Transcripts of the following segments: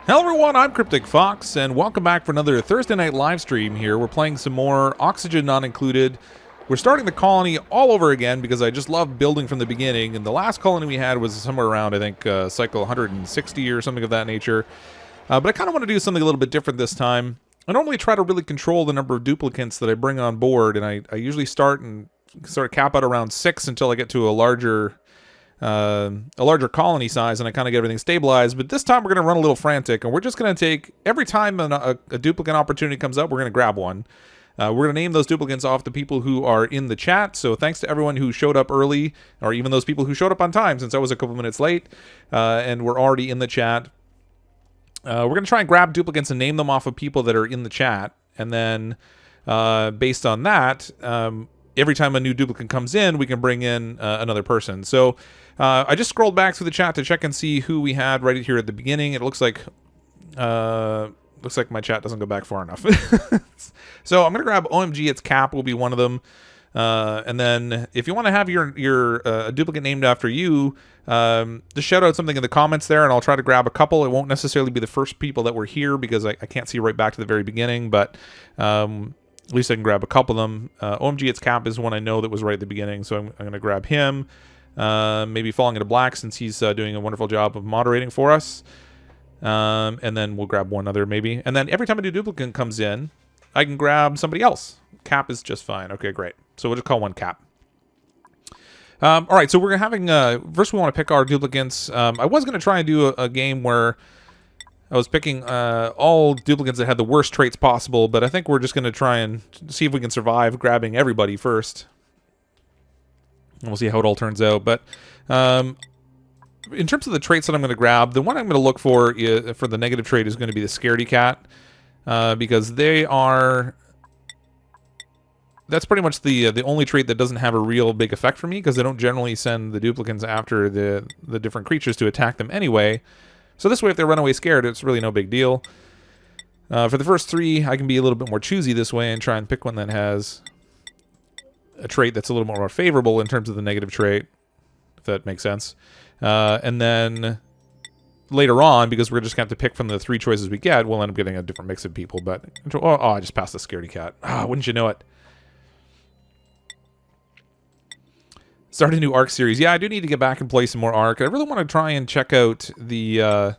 Hello everyone, I'm CrypticFox, and welcome back for another Thursday night live stream here. We're playing some more Oxygen Not Included. We're starting the colony all over again because I just love building from the beginning, and the last colony we had was somewhere around, I think, cycle 160 or something of that nature. But I kind of want to do something a little bit different this time. I normally try to really control the number of duplicants that I bring on board, and I usually start and sort of cap out around 6 until I get to a larger colony size, and I kind of get everything stabilized. But this time we're going to run a little frantic, and we're just going to take every time a duplicant opportunity comes up, we're going to grab one. We're going to name those duplicants off the people who are in the chat. So thanks to everyone who showed up early, or even those people who showed up on time, since I was a couple minutes late and we're already in the chat. We're going to try and grab duplicants and name them off of people that are in the chat, and then based on that, every time a new duplicant comes in, we can bring in another person. So I just scrolled back through the chat to check and see who we had right here at the beginning. It looks like my chat doesn't go back far enough. So I'm gonna grab OMG. It's Cap will be one of them, and then if you want to have your duplicate named after you, just shout out something in the comments there, and I'll try to grab a couple. It won't necessarily be the first people that were here because I can't see right back to the very beginning, but at least I can grab a couple of them. OMG It's Cap is one I know that was right at the beginning, so I'm going to grab him. Maybe Falling into Black, since he's doing a wonderful job of moderating for us. And then we'll grab one other maybe. And then every time a new duplicant comes in, I can grab somebody else. Cap is just fine. Okay, great. So we'll just call one Cap. All right, so we're having... first we want to pick our duplicants. I was going to try and do a game where I was picking all duplicants that had the worst traits possible, but I think we're just going to try and see if we can survive grabbing everybody first. And we'll see how it all turns out. But in terms of the traits that I'm going to grab, the one I'm going to look for the negative trait is going to be the Scaredy Cat, because they are... That's pretty much the only trait that doesn't have a real big effect for me, because they don't generally send the duplicants after the different creatures to attack them anyway. So this way, if they run away scared, it's really no big deal. For the first three, I can be a little bit more choosy this way and try and pick one that has a trait that's a little more favorable in terms of the negative trait, if that makes sense. And then later on, because we're just going to have to pick from the three choices we get, we'll end up getting a different mix of people. But I just passed the Scaredy Cat. Wouldn't you know it? Start a new Arc series. Yeah, I do need to get back and play some more Arc. I really want to try and check out the...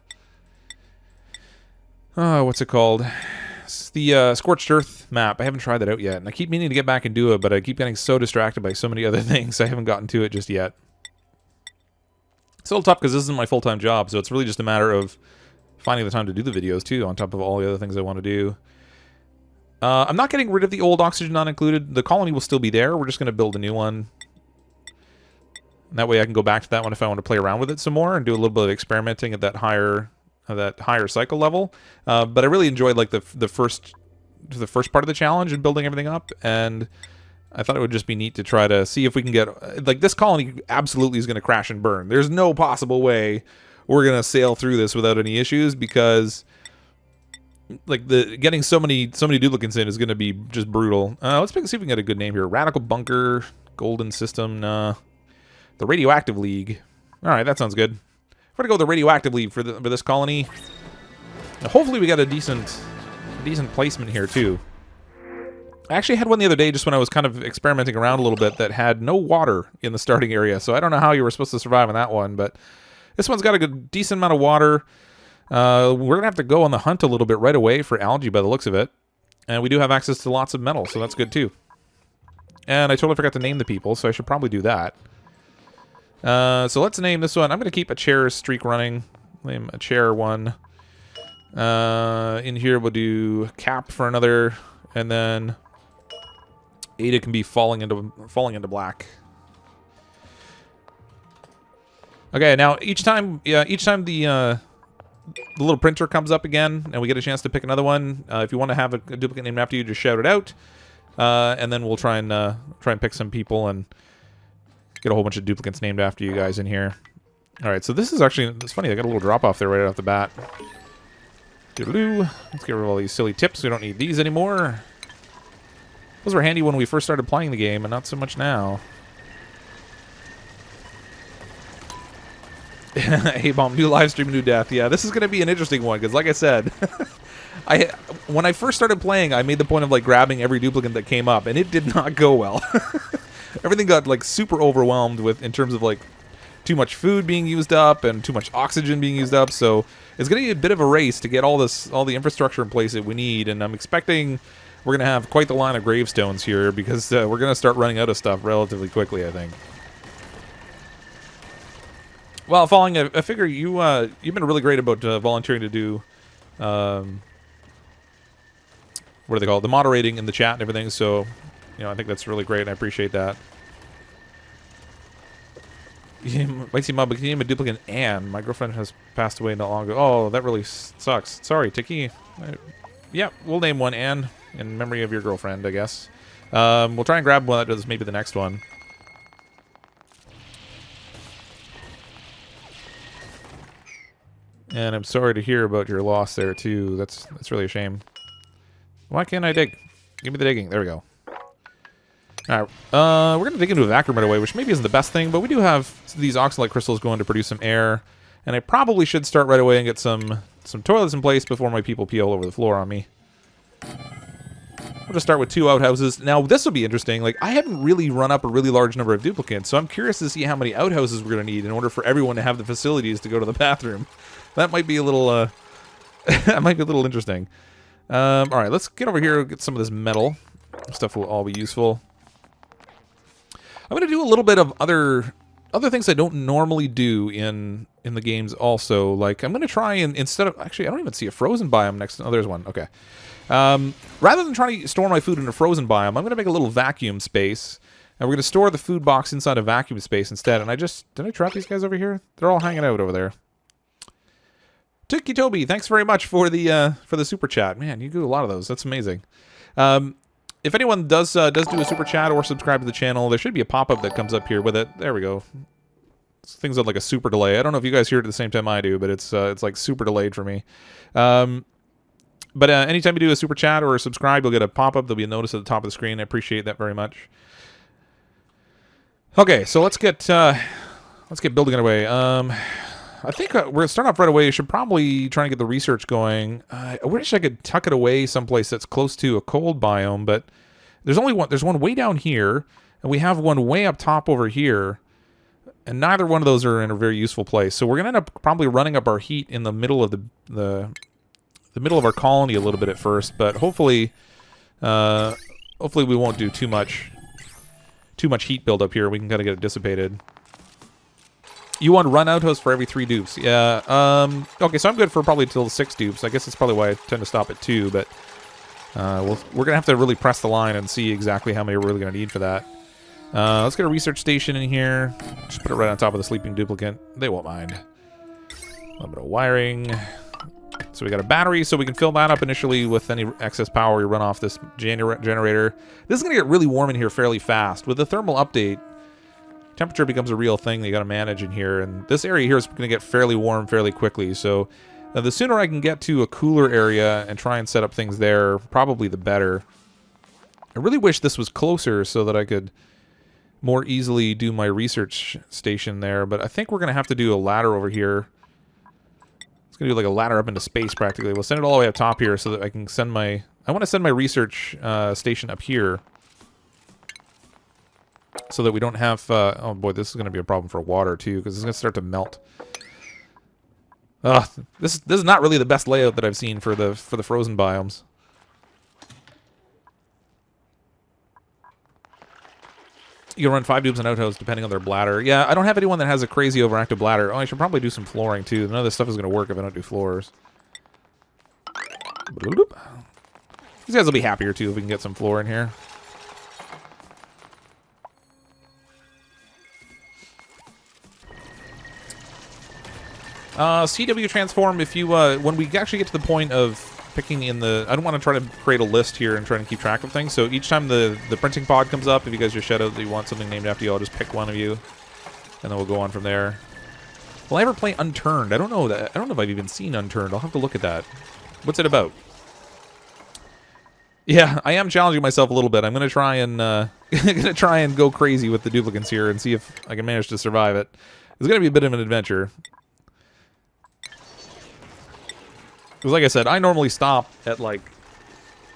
what's it called? It's the Scorched Earth map. I haven't tried that out yet, and I keep meaning to get back and do it, but I keep getting so distracted by so many other things, I haven't gotten to it just yet. It's a little tough because this isn't my full-time job, so it's really just a matter of finding the time to do the videos, too, on top of all the other things I want to do. I'm not getting rid of the old Oxygen Not Included. The colony will still be there. We're just going to build a new one. And that way I can go back to that one if I want to play around with it some more and do a little bit of experimenting at that higher cycle level. But I really enjoyed like the first part of the challenge and building everything up, and I thought it would just be neat to try to see if we can get like this colony absolutely is going to crash and burn. There's no possible way we're going to sail through this without any issues, because like getting so many duplicants in is going to be just brutal. Let's see if we can get a good name here. Radical Bunker, Golden System, the Radioactive League. All right, that sounds good. We're gonna go with the Radioactive League for this colony. Now, hopefully we got a decent placement here too. I actually had one the other day just when I was kind of experimenting around a little bit that had no water in the starting area, so I don't know how you were supposed to survive on that one, but this one's got a good decent amount of water. We're gonna have to go on the hunt a little bit right away for algae by the looks of it, and we do have access to lots of metal, so that's good too. And I totally forgot to name the people, so I should probably do that. So let's name this one. I'm going to keep a chair streak running. Name a chair one. In here we'll do Cap for another, and then Ada can be falling into black. Okay, now each time the little printer comes up again, and we get a chance to pick another one. If you want to have a duplicate named after you, just shout it out, and then we'll try and pick some people and get a whole bunch of duplicants named after you guys in here. All right, so this is actually, it's funny, I got a little drop off there right off the bat. Doodaloo. Let's get rid of all these silly tips. We don't need these anymore. Those were handy when we first started playing the game, and not so much now. A-bomb, new live stream, new death. Yeah, this is going to be an interesting one, because like I said, when I first started playing, I made the point of like grabbing every duplicant that came up, and it did not go well. Everything got like super overwhelmed with in terms of like too much food being used up and too much oxygen being used up. So it's going to be a bit of a race to get all the infrastructure in place that we need, and I'm expecting we're going to have quite the line of gravestones here, because we're going to start running out of stuff relatively quickly, I think. Well, Falling, I figure you've been really great about volunteering to do, what do they call it, the moderating in the chat and everything, so, you know, I think that's really great, and I appreciate that. Might see Mob, but can you name a duplicant Anne? My girlfriend has passed away not long ago. Oh, that really sucks. Sorry, Tiki. Yeah, we'll name one Anne in memory of your girlfriend, I guess. We'll try and grab one that does maybe the next one. And I'm sorry to hear about your loss there, too. That's really a shame. Why can't I dig? Give me the digging. There we go. Alright, we're going to dig into a vacuum right away, which maybe isn't the best thing, but we do have these oxalate crystals going to produce some air. And I probably should start right away and get some toilets in place before my people pee all over the floor on me. We'll just start with 2 outhouses. Now, this will be interesting. Like, I haven't really run up a really large number of duplicants, so I'm curious to see how many outhouses we're going to need in order for everyone to have the facilities to go to the bathroom. That might be a little, that might be a little interesting. Alright, let's get over here and get some of this metal. Stuff will all be useful. I'm going to do a little bit of other things I don't normally do in the games also. Like, I'm going to try and, instead of... Actually, I don't even see a frozen biome next... Oh, there's one. Okay. Rather than trying to store my food in a frozen biome, I'm going to make a little vacuum space. And we're going to store the food box inside a vacuum space instead. And did I trap these guys over here? They're all hanging out over there. Tiki Toby, thanks very much for the super chat. Man, you do a lot of those. That's amazing. If anyone does do a super chat or subscribe to the channel, there should be a pop-up that comes up here with it. There we go. Things on like a super delay. I don't know if you guys hear it at the same time I do, but it's like super delayed for me. But anytime you do a super chat or subscribe, you'll get a pop-up. There'll be a notice at the top of the screen. I appreciate that very much. Okay, so let's get building it away. I think we're going to start off right away. You should probably try and get the research going. I wish I could tuck it away someplace that's close to a cold biome, but there's only one. There's one way down here, and we have one way up top over here, and neither one of those are in a very useful place. So we're going to end up probably running up our heat in the middle of the middle of our colony a little bit at first, but hopefully we won't do too much heat buildup here. We can kind of get it dissipated. You want run outhouse for every 3 dupes. Yeah, okay, so I'm good for probably till 6 dupes. I guess that's probably why I tend to stop at 2, but we're going to have to really press the line and see exactly how many we're really going to need for that. Let's get a research station in here. Just put it right on top of the sleeping duplicant. They won't mind. A little bit of wiring. So we got a battery, so we can fill that up initially with any excess power we run off this generator. This is going to get really warm in here fairly fast. With the thermal update, temperature becomes a real thing that you got to manage in here, and this area here is going to get fairly warm fairly quickly. So the sooner I can get to a cooler area and try and set up things there, probably the better. I really wish this was closer so that I could more easily do my research station there, but I think we're going to have to do a ladder over here. It's going to do like a ladder up into space practically. We'll send it all the way up top here so that I can send my... I want to send my research station up here, so that we don't have... oh boy, this is going to be a problem for water too, because it's going to start to melt. This is not really the best layout that I've seen for the frozen biomes. You can run 5 dupes and outhouse depending on their bladder. Yeah, I don't have anyone that has a crazy overactive bladder. Oh, I should probably do some flooring too. None of this stuff is going to work if I don't do floors. These guys will be happier too if we can get some floor in here. CW transform, if you, when we actually get to the point of picking in the... I don't want to try to create a list here and try to keep track of things, so each time the printing pod comes up, if you guys just shout out that you want something named after you, I'll just pick one of you, and then we'll go on from there. Will I ever play Unturned? I don't know that. I don't know if I've even seen Unturned. I'll have to look at that. What's it about? Yeah, I am challenging myself a little bit. I'm going to try and go crazy with the duplicants here and see if I can manage to survive it. It's going to be a bit of an adventure. Because like I said, I normally stop at like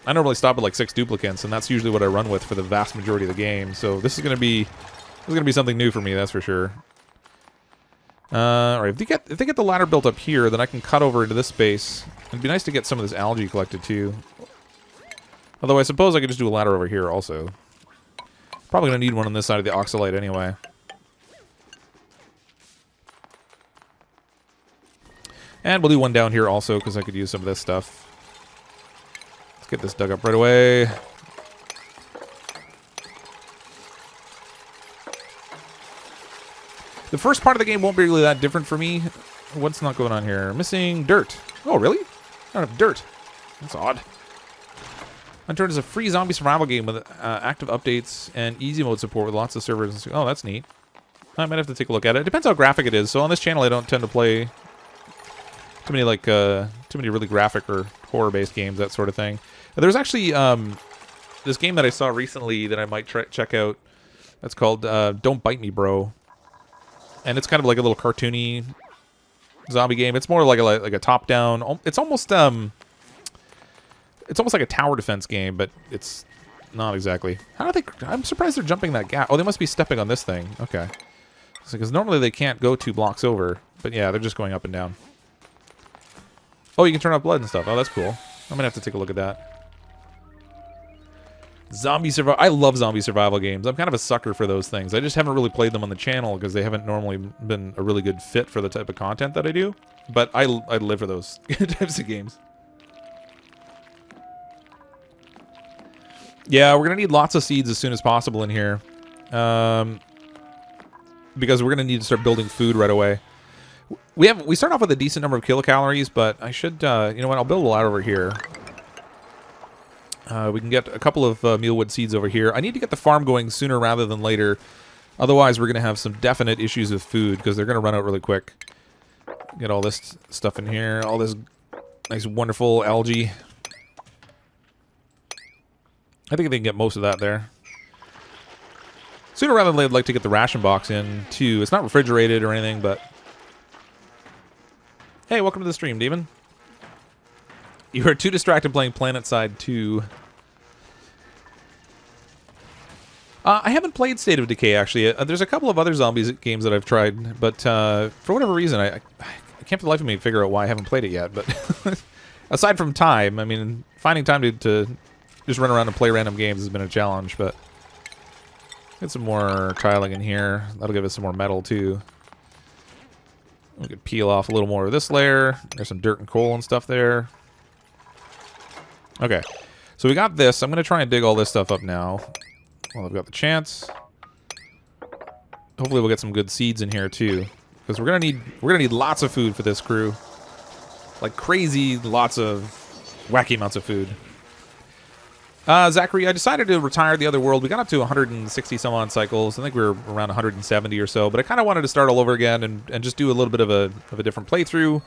6 duplicants, and that's usually what I run with for the vast majority of the game. So this is gonna be something new for me, that's for sure. All right, if they get the ladder built up here, then I can cut over into this space. It'd be nice to get some of this algae collected too. Although I suppose I could just do a ladder over here also. Probably gonna need one on this side of the oxalite anyway. And we'll do one down here also, because I could use some of this stuff. Let's get this dug up right away. The first part of the game won't be really that different for me. What's not going on here? Missing dirt. Oh, really? I don't have dirt. That's odd. Unturned is a free zombie survival game with active updates and easy mode support with lots of servers. Oh, that's neat. I might have to take a look at it. It depends how graphic it is. So on this channel, I don't tend to play too many really graphic or horror-based games, that sort of thing. There's actually this game that I saw recently that I might check out. That's called Don't Bite Me, Bro. And it's kind of like a little cartoony zombie game. It's more like a top-down. It's almost like a tower defense game, but it's not exactly. I'm surprised they're jumping that gap. Oh, they must be stepping on this thing. Okay. Because normally they can't go 2 blocks over. But yeah, they're just going up and down. Oh, you can turn off blood and stuff. Oh, that's cool. I'm going to have to take a look at that. Zombie survival. I love zombie survival games. I'm kind of a sucker for those things. I just haven't really played them on the channel because they haven't normally been a really good fit for the type of content that I do. But I live for those types of games. Yeah, we're going to need lots of seeds as soon as possible in here. Because we're going to need to start building food right away. We start off with a decent number of kilocalories, but I should, you know what, I'll build a ladder over here. We can get a couple of mealwood seeds over here. I need to get the farm going sooner rather than later. Otherwise, we're going to have some definite issues with food, because they're going to run out really quick. Get all this stuff in here, all this nice, wonderful algae. I think they can get most of that there. Sooner rather than later, I'd like to get the ration box in, too. It's not refrigerated or anything, but... Hey, welcome to the stream, Demon. You are too distracted playing PlanetSide 2. I haven't played State of Decay, actually. There's a couple of other zombies games that I've tried, but for whatever reason, I can't for the life of me figure out why I haven't played it yet. But aside from time, I mean, finding time to just run around and play random games has been a challenge, but... Get some more tiling in here. That'll give us some more metal, too. We could peel off a little more of this layer. There's some dirt and coal and stuff there. Okay. So we got this. I'm going to try and dig all this stuff up now. Well, I've got the chance. Hopefully we'll get some good seeds in here, too. Because we're gonna need lots of food for this crew. Like crazy, lots of wacky amounts of food. Zachary, I decided to retire the other world. We got up to 160 some odd cycles. I think we were around 170 or so. But I kind of wanted to start all over again and just do a little bit of a different playthrough.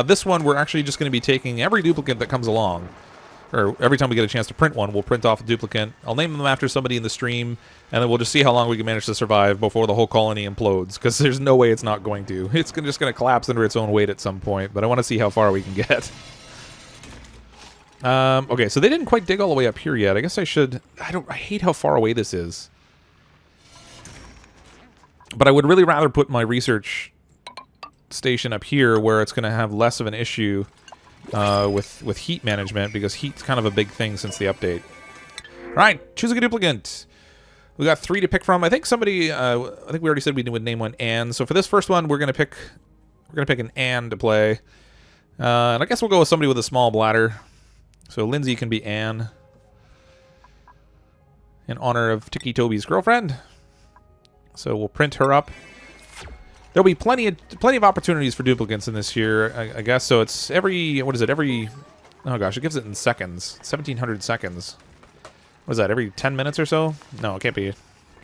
This one, we're actually just going to be taking every duplicant that comes along. Or every time we get a chance to print one, we'll print off a duplicant. I'll name them after somebody in the stream. And then we'll just see how long we can manage to survive before the whole colony implodes. Because there's no way it's not going to. It's just going to collapse under its own weight at some point. But I want to see how far we can get. Okay, so they didn't quite dig all the way up here yet. I guess I should... I hate how far away this is. But I would really rather put my research station up here where it's going to have less of an issue with heat management, because heat's kind of a big thing since the update. All right, choose a duplicant. We got 3 to pick from. I think somebody... I think we already said we would name one Anne. So for this first one, we're going to pick an Anne to play. And I guess we'll go with somebody with a small bladder. So Lindsay can be Anne, in honor of Tiki Toby's girlfriend. So we'll print her up. There'll be plenty of opportunities for duplicants in this year, I guess. So it's every, what is it, every, oh gosh, it gives it in seconds, 1,700 seconds. What is that, every 10 minutes or so? No, it can't be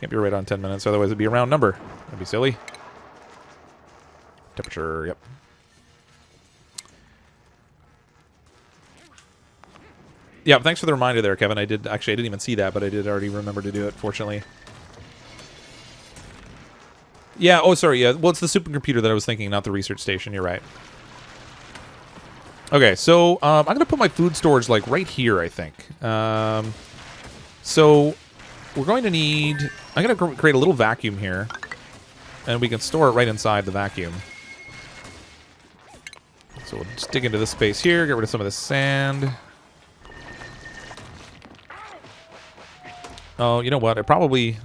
right on 10 minutes, otherwise it'd be a round number. That'd be silly. Temperature, yep. Yeah, thanks for the reminder there, Kevin. I didn't even see that, but I did already remember to do it, fortunately. Yeah, oh, sorry, yeah. Well, it's the supercomputer that I was thinking, not the research station. You're right. Okay, so I'm going to put my food storage, like, right here, I think. So we're going to need... I'm going to create a little vacuum here. And we can store it right inside the vacuum. So we'll just dig into this space here, get rid of some of this sand. Oh, you know what? I probably...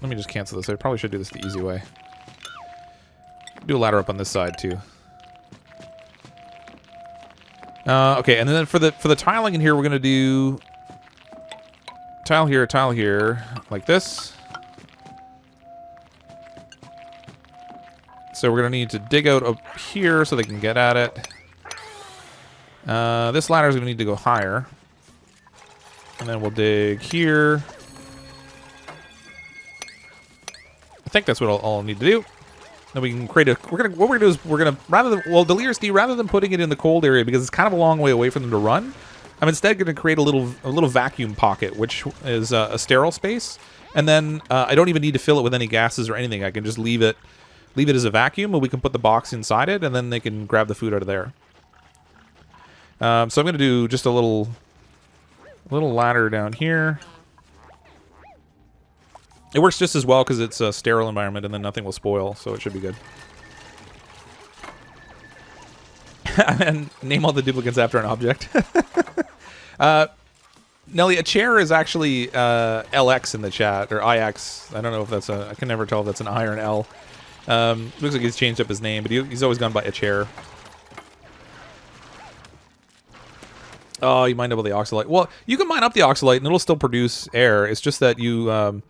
Let me just cancel this. I probably should do this the easy way. Do a ladder up on this side, too. Okay, and then for the tiling in here, we're going to do... tile here, like this. So we're going to need to dig out up here so they can get at it. This ladder is going to need to go higher. And then we'll dig here. I think that's what I'll need to do. Then we can create a... what we're going to do is we're going to... rather than putting it in the cold area, because it's kind of a long way away for them to run, I'm instead going to create a little vacuum pocket, which is a sterile space. And then I don't even need to fill it with any gases or anything. I can just leave it as a vacuum, and we can put the box inside it, and then they can grab the food out of there. So I'm going to do just a little ladder down here. It works just as well because it's a sterile environment, and then nothing will spoil, so it should be good. And name all the duplicants after an object. Nelly, a chair is actually LX in the chat, or IX. I don't know if that's I can never tell if that's an I or an L. Looks like he's changed up his name, but he's always gone by a chair. Oh, you mine up the oxalite. Well, you can mine up the oxalite and it'll still produce air. It's just that you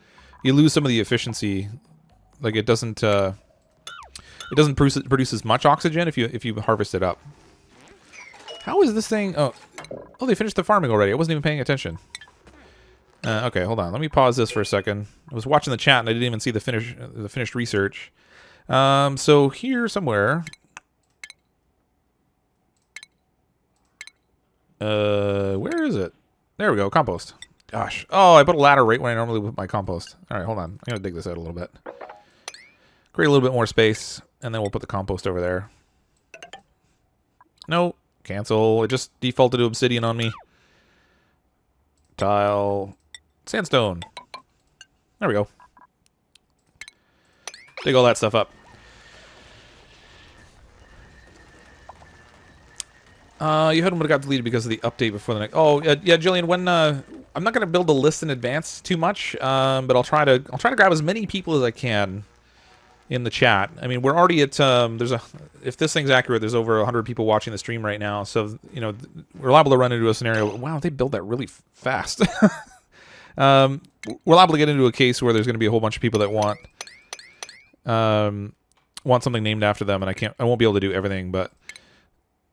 lose some of the efficiency. Like it doesn't produce as much oxygen if you harvest it up. How is this thing? Oh, they finished the farming already. I wasn't even paying attention. Okay, hold on. Let me pause this for a second. I was watching the chat and I didn't even see the finished research. So here somewhere. Where is it? There we go. Compost. Gosh. Oh, I put a ladder right when I normally put my compost. All right, hold on. I'm gonna dig this out a little bit. Create a little bit more space, and then we'll put the compost over there. No, cancel. It just defaulted to obsidian on me. Tile, sandstone. There we go. Dig all that stuff up. You had one that got deleted because of the update before the next. Oh, yeah, Jillian. When I'm not going to build a list in advance too much, but I'll try to grab as many people as I can in the chat. I mean, we're already at if this thing's accurate, there's over 100 people watching the stream right now. So you know, we're liable to run into a scenario. Wow, they built that really fast. We're liable to get into a case where there's going to be a whole bunch of people that want something named after them, and I won't be able to do everything, but.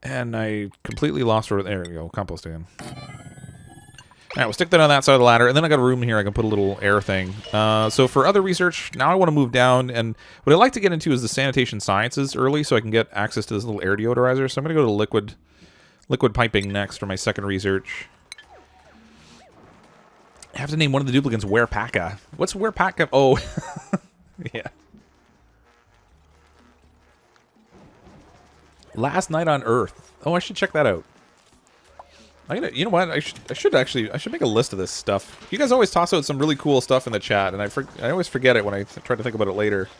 And I completely lost her. There we go. Compost again. All right, we'll stick that on that side of the ladder. And then I got a room here. I can put a little air thing. So for other research, now I want to move down. And what I'd like to get into is the sanitation sciences early so I can get access to this little air deodorizer. So I'm going to go to liquid piping next for my second research. I have to name one of the duplicants Werepaka. What's Werepaka? Oh, yeah. Last Night on Earth. Oh, I should check that out. You know what? I should make a list of this stuff. You guys always toss out some really cool stuff in the chat, and I always forget it when I try to think about it later.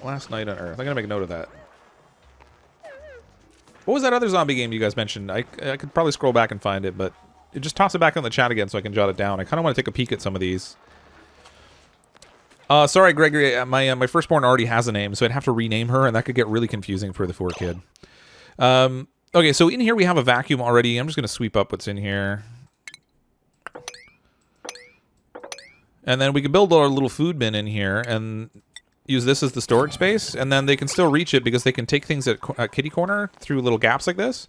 Last Night on Earth. I'm gonna make a note of that. What was that other zombie game you guys mentioned? I could probably scroll back and find it, but just toss it back in the chat again so I can jot it down. I kind of want to take a peek at some of these. Sorry, Gregory. My firstborn already has a name, so I'd have to rename her, and that could get really confusing for the 4 kid. Okay, so in here we have a vacuum already. I'm just going to sweep up what's in here. And then we can build our little food bin in here and use this as the storage space, and then they can still reach it because they can take things at kitty corner through little gaps like this.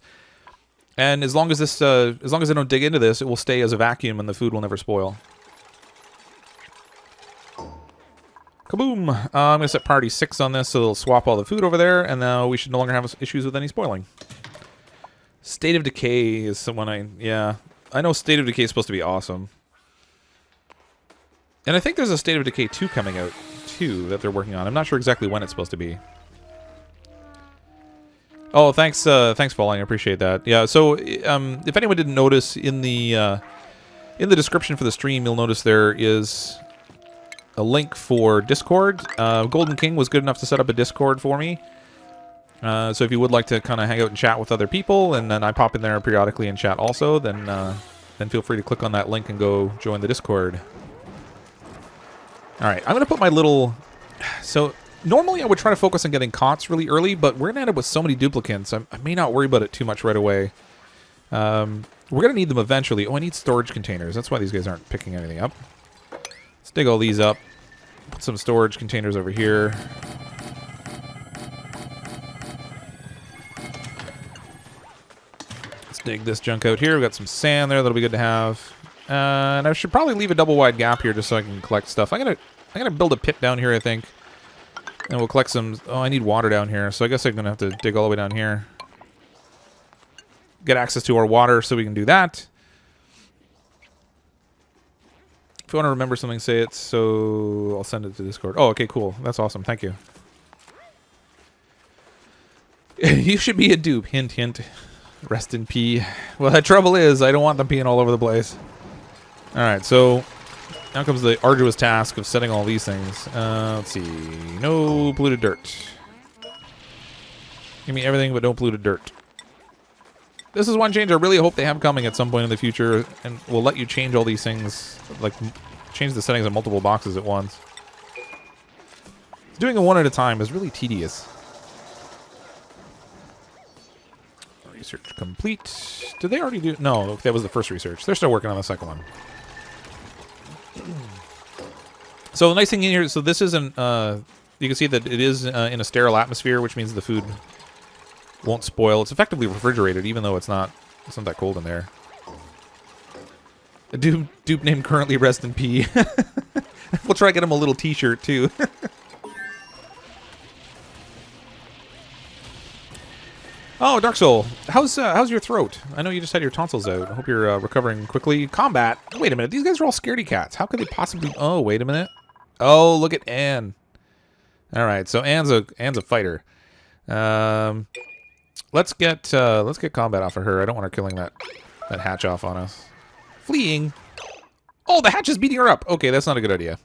And as long as they don't dig into this, it will stay as a vacuum and the food will never spoil. Kaboom! I'm going to set priority 6 on this so they'll swap all the food over there, and now we should no longer have issues with any spoiling. State of Decay is someone yeah. I know State of Decay is supposed to be awesome. And I think there's a State of Decay 2 coming out, too, that they're working on. I'm not sure exactly when it's supposed to be. Oh, thanks, Falling. I appreciate that. Yeah. So, if anyone didn't notice in the description for the stream, you'll notice there is a link for Discord. Golden King was good enough to set up a Discord for me. So if you would like to kind of hang out and chat with other people, and then I pop in there periodically and chat also, then feel free to click on that link and go join the Discord. All right, I'm gonna put my little. So normally I would try to focus on getting cots really early, but we're gonna end up with so many duplicants. I may not worry about it too much right away. We're gonna need them eventually. Oh, I need storage containers. That's why these guys aren't picking anything up. Let's dig all these up. Put some storage containers over here. Let's dig this junk out here. We've got some sand there that'll be good to have. And I should probably leave a double wide gap here just so I can collect stuff. I'm gonna build a pit down here, I think. And we'll collect some. Oh, I need water down here, so I guess I'm gonna have to dig all the way down here. Get access to our water so we can do that. If you want to remember something, say it, so I'll send it to Discord. Oh, okay, cool. That's awesome. Thank you. You should be a dupe. Hint, hint. Rest in pee. Well, the trouble is, I don't want them peeing all over the place. Alright, so now comes the arduous task of setting all these things. Let's see. No polluted dirt. Give me everything but no polluted dirt. This is one change I really hope they have coming at some point in the future, and will let you change all these things, like change the settings on multiple boxes at once. Doing it one at a time is really tedious. Research complete. Did they already do? No, that was the first research. They're still working on the second one. So the nice thing in here, so this isn't, you can see that it is in a sterile atmosphere, which means the food won't spoil. It's effectively refrigerated, even though it's not that cold in there. A dupe named currently Rest in Pee. We'll try to get him a little t-shirt, too. Oh, Dark Soul, how's your throat? I know you just had your tonsils out. I hope you're recovering quickly. Combat. Wait a minute, these guys are all scaredy cats. How could they possibly? Oh, wait a minute. Oh, look at Anne. All right, so Anne's a fighter. Let's get combat off of her. I don't want her killing that hatch off on us. Fleeing. Oh, the hatch is beating her up. Okay, that's not a good idea.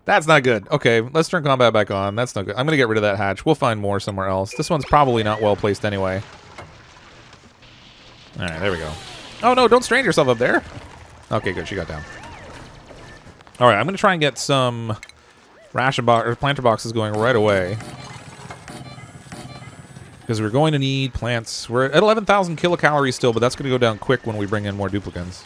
That's not good. Okay, let's turn combat back on. That's not good. I'm going to get rid of that hatch. We'll find more somewhere else. This one's probably not well placed anyway. All right, there we go. Oh, no, don't strain yourself up there. Okay, good. She got down. All right, I'm going to try and get some ration box or planter boxes going right away. Because we're going to need plants. We're at 11,000 kilocalories still, but that's going to go down quick when we bring in more duplicants.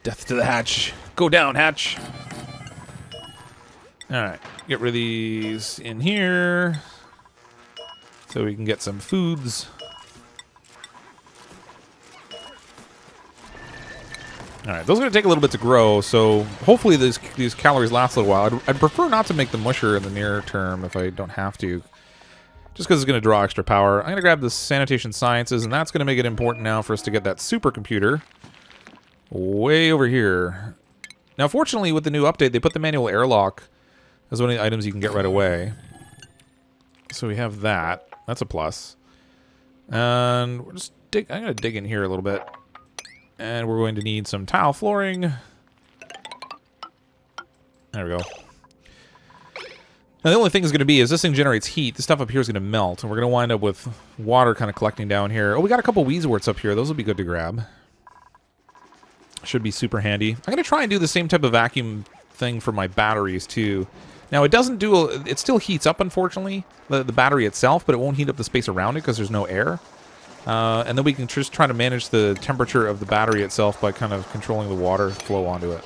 Death to the hatch. Go down, hatch. Alright. Get rid of these in here. So we can get some foods. Alright, those are going to take a little bit to grow, so hopefully these calories last a little while. I'd prefer not to make the musher in the near term if I don't have to. Just because it's going to draw extra power. I'm going to grab the Sanitation Sciences, and that's going to make it important now for us to get that supercomputer. Way over here. Now, fortunately, with the new update, they put the manual airlock as one of the items you can get right away. So we have that. That's a plus. And we're just I'm going to dig in here a little bit. And we're going to need some tile flooring. There we go. Now, the only thing is going to be is this thing generates heat. The stuff up here is going to melt. And we're going to wind up with water kind of collecting down here. Oh, we got a couple Weezeworts up here. Those will be good to grab. Should be super handy. I'm going to try and do the same type of vacuum thing for my batteries, too. Now, it doesn't do... It still heats up, unfortunately, the battery itself, but it won't heat up the space around it because there's no air. And then we can just try to manage the temperature of the battery itself by kind of controlling the water flow onto it.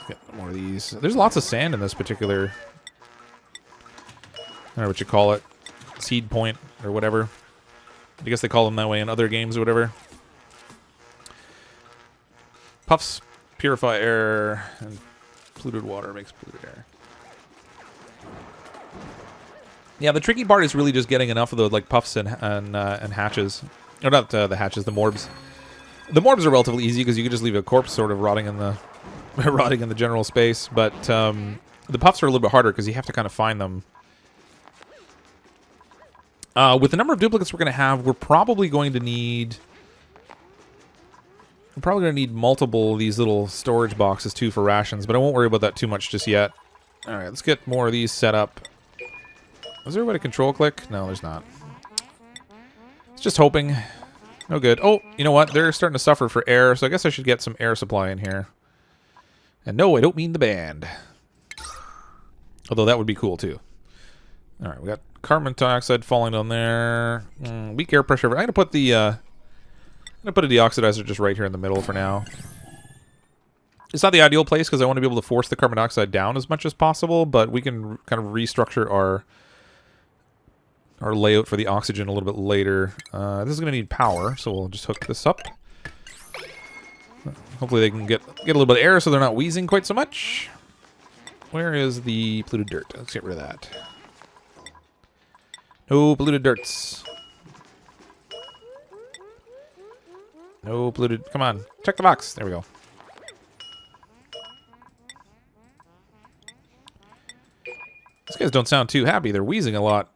Get more of these. There's lots of sand in this particular... I don't know what you call it. Seed point or whatever. I guess they call them that way in other games or whatever. Puffs purify air, and polluted water makes polluted air. Yeah, the tricky part is really just getting enough of those, like, puffs and hatches. Or not the hatches, the morbs. The morbs are relatively easy because you can just leave a corpse sort of rotting in the rotting in the general space, but the puffs are a little bit harder because you have to kind of find them. With the number of duplicates we're going to have, we're probably going to need multiple of these little storage boxes too for rations, but I won't worry about that too much just yet. All right, let's get more of these set up. Is there a way to control click? No, there's not. It's just hoping. No good. Oh, you know what? They're starting to suffer for air, so I guess I should get some air supply in here. And no, I don't mean the band. Although that would be cool too. All right, we got carbon dioxide falling down there. Weak air pressure. I'm gonna put a deoxidizer just right here in the middle for now. It's not the ideal place because I want to be able to force the carbon dioxide down as much as possible, but we can kind of restructure our layout for the oxygen a little bit later. This is going to need power, so we'll just hook this up. Hopefully they can get a little bit of air so they're not wheezing quite so much. Where is the polluted dirt? Let's get rid of that. No polluted dirts. No polluted... Come on, check the box. There we go. These guys don't sound too happy. They're wheezing a lot.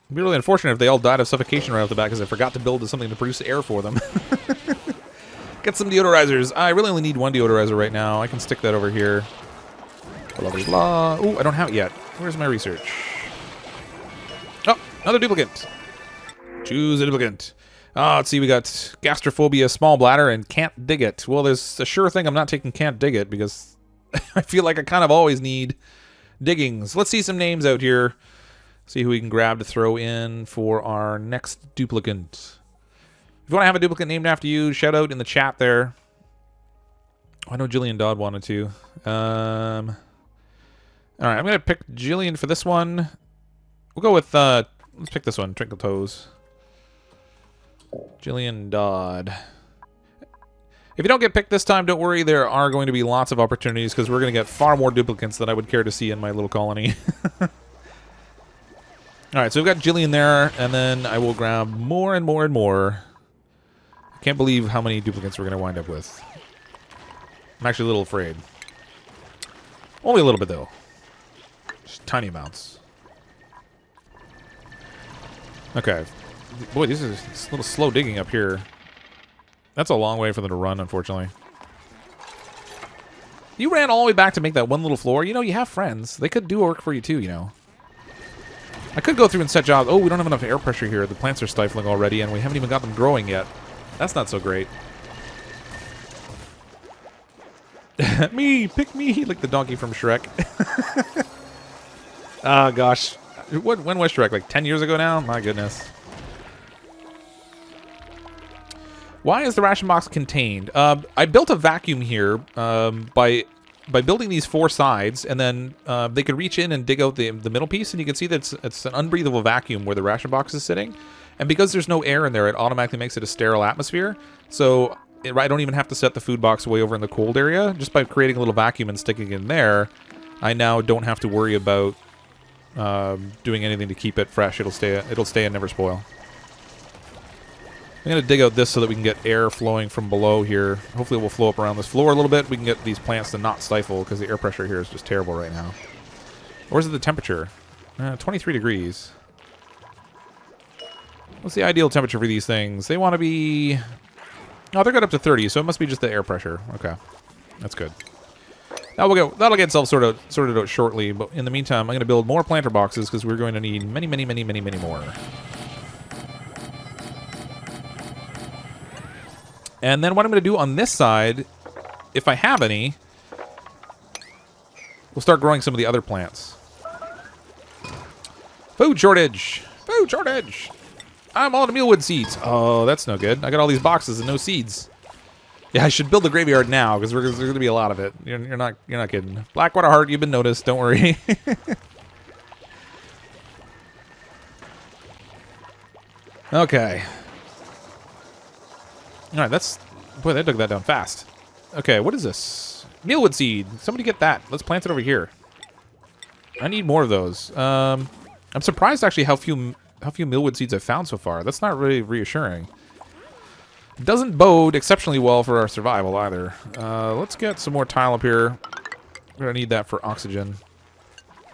It'd be really unfortunate if they all died of suffocation right off the bat because I forgot to build something to produce air for them. Get some deodorizers. I really only need one deodorizer right now. I can stick that over here. Blah, blah, blah. Ooh, I don't have it yet. Where's my research? Oh, another duplicant. Choose a duplicant. Let's see. We got gastrophobia, small bladder, and can't dig it. Well, there's a sure thing I'm not taking can't dig it because I feel like I kind of always need diggings. Let's see some names out here. See who we can grab to throw in for our next duplicant. If you want to have a duplicant named after you, shout out in the chat there. I know Jillian Dodd wanted to. All right, I'm going to pick Jillian for this one. We'll go with, let's pick this one, Twinkle Toes. Jillian Dodd. If you don't get picked this time, don't worry. There are going to be lots of opportunities because we're going to get far more duplicants than I would care to see in my little colony. All right, so we've got Jillian there, and then I will grab more and more and more. I can't believe how many duplicants we're going to wind up with. I'm actually a little afraid. Only a little bit, though. Just tiny amounts. Okay. Boy, this is a little slow digging up here. That's a long way for them to run, unfortunately. You ran all the way back to make that one little floor. You know, you have friends. They could do work for you, too, you know. I could go through and set jobs. Oh, we don't have enough air pressure here. The plants are stifling already, and we haven't even got them growing yet. That's not so great. Me! Pick me! Like the donkey from Shrek. Oh, gosh. When was Shrek? Like 10 years ago now? My goodness. Why is the ration box contained? I built a vacuum here by building these four sides, and then they could reach in and dig out the middle piece, and you can see that it's an unbreathable vacuum where the ration box is sitting. And because there's no air in there, it automatically makes it a sterile atmosphere. So I don't even have to set the food box way over in the cold area. Just by creating a little vacuum and sticking it in there, I now don't have to worry about doing anything to keep it fresh. It'll stay and never spoil. I'm going to dig out this so that we can get air flowing from below here. Hopefully it will flow up around this floor a little bit. We can get these plants to not stifle because the air pressure here is just terrible right now. Or is it the temperature? 23 degrees. What's the ideal temperature for these things? They want to be... Oh, they're good up to 30, so it must be just the air pressure. Okay. That's good. That'll get itself sorted out shortly, but in the meantime, I'm going to build more planter boxes because we're going to need many, many, many, many, many more. And then what I'm going to do on this side, if I have any, we'll start growing some of the other plants. Food shortage! Food shortage! I'm all out of mealwood seeds. Oh, that's no good. I got all these boxes and no seeds. Yeah, I should build the graveyard now because there's going to be a lot of it. You're not kidding. Blackwater Heart, you've been noticed. Don't worry. Okay. All right, boy, they dug that down fast. Okay, what is this? Mealwood seed. Somebody get that. Let's plant it over here. I need more of those. I'm surprised actually how few mealwood seeds I've found so far. That's not really reassuring. Doesn't bode exceptionally well for our survival either. Let's get some more tile up here. We're gonna need that for oxygen.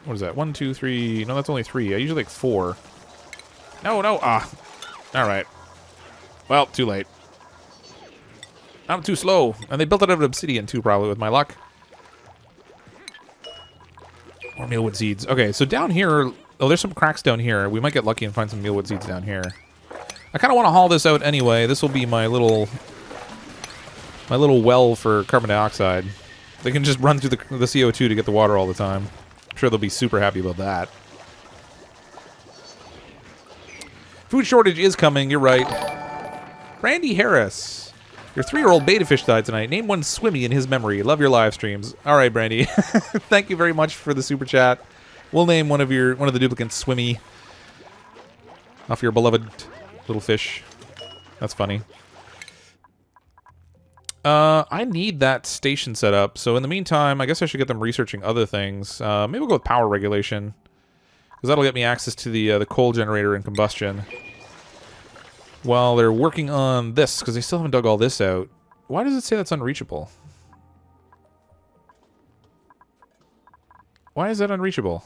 What is that? 1, 2, 3. No, that's only 3. I usually like 4. No, no. Ah. All right. Well, too late. I'm too slow. And they built it out of obsidian too, probably, with my luck. More mealwood seeds. Okay, so down here... Oh, there's some cracks down here. We might get lucky and find some mealwood seeds down here. I kind of want to haul this out anyway. This will be my little well for carbon dioxide. They can just run through the CO2 to get the water all the time. I'm sure they'll be super happy about that. Food shortage is coming, you're right. Randy Harris. Your 3-year-old beta fish died tonight. Name one Swimmy in his memory. Love your live streams. All right, Brandy. Thank you very much for the super chat. We'll name one of the duplicants Swimmy. Off your beloved little fish. That's funny. I need that station set up. So in the meantime, I guess I should get them researching other things. Maybe we'll go with power regulation. Because that'll get me access to the coal generator and combustion. While they're working on this, because they still haven't dug all this out. Why does it say that's unreachable? Why is that unreachable?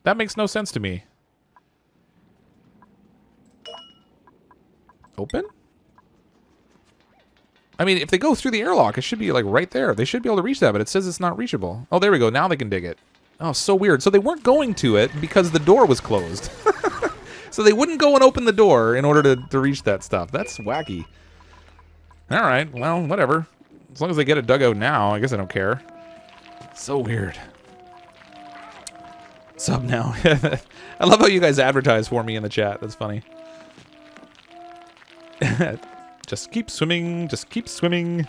That makes no sense to me. Open? I mean, if they go through the airlock, it should be, like, right there. They should be able to reach that, but it says it's not reachable. Oh, there we go. Now they can dig it. Oh, so weird. So they weren't going to it because the door was closed. So they wouldn't go and open the door in order to reach that stuff. That's wacky. All right. Well, whatever. As long as they get it dug out now, I guess I don't care. So weird. Sub now. I love how you guys advertise for me in the chat. That's funny. Just keep swimming. Just keep swimming.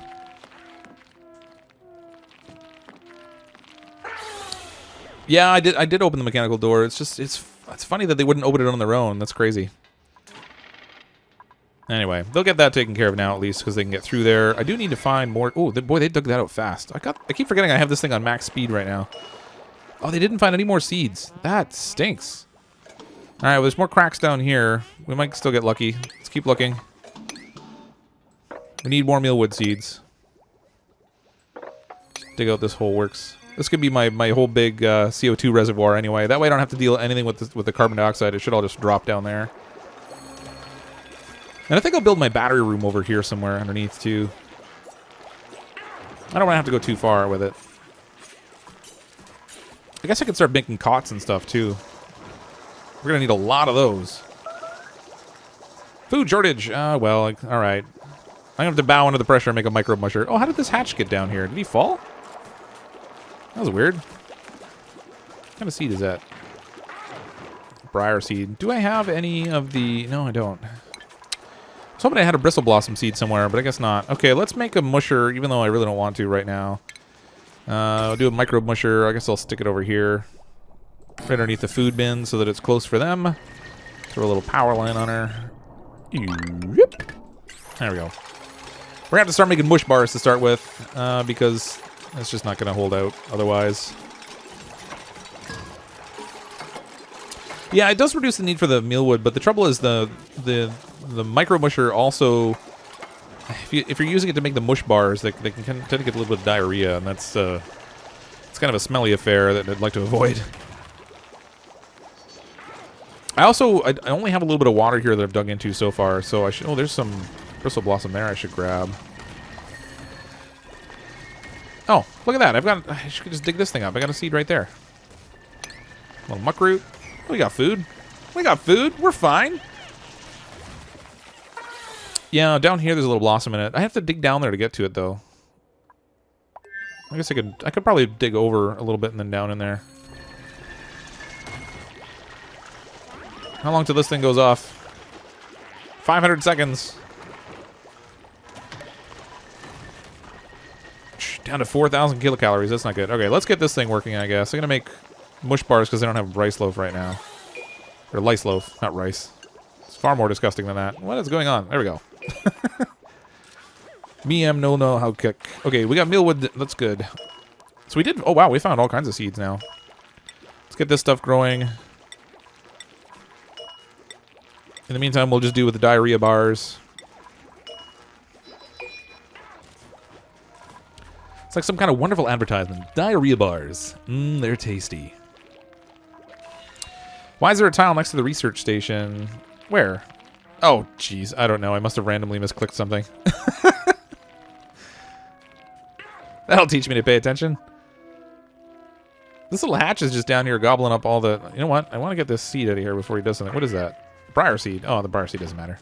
Yeah, I did open the mechanical door. It's just it's funny that they wouldn't open it on their own. That's crazy. Anyway, they'll get that taken care of now at least because they can get through there. I do need to find more. Oh, boy, they dug that out fast. I keep forgetting I have this thing on max speed right now. Oh, they didn't find any more seeds. That stinks. All right, well, there's more cracks down here. We might still get lucky. Let's keep looking. We need more mealwood seeds. Just dig out this hole works. This could be my whole big CO2 reservoir anyway. That way I don't have to deal anything with the carbon dioxide. It should all just drop down there. And I think I'll build my battery room over here somewhere underneath too. I don't want to have to go too far with it. I guess I could start making cots and stuff too. We're going to need a lot of those. Food shortage. Well, like, all right. I'm going to have to bow under the pressure and make a micro musher. Oh, how did this hatch get down here? Did he fall? That was weird. What kind of seed is that? Briar seed. Do I have any of the... No, I don't. I was hoping I had a bristle blossom seed somewhere, but I guess not. Okay, let's make a musher, even though I really don't want to right now. I'll do a micro musher. I guess I'll stick it over here. Right underneath the food bin so that it's close for them. Throw a little power line on her. Yep. There we go. We're going to have to start making mush bars to start with, because it's just not going to hold out otherwise. Yeah, it does reduce the need for the mealwood, but the trouble is the micro musher also, if you're using it to make the mush bars, they can tend to get a little bit of diarrhea, and that's it's kind of a smelly affair that I'd like to avoid. I only have a little bit of water here that I've dug into so far, so I should... Oh, there's some bristle blossom there I should grab. Oh, look at that. I should just dig this thing up. I got a seed right there. A little muck root. We got food. We got food. We're fine. Yeah, down here there's a little blossom in it. I have to dig down there to get to it, though. I guess I could probably dig over a little bit and then down in there. How long till this thing goes off? 500 seconds. Down to 4,000 kilocalories. That's not good. Okay, let's get this thing working, I guess. I'm going to make mush bars because I don't have rice loaf right now. Or lice loaf, not rice. It's far more disgusting than that. What is going on? There we go. Me am no know how kick. Okay, we got mealwood. That's good. So we did... Oh, wow, we found all kinds of seeds now. Let's get this stuff growing. In the meantime, we'll just do with the diarrhea bars. It's like some kind of wonderful advertisement. Diarrhea bars. They're tasty. Why is there a tile next to the research station? Where? Oh, jeez. I don't know. I must have randomly misclicked something. That'll teach me to pay attention. This little hatch is just down here gobbling up all the... You know what? I want to get this seed out of here before he does something. What is that? Briar seed. Oh, the briar seed doesn't matter.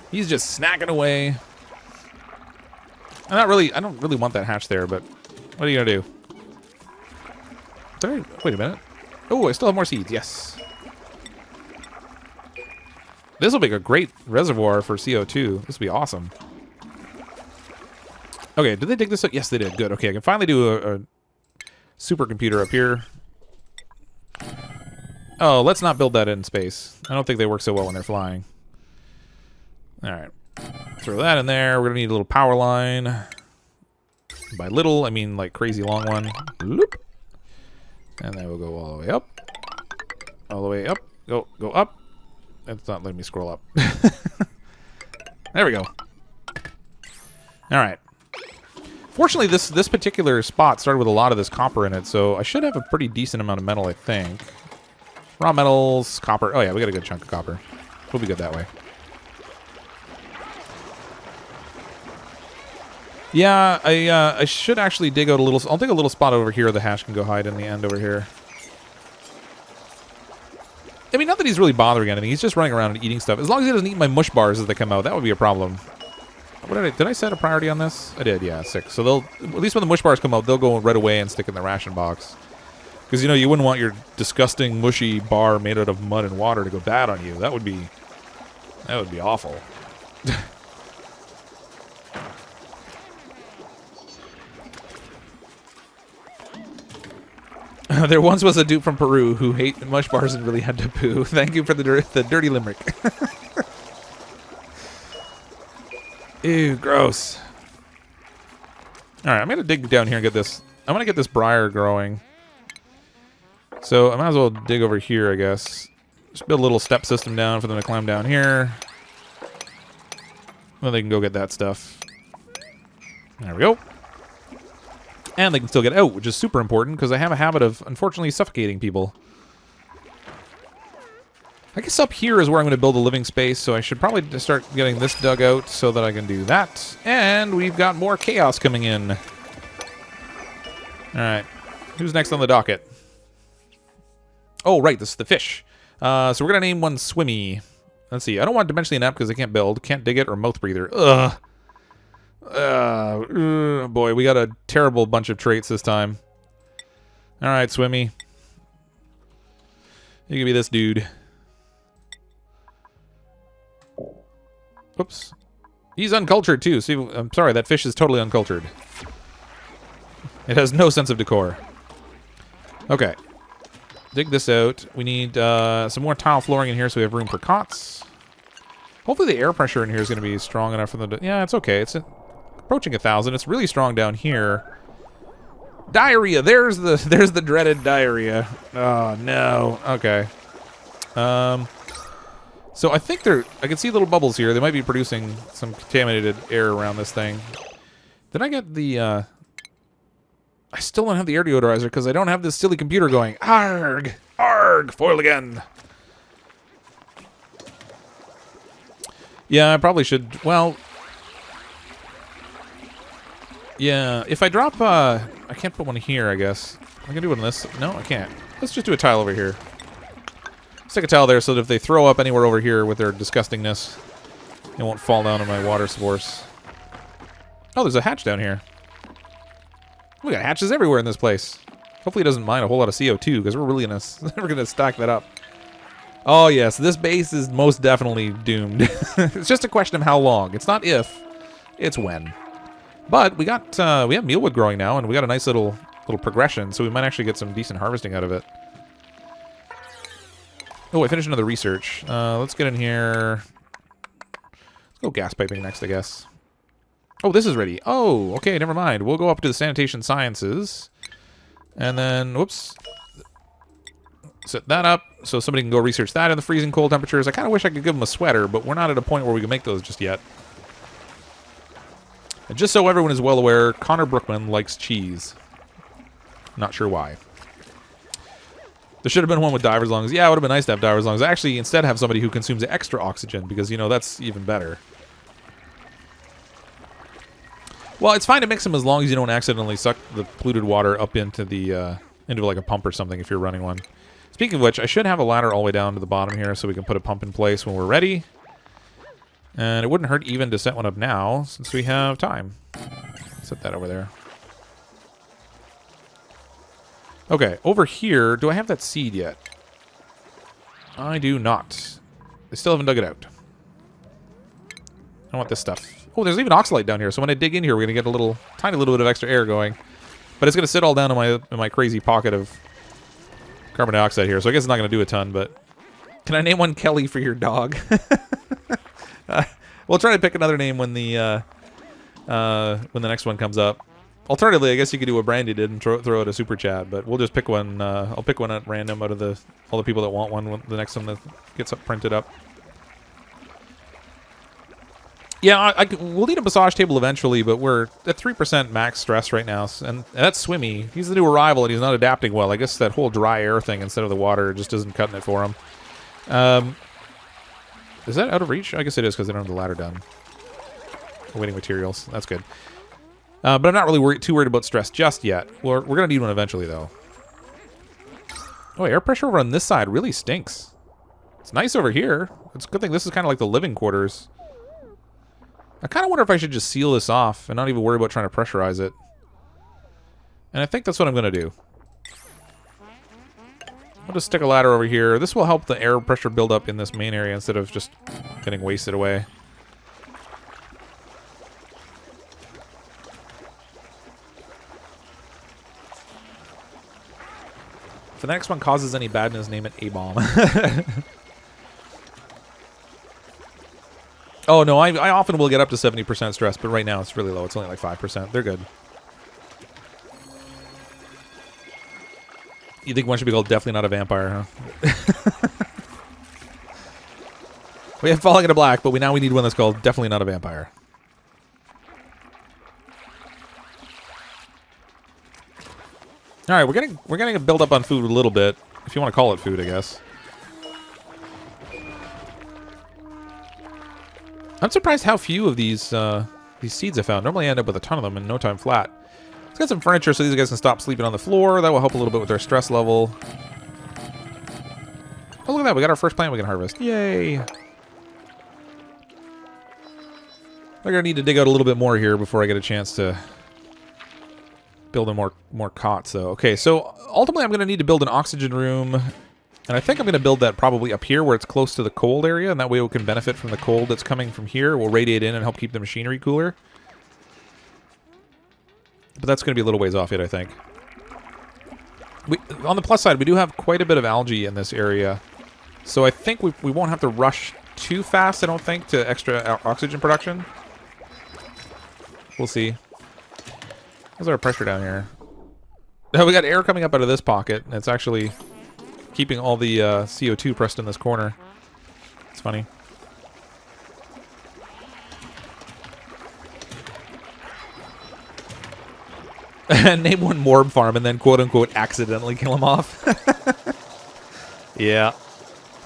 He's just snacking away. I don't really want that hatch there, but what are you gonna do? Sorry, wait a minute. Oh, I still have more seeds. Yes. This will make a great reservoir for CO2. This will be awesome. Okay, did they dig this up? Yes, they did. Good. Okay, I can finally do a supercomputer up here. Oh, let's not build that in space. I don't think they work so well when they're flying. All right. Throw that in there. We're going to need a little power line. By little, I mean like crazy long one. Bloop. And then we'll go all the way up. All the way up. Go up. It's not letting me scroll up. There we go. All right. Fortunately, this particular spot started with a lot of this copper in it, so I should have a pretty decent amount of metal, I think. Raw metals, copper. Oh yeah, we got a good chunk of copper. We'll be good that way. Yeah, I should actually dig out a little... I'll dig a little spot over here the hash can go hide in the end over here. I mean, not that he's really bothering anything. He's just running around and eating stuff. As long as he doesn't eat my mush bars as they come out, that would be a problem. What did I set a priority on this? I did, yeah, 6. So they'll... At least when the mush bars come out, they'll go right away and stick in the ration box. Because, you know, you wouldn't want your disgusting, mushy bar made out of mud and water to go bad on you. That would be awful. There once was a dude from Peru who ate mush bars and really had to poo. Thank you for the dirty limerick. Ew, gross. All right, I'm gonna dig down here and get this. I want to get this briar growing. So I might as well dig over here, I guess. Just build a little step system down for them to climb down here. Then they can go get that stuff. There we go. And they can still get out, which is super important because I have a habit of, unfortunately, suffocating people. I guess up here is where I'm going to build a living space, so I should probably just start getting this dug out so that I can do that. And we've got more chaos coming in. All right. Who's next on the docket? Oh, right. This is the fish. So we're going to name one Swimmy. Let's see. I don't want dimensionally inept because I can't build, can't dig it, or mouth breather. Ugh. Boy, we got a terrible bunch of traits this time. All right, Swimmy. You can be this dude. Whoops. He's uncultured, too. See, I'm sorry, that fish is totally uncultured. It has no sense of decor. Okay. Dig this out. We need some more tile flooring in here so we have room for cots. Hopefully the air pressure in here is going to be strong enough for them to... Yeah, it's okay. It's approaching 1,000. It's really strong down here. Diarrhea. There's the dreaded diarrhea. Oh, no. Okay. So I think I can see little bubbles here. They might be producing some contaminated air around this thing. Did I get the... I still don't have the air deodorizer because I don't have this silly computer going. Arg! Arg! Foil again! Yeah, I probably should... Well... Yeah, if I drop... I can't put one here, I guess. I can do one in this. No, I can't. Let's just do a tile over here. Stick a tile there so that if they throw up anywhere over here with their disgustingness, it won't fall down on my water source. Oh, there's a hatch down here. We got hatches everywhere in this place. Hopefully it doesn't mind a whole lot of CO2 because we're really we're gonna stack that up. Oh yes, this base is most definitely doomed. It's just a question of how long. It's not if, it's when. But we have mealwood growing now, and we got a nice little progression, so we might actually get some decent harvesting out of it. Oh, I finished another research. Let's get in here. Let's go gas piping next, I guess. Oh, this is ready. Oh, okay, never mind. We'll go up to the Sanitation Sciences. And then, whoops. Set that up so somebody can go research that in the freezing cold temperatures. I kind of wish I could give them a sweater, but we're not at a point where we can make those just yet. And just so everyone is well aware, Connor Brookman likes cheese. Not sure why. There should have been one with diver's lungs. Yeah, it would have been nice to have diver's lungs. Actually, instead have somebody who consumes extra oxygen because, you know, that's even better. Well, it's fine to mix them as long as you don't accidentally suck the polluted water up into the into like a pump or something if you're running one. Speaking of which, I should have a ladder all the way down to the bottom here so we can put a pump in place when we're ready. And it wouldn't hurt even to set one up now since we have time. Set that over there. Okay, over here, do I have that seed yet? I do not. I still haven't dug it out. I want this stuff. Oh, there's even oxalate down here, so when I dig in here, we're going to get a little, tiny little bit of extra air going. But it's going to sit all down in my crazy pocket of carbon dioxide here, so I guess it's not going to do a ton, but... Can I name one Kelly for your dog? We'll try to pick another name when the next one comes up. Alternatively, I guess you could do what Brandy did and throw it a super chat, but we'll just pick one. I'll pick one at random out of all the people that want one. The next one that gets printed up. Yeah, we'll need a massage table eventually, but we're at 3% max stress right now, and that's Swimmy. He's the new arrival, and he's not adapting well. I guess that whole dry air thing instead of the water just isn't cutting it for him. Is that out of reach? I guess it is because they don't have the ladder done. Awaiting materials. That's good. But I'm not really too worried about stress just yet. We're going to need one eventually, though. Oh, air pressure over on this side really stinks. It's nice over here. It's a good thing this is kind of like the living quarters. I kind of wonder if I should just seal this off and not even worry about trying to pressurize it. And I think that's what I'm going to do. I'll just stick a ladder over here. This will help the air pressure build up in this main area instead of just getting wasted away. If the next one causes any badness, name it A-bomb. Oh, no, I often will get up to 70% stress, but right now it's really low. It's only like 5%. They're good. You think one should be called Definitely Not a Vampire, huh? We have Falling into Black, but now we need one that's called Definitely Not a Vampire. All right, we're getting build up on food a little bit, if you want to call it food, I guess. I'm surprised how few of these seeds I found. Normally I end up with a ton of them in no time flat. Let's get some furniture so these guys can stop sleeping on the floor. That will help a little bit with their stress level. Oh, look at that. We got our first plant we can harvest. Yay. I'm going to need to dig out a little bit more here before I get a chance to build a more cots, though. Okay, so ultimately I'm going to need to build an oxygen room. And I think I'm going to build that probably up here where it's close to the cold area. And that way we can benefit from the cold that's coming from here. We'll radiate in and help keep the machinery cooler. But that's going to be a little ways off yet, I think. On the plus side, we do have quite a bit of algae in this area. So I think we won't have to rush too fast, I don't think, to extra oxygen production. We'll see. How's our pressure down here? Oh, we got air coming up out of this pocket. And it's actually keeping all the CO2 pressed in this corner. It's funny. Name one morb farm and then quote-unquote accidentally kill him off. Yeah.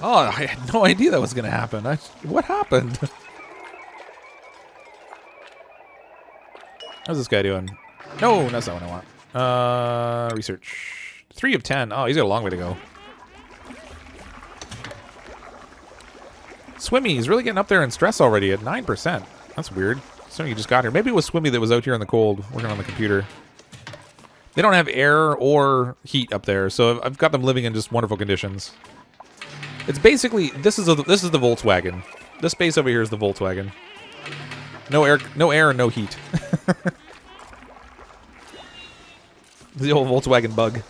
Oh, I had no idea that was going to happen. What happened? How's this guy doing? No, that's not what I want. Research. 3 of 10. Oh, he's got a long way to go. Swimmy, he's really getting up there in stress already at 9%. That's weird. Something he just got here. Maybe it was Swimmy that was out here in the cold working on the computer. They don't have air or heat up there, so I've got them living in just wonderful conditions. It's basically this is the Volkswagen. This space over here is the Volkswagen. No air, and no heat. The old Volkswagen bug.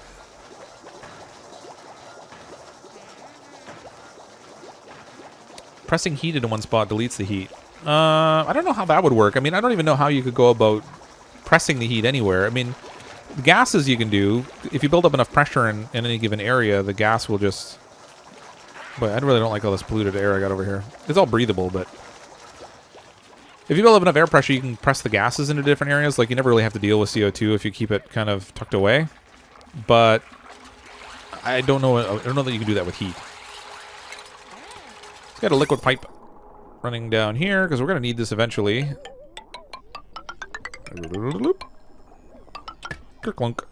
Pressing heat into one spot deletes the heat. I don't know how that would work. I mean, I don't even know how you could go about pressing the heat anywhere. I mean, the gases you can do, if you build up enough pressure in any given area, the gas will just... But I really don't like all this polluted air I got over here. It's all breathable, but... If you build up enough air pressure, you can press the gases into different areas. Like, you never really have to deal with CO2 if you keep it kind of tucked away. But I don't know that you can do that with heat. It's got a liquid pipe running down here, because we're going to need this eventually. Kerklunk.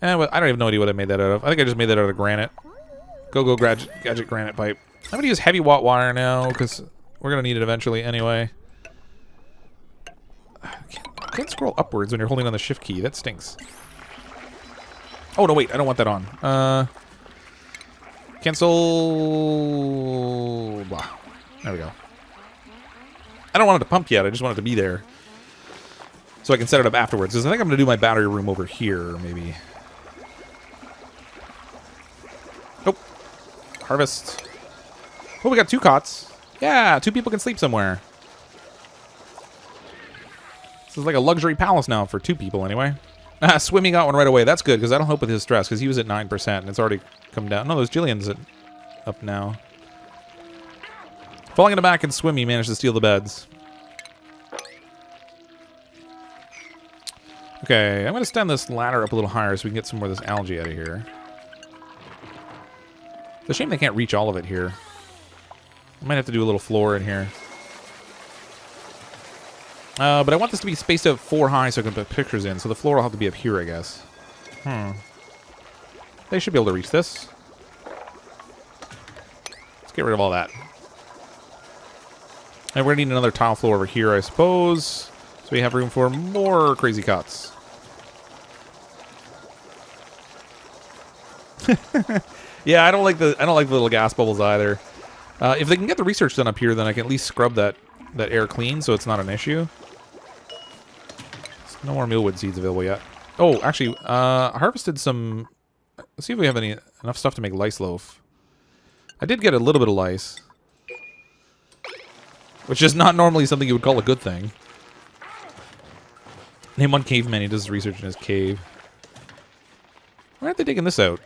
And I don't even know what I made that out of. I think I just made that out of granite. Go gadget granite pipe. I'm going to use heavy watt wire now, because we're going to need it eventually anyway. I can't scroll upwards when you're holding on the shift key. That stinks. Oh, no, wait. I don't want that on. Cancel... Blah. There we go. I don't want it to pump yet. I just want it to be there. So I can set it up afterwards. Because I think I'm going to do my battery room over here, maybe. Oh. Harvest. Oh, we got 2 cots. Yeah, 2 people can sleep somewhere. This is like a luxury palace now for 2 people, anyway. Swimmy got one right away. That's good, because that'll help with his stress, because he was at 9%, and it's already come down. No, those Jillian's up now. Falling in the back, and Swimmy managed to steal the beds. Okay, I'm going to stand this ladder up a little higher so we can get some more of this algae out of here. It's a shame they can't reach all of it here. I might have to do a little floor in here. But I want this to be spaced out 4 high so I can put pictures in, so the floor will have to be up here, I guess. They should be able to reach this. Let's get rid of all that. And we're going to need another tile floor over here, I suppose. So we have room for more crazy cots. Yeah, I don't like the little gas bubbles either. If they can get the research done up here, then I can at least scrub that air clean, so it's not an issue. There's no more mealwood seeds available yet. Oh, actually, harvested some. Let's see if we have enough stuff to make lice loaf. I did get a little bit of lice, which is not normally something you would call a good thing. Name one caveman. He does his research in his cave. Why aren't they digging this out?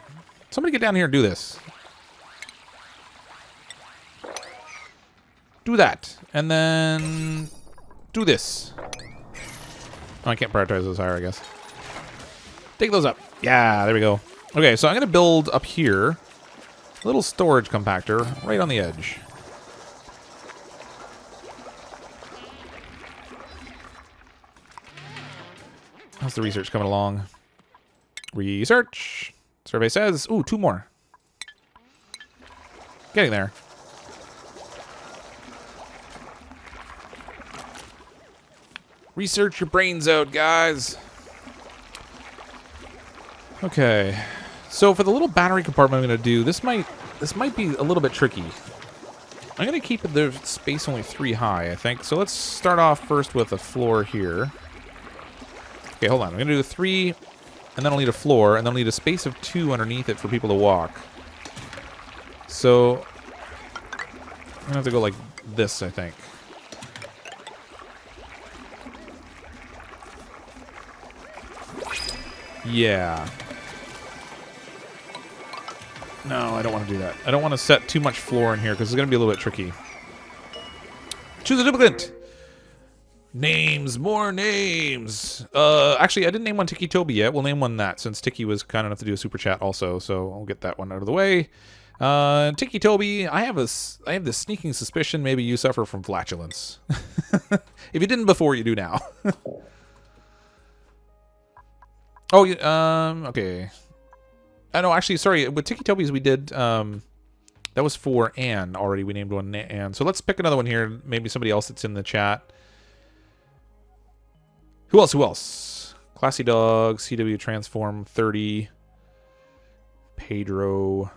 Somebody get down here and do this. Do that. And then do this. Oh, I can't prioritize those higher, I guess. Take those up. Yeah, there we go. Okay, so I'm going to build up here a little storage compactor right on the edge. How's the research coming along? Research. Survey says, ooh, 2 more. Getting there. Research your brains out, guys. Okay. So for the little battery compartment I'm going to do, this might be a little bit tricky. I'm going to keep the space only 3 high, I think. So let's start off first with a floor here. Okay, hold on. I'm going to do 3, and then I'll need a floor, and then I'll need a space of 2 underneath it for people to walk. So I'm going to have to go like this, I think. Yeah. No, I don't want to do that. I don't want to set too much floor in here because it's going to be a little bit tricky. Choose a duplicant. Names, more names. Actually, I didn't name one Tiki Toby yet. We'll name one that since Tiki was kind enough to do a super chat also. So I'll get that one out of the way. Tiki Toby, I have this sneaking suspicion maybe you suffer from flatulence. If you didn't before, you do now. Oh, okay. No, actually, sorry. With Tiki Toby's, we did, that was for Anne already. We named one Anne. So let's pick another one here. Maybe somebody else that's in the chat. Who else? Classy Dog, CW Transform 30. Pedro.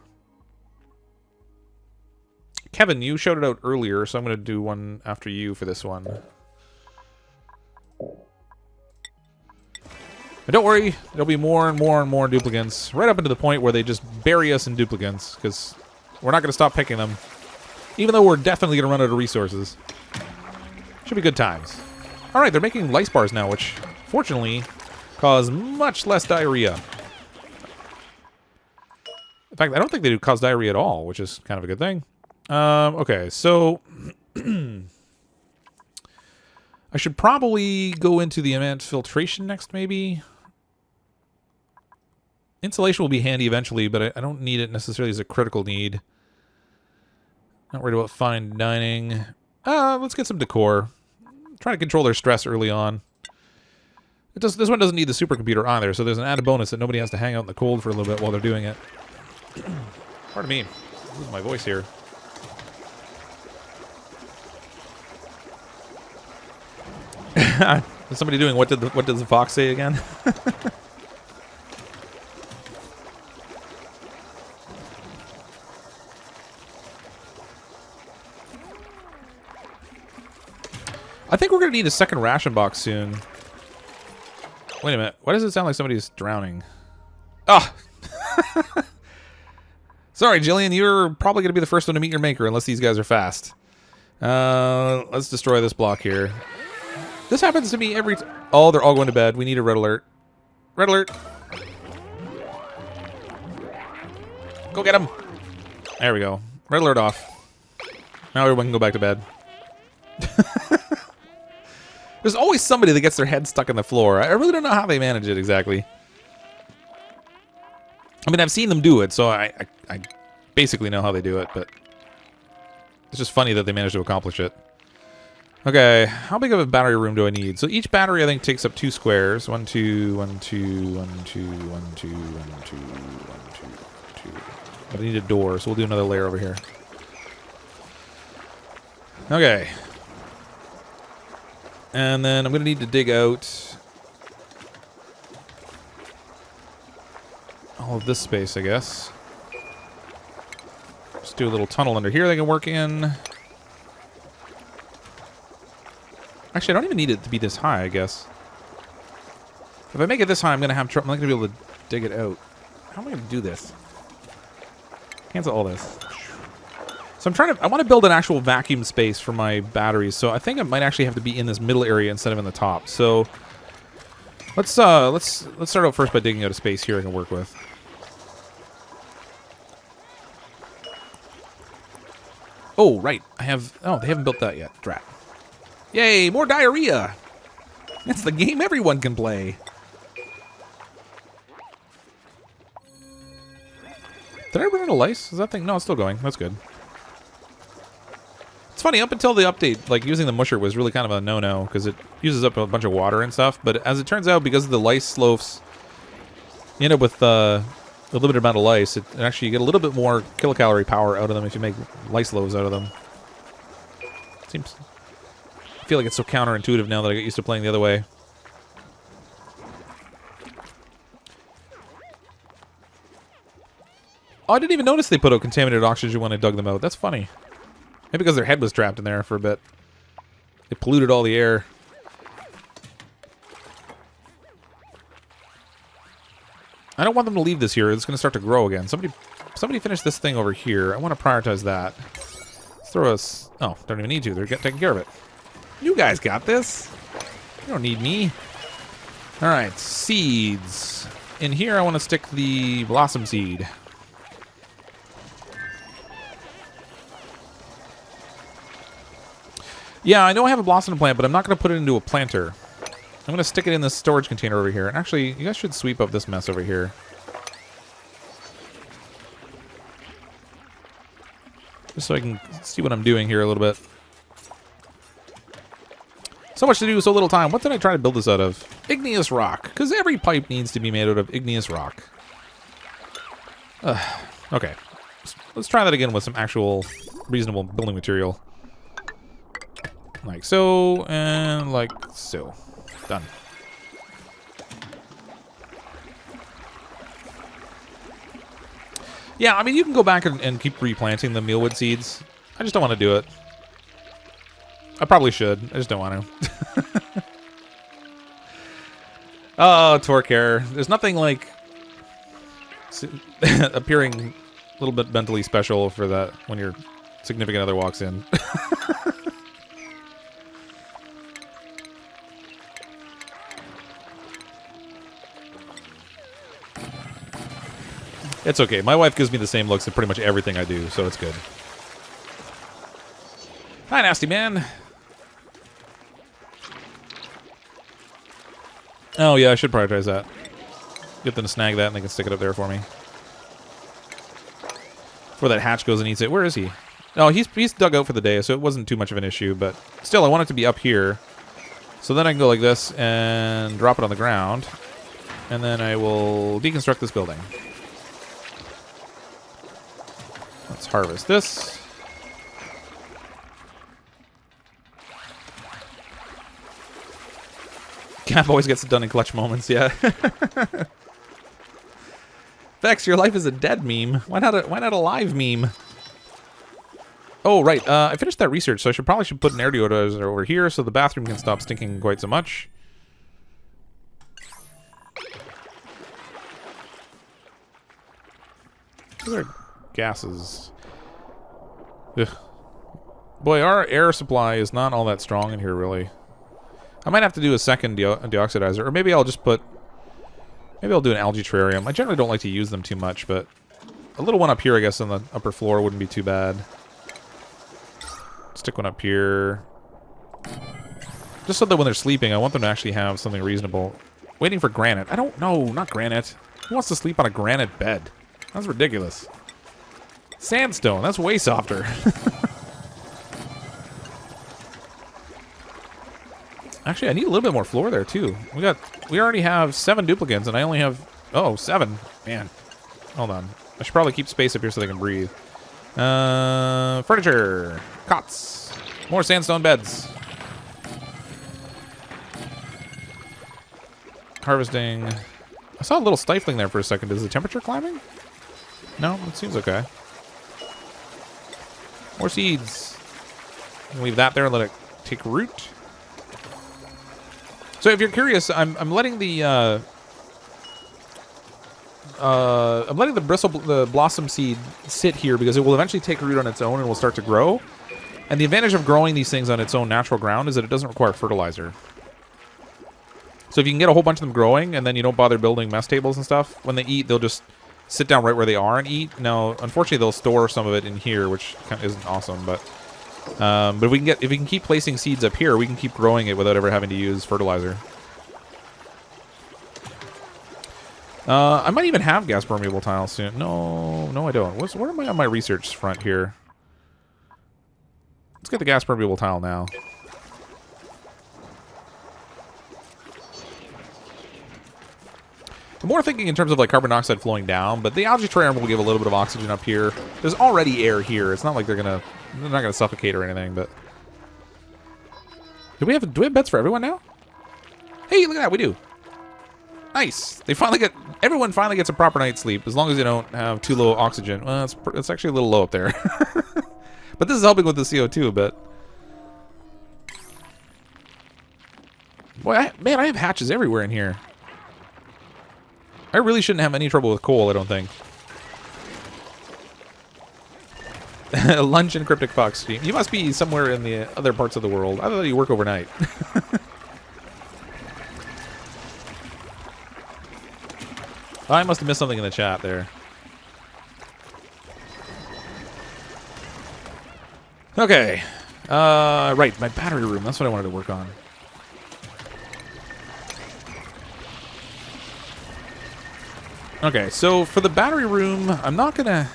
Kevin, you showed it out earlier, so I'm going to do one after you for this one. But don't worry, there'll be more and more and more duplicants, right up into the point where they just bury us in duplicants, because we're not going to stop picking them, even though we're definitely going to run out of resources. Should be good times. All right, they're making lice bars now, which fortunately cause much less diarrhea. In fact, I don't think they do cause diarrhea at all, which is kind of a good thing. Okay, so I should probably go into the amount filtration next, maybe. Insulation will be handy eventually, but I don't need it necessarily as a critical need. Not worried about fine dining. Let's get some decor. Trying to control their stress early on. This one doesn't need the supercomputer either, so there's an added bonus that nobody has to hang out in the cold for a little bit while they're doing it. Pardon me. Losing my voice here. Is somebody doing what does the fox say again? I think we're going to need a second ration box soon. Wait a minute. Why does it sound like somebody's drowning? Ah! Sorry, Jillian. You're probably going to be the first one to meet your maker unless these guys are fast. Let's destroy this block here. This happens to me every... Oh, they're all going to bed. We need a red alert. Red alert. Go get them. There we go. Red alert off. Now everyone can go back to bed. There's always somebody that gets their head stuck in the floor. I really don't know how they manage it exactly. I mean, I've seen them do it, so I basically know how they do it, but it's just funny that they managed to accomplish it. Okay, how big of a battery room do I need? So each battery, I think, takes up 2 squares. 1, 2, 1, 2, 1, 2, 1, 2, 1, 2, 1, 2, 2. But I need a door, so we'll do another layer over here. Okay. And then I'm going to need to dig out all of this space, I guess. Just do a little tunnel under here they can work in. Actually, I don't even need it to be this high, I guess. If I make it this high, I'm going to have trouble. I'm not going to be able to dig it out. How am I going to do this? Cancel all this. So I want to build an actual vacuum space for my batteries, so I think it might actually have to be in this middle area instead of in the top. So let's start out first by digging out a space here I can work with. Oh, right. They haven't built that yet. Drat. Yay, more diarrhea. That's the game everyone can play. Did I run out of lice? Is that thing? No, it's still going. That's good. It's funny, up until the update, like, using the musher was really kind of a no-no, because it uses up a bunch of water and stuff, but as it turns out, because of the lice loafs, you end up with a limited amount of lice. Actually, you get a little bit more kilocalorie power out of them if you make lice loaves out of them. I feel like it's so counterintuitive now that I get used to playing the other way. Oh, I didn't even notice they put out contaminated oxygen when I dug them out. That's funny. Maybe because their head was trapped in there for a bit. It polluted all the air. I don't want them to leave this here. It's going to start to grow again. Somebody finish this thing over here. I want to prioritize that. Let's throw us... Oh, don't even need to. They're taking care of it. You guys got this. You don't need me. All right, seeds. In here, I want to stick the blossom seed. Yeah, I know I have a blossom plant, but I'm not going to put it into a planter. I'm going to stick it in this storage container over here. And actually, you guys should sweep up this mess over here. Just so I can see what I'm doing here a little bit. So much to do, so little time. What did I try to build this out of? Igneous rock. Because every pipe needs to be made out of igneous rock. Okay. Let's try that again with some actual reasonable building material. Like so, and like so. Done. Yeah, I mean, you can go back and keep replanting the mealwood seeds. I just don't want to do it. I probably should. I just don't want to. Oh, torque error. There's nothing like appearing a little bit mentally special for that when your significant other walks in. It's okay. My wife gives me the same looks at pretty much everything I do, so it's good. Hi, nasty man. Oh, yeah, I should prioritize that. Get them to snag that, and they can stick it up there for me. Before that hatch goes and eats it. Where is he? Oh, he's dug out for the day, so it wasn't too much of an issue, but still, I want it to be up here. So then I can go like this and drop it on the ground, and then I will deconstruct this building. Let's harvest this. Cap always gets it done in clutch moments, yeah. Vex, your life is a dead meme. Why not a live meme? Oh, right. I finished that research, so I probably should put an air deodorizer over here so the bathroom can stop stinking quite so much. Those are gases. Ugh. Boy, our air supply is not all that strong in here, really. I might have to do a second deoxidizer, or maybe I'll just put... Maybe I'll do an algae terrarium. I generally don't like to use them too much, but a little one up here, I guess, on the upper floor wouldn't be too bad. Stick one up here. Just so that when they're sleeping, I want them to actually have something reasonable. Waiting for granite. I don't know, not granite. Who wants to sleep on a granite bed? That's ridiculous. Sandstone, that's way softer. Actually, I need a little bit more floor there, too. We already have 7 duplicants, and I only have... Oh, 7. Man. Hold on. I should probably keep space up here so they can breathe. Furniture. Cots. More sandstone beds. Harvesting. I saw a little stifling there for a second. Is the temperature climbing? No, it seems okay. More seeds. Leave that there and let it take root. So if you're curious, I'm letting the the blossom seed sit here because it will eventually take root on its own and will start to grow. And the advantage of growing these things on its own natural ground is that it doesn't require fertilizer. So if you can get a whole bunch of them growing and then you don't bother building mess tables and stuff, when they eat, they'll just sit down right where they are and eat. Now, unfortunately, they'll store some of it in here, which kind of isn't awesome, but if we can keep placing seeds up here, we can keep growing it without ever having to use fertilizer. I might even have gas permeable tiles soon. No, I don't. Where am I on my research front here? Let's get the gas permeable tile now. I'm more thinking in terms of like carbon dioxide flowing down, but the algae terrarium will give a little bit of oxygen up here. There's already air here. It's not like they're not gonna suffocate or anything, but do we have beds for everyone now? Hey, look at that, we do. Nice. Everyone finally gets a proper night's sleep as long as they don't have too low oxygen. Well, it's actually a little low up there. But this is helping with the CO2 a bit. Boy, man, I have hatches everywhere in here. I really shouldn't have any trouble with coal, I don't think. Lunch and CrypticFox stream. You must be somewhere in the other parts of the world. I thought you work overnight. I must have missed something in the chat there. Okay. Right, my battery room. That's what I wanted to work on. Okay, so for the battery room, I'm not gonna...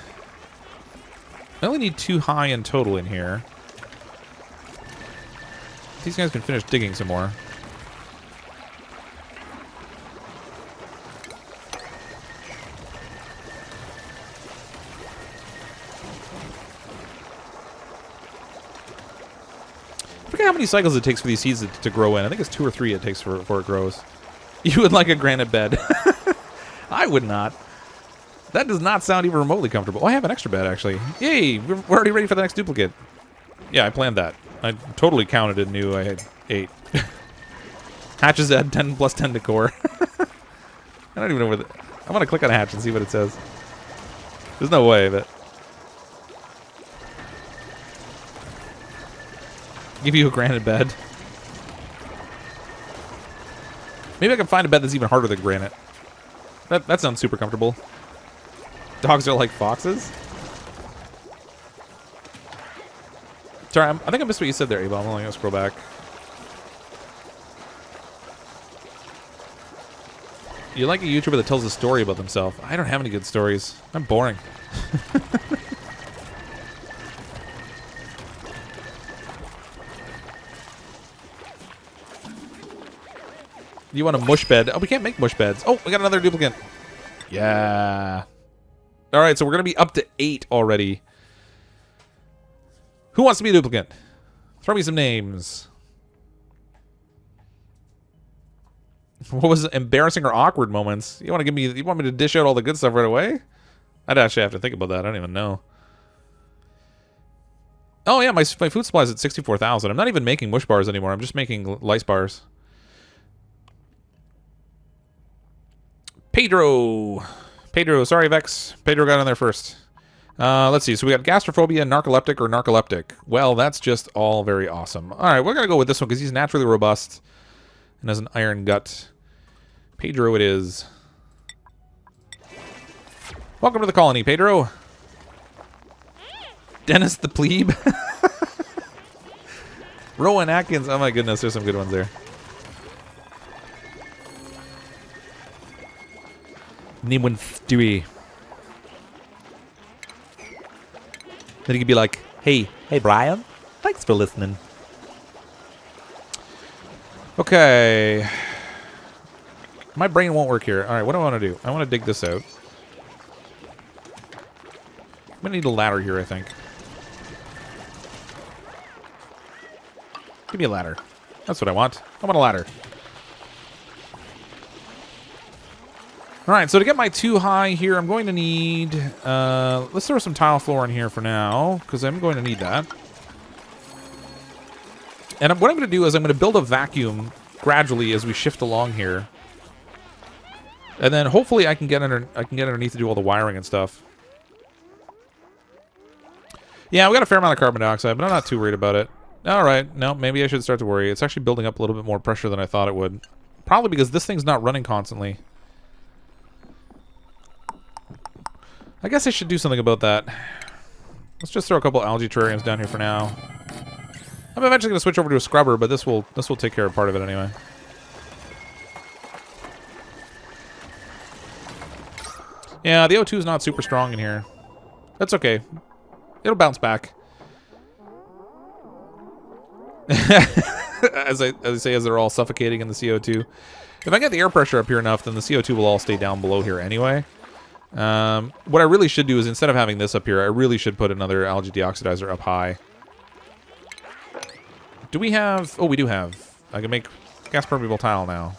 I only need 2 high in total in here. These guys can finish digging some more. I forget how many cycles it takes for these seeds to grow in. I think it's 2 or 3 it takes before it grows. You would like a granite bed. I would not. That does not sound even remotely comfortable. Oh, I have an extra bed, actually. Yay! We're already ready for the next duplicate. Yeah, I planned that. I totally counted and knew I had 8. Hatches add 10 plus 10 decor. I don't even know where the... I want to click on a hatch and see what it says. There's no way, but... Give you a granite bed. Maybe I can find a bed that's even harder than granite. That sounds super comfortable. Dogs are like foxes? Sorry, I think I missed what you said there, Ava. I'm only going to scroll back. You're like a YouTuber that tells a story about themselves. I don't have any good stories. I'm boring. You want a mush bed? Oh, we can't make mush beds. Oh, we got another duplicant. Yeah. All right, so we're going to be up to 8 already. Who wants to be a duplicant? Throw me some names. What was embarrassing or awkward moments? You want to give me? You want me to dish out all the good stuff right away? I'd actually have to think about that. I don't even know. Oh yeah, my food supply is at 64,000. I'm not even making mush bars anymore. I'm just making lice bars. Pedro, sorry Vex. Pedro got in there first. Let's see. So we got gastrophobia, narcoleptic, or narcoleptic. Well, that's just all very awesome. All right, we're gonna go with this one because he's naturally robust and has an iron gut. Pedro, it is. Welcome to the colony, Pedro. Dennis the plebe. Rowan Atkins. Oh my goodness, there's some good ones there. Name one Stewie. Then he could be like, hey Brian, thanks for listening. Okay. My brain won't work here. All right, what do I want to do? I want to dig this out. I'm going to need a ladder here, I think. Give me a ladder. That's what I want. I want a ladder. All right, so to get my 2 high here, I'm going to need... let's throw some tile floor in here for now, because I'm going to need that. And what I'm going to do is I'm going to build a vacuum gradually as we shift along here. And then hopefully I can get underneath to do all the wiring and stuff. Yeah, we got a fair amount of carbon dioxide, but I'm not too worried about it. All right, no, maybe I should start to worry. It's actually building up a little bit more pressure than I thought it would. Probably because this thing's not running constantly. I guess I should do something about that. Let's just throw a couple algae terrariums down here for now. I'm eventually going to switch over to a scrubber, but this will take care of part of it anyway. Yeah, the O2 is not super strong in here. That's okay. It'll bounce back. as I say, as they're all suffocating in the CO2. If I get the air pressure up here enough, then the CO2 will all stay down below here anyway. What I really should do is, instead of having this up here, I really should put another algae deoxidizer up high. Do we have... Oh, we do have. I can make gas permeable tile now.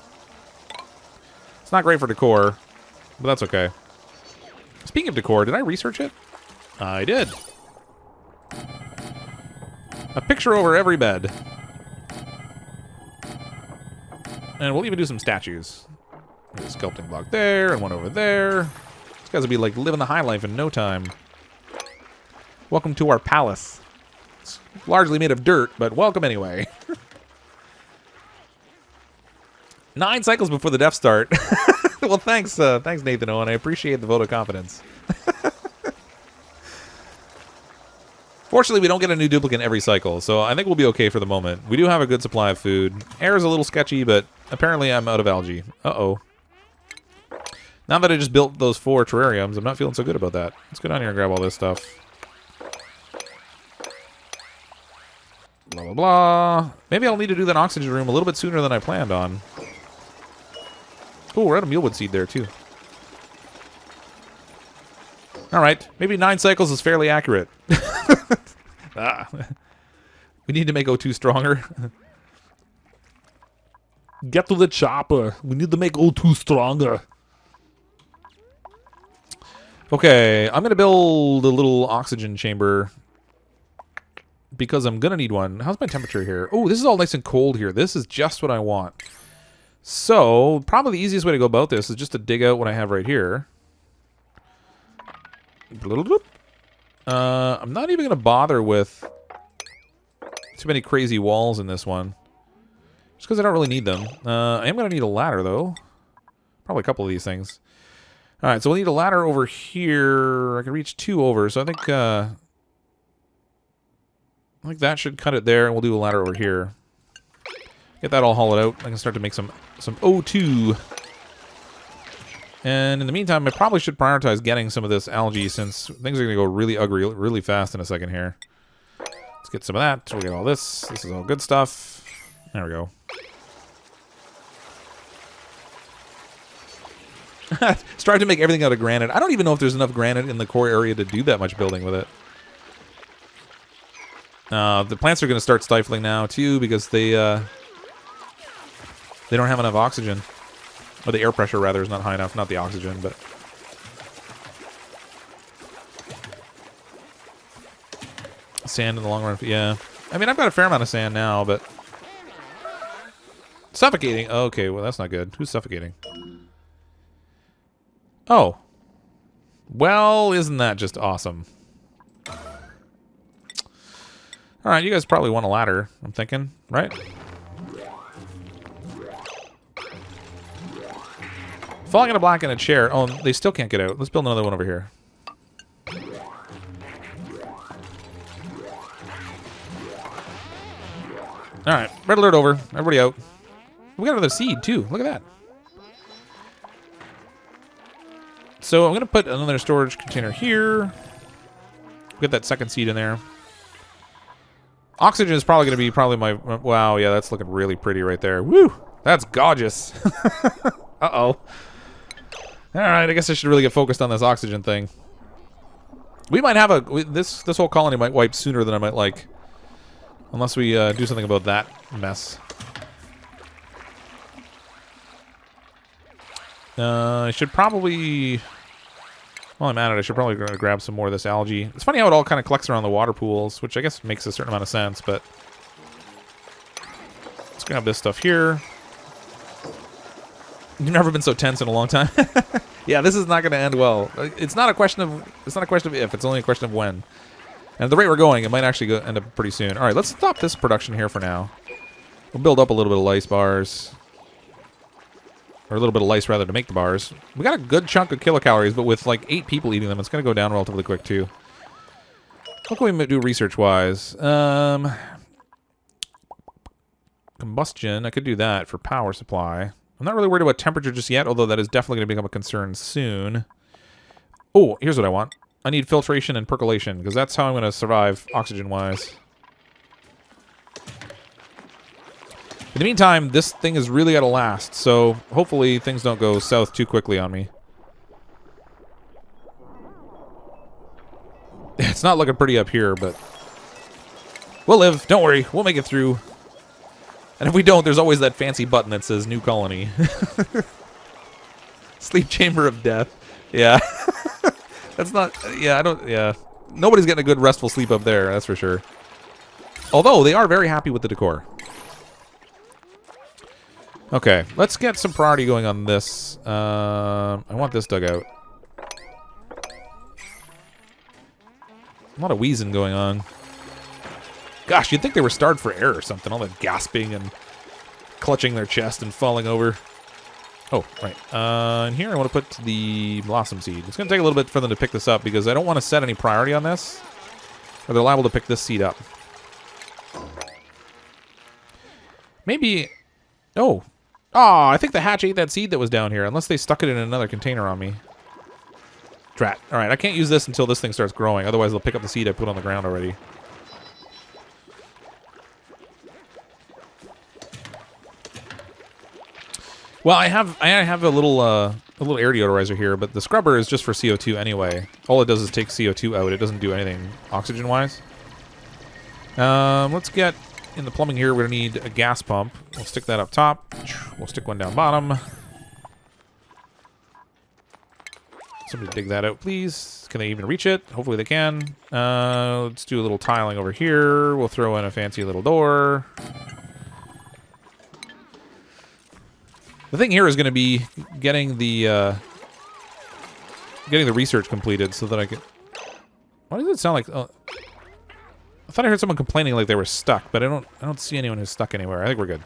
It's not great for decor, but that's okay. Speaking of decor, did I research it? I did. A picture over every bed. And we'll even do some statues. There's a sculpting block there, and one over there. These guys will be like living the high life in no time. Welcome to our palace. It's largely made of dirt, but welcome anyway. 9 cycles before the Death Start. Well, thanks Nathan Owen. I appreciate the vote of confidence. Fortunately, we don't get a new duplicant every cycle, so I think we'll be okay for the moment. We do have a good supply of food. Air is a little sketchy, but apparently I'm out of algae. Uh-oh. Now that I just built those 4 terrariums, I'm not feeling so good about that. Let's go down here and grab all this stuff. Blah, blah, blah. Maybe I'll need to do that oxygen room a little bit sooner than I planned on. Oh, we're out of mealwood seed there, too. Alright, maybe 9 cycles is fairly accurate. We need to make O2 stronger. Get to the chopper. We need to make O2 stronger. Okay, I'm going to build a little oxygen chamber because I'm going to need one. How's my temperature here? Oh, this is all nice and cold here. This is just what I want. So, probably the easiest way to go about this is just to dig out what I have right here. I'm not even going to bother with too many crazy walls in this one. Just because I don't really need them. I am going to need a ladder, though. Probably a couple of these things. All right, so we'll need a ladder over here. I can reach 2 over, so I think that should cut it there, and we'll do a ladder over here. Get that all hollowed out. I can start to make some O2. And in the meantime, I probably should prioritize getting some of this algae since things are going to go really ugly really fast in a second here. Let's get some of that. We'll get all this. This is all good stuff. There we go. Strive to make everything out of granite. I don't even know if there's enough granite in the core area to do that much building with it. The plants are going to start stifling now too because they don't have enough oxygen. Or the air pressure, rather, is not high enough. Not the oxygen, but... Sand in the long run, yeah. I mean, I've got a fair amount of sand now, but... Suffocating! Okay, well, that's not good. Who's suffocating? Oh. Well, isn't that just awesome? Alright, you guys probably want a ladder, I'm thinking, right? Falling in a black in a chair. Oh, they still can't get out. Let's build another one over here. Alright, red alert over. Everybody out. We got another seed, too. Look at that. So I'm going to put another storage container here. Get that second seed in there. Oxygen is probably going to be my... Wow, yeah, that's looking really pretty right there. Woo! That's gorgeous. Uh-oh. Alright, I guess I should really get focused on this oxygen thing. We might have a... This whole colony might wipe sooner than I might like. Unless we do something about that mess. I should probably... While I'm at it, I should probably grab some more of this algae. It's funny how it all kind of collects around the water pools, which I guess makes a certain amount of sense, but... Let's grab this stuff here. You've never been so tense in a long time. Yeah, this is not going to end well. It's not a question of if. It's only a question of when. And at the rate we're going, it might actually end up pretty soon. All right, let's stop this production here for now. We'll build up a little bit of lice bars, or a little bit of lice rather to make the bars. We got a good chunk of kilocalories, but with like 8 people eating them, it's going to go down relatively quick too. What can we do research-wise? Combustion. I could do that for power supply. I'm not really worried about temperature just yet, although that is definitely going to become a concern soon. Oh, here's what I want. I need filtration and percolation, because that's how I'm going to survive oxygen-wise. In the meantime, this thing is really got to last, so hopefully things don't go south too quickly on me. It's not looking pretty up here, but... We'll live. Don't worry. We'll make it through. And if we don't, there's always that fancy button that says New Colony. Sleep Chamber of Death. Yeah. That's not... Yeah, I don't... Yeah. Nobody's getting a good restful sleep up there, that's for sure. Although, they are very happy with the decor. Okay, let's get some priority going on this. I want this dug out. A lot of wheezing going on. Gosh, you'd think they were starved for air or something. All that gasping and clutching their chest and falling over. Oh, right. And here I want to put the blossom seed. It's going to take a little bit for them to pick this up because I don't want to set any priority on this, or they're liable to pick this seed up. Maybe... Oh. Oh, I think the hatch ate that seed that was down here, unless they stuck it in another container on me. Drat. All right, I can't use this until this thing starts growing. Otherwise, they'll pick up the seed I put on the ground already. Well, I have a little air deodorizer here, but the scrubber is just for CO2 anyway. All it does is take CO2 out. It doesn't do anything oxygen-wise. Let's get in the plumbing here. We're gonna need a gas pump. We'll stick that up top. We'll stick one down bottom. Somebody dig that out, please. Can they even reach it? Hopefully they can. Let's do a little tiling over here. We'll throw in a fancy little door. The thing here is going to be getting the research completed so that I can... Why does it sound like... I thought I heard someone complaining like they were stuck, but I don't see anyone who's stuck anywhere. I think we're good.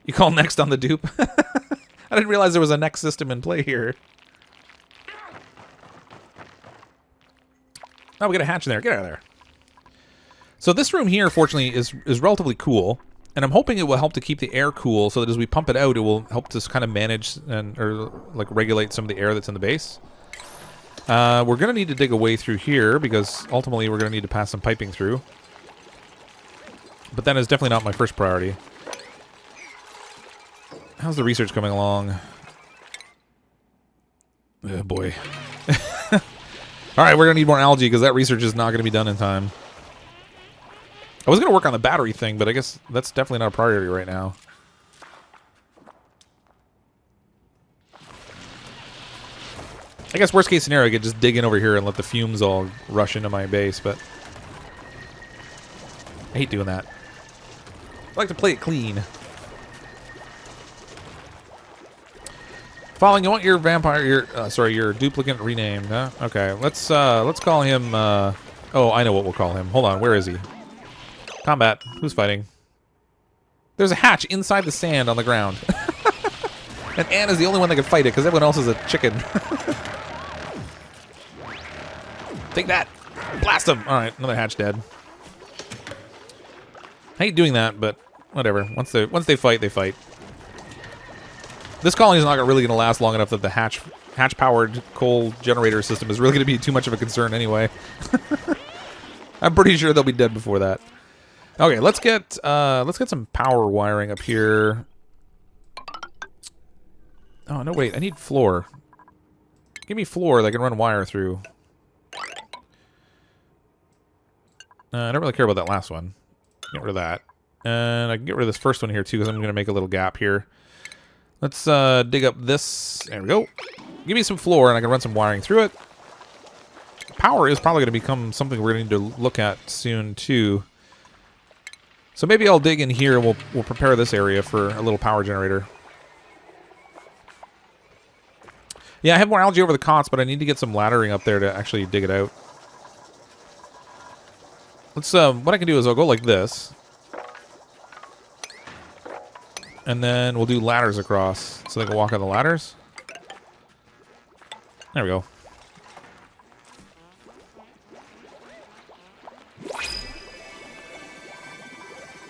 You call next on the dupe? I didn't realize there was a next system in play here. Oh, we got a hatch in there. Get out of there. So this room here, fortunately, is relatively cool. And I'm hoping it will help to keep the air cool so that as we pump it out, it will help to kind of manage or like regulate some of the air that's in the base. We're going to need to dig a way through here because ultimately we're going to need to pass some piping through. But that is definitely not my first priority. How's the research coming along? Oh boy. Alright, we're going to need more algae because that research is not going to be done in time. I was going to work on the battery thing, but I guess that's definitely not a priority right now. I guess worst case scenario, I could just dig in over here and let the fumes all rush into my base, but I hate doing that. I like to play it clean. Following, you want your vampire, your duplicant renamed, huh? Okay, let's call him, oh, I know what we'll call him. Hold on, where is he? Combat. Who's fighting? There's a hatch inside the sand on the ground. And Anne is the only one that can fight it because everyone else is a chicken. Take that! Blast him! Alright, another hatch dead. I hate doing that, but whatever. Once they fight, they fight. This colony is not really going to last long enough that the hatch-powered coal generator system is really going to be too much of a concern anyway. I'm pretty sure they'll be dead before that. Okay, let's get some power wiring up here. Oh no, wait! I need floor. Give me floor that I can run wire through. I don't really care about that last one. Get rid of that, and I can get rid of this first one here too because I'm going to make a little gap here. Let's dig up this. There we go. Give me some floor, and I can run some wiring through it. Power is probably going to become something we're going to need to look at soon too. So maybe I'll dig in here and we'll prepare this area for a little power generator. Yeah, I have more algae over the cots, but I need to get some laddering up there to actually dig it out. Let's what I can do is I'll go like this. And then we'll do ladders across so they can walk on the ladders. There we go.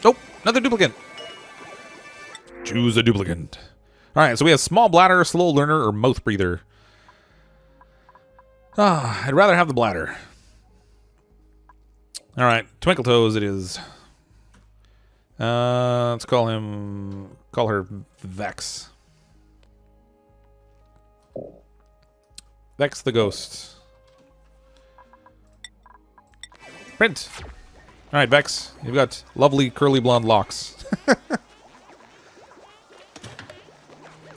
Oh, another duplicant. Choose a duplicant. Alright, so we have small bladder, slow learner, or mouth breather. Ah, I'd rather have the bladder. Alright, Twinkle Toes it is. Let's call her Vex. Vex the ghost. Print. Alright, Vex, you've got lovely curly blonde locks.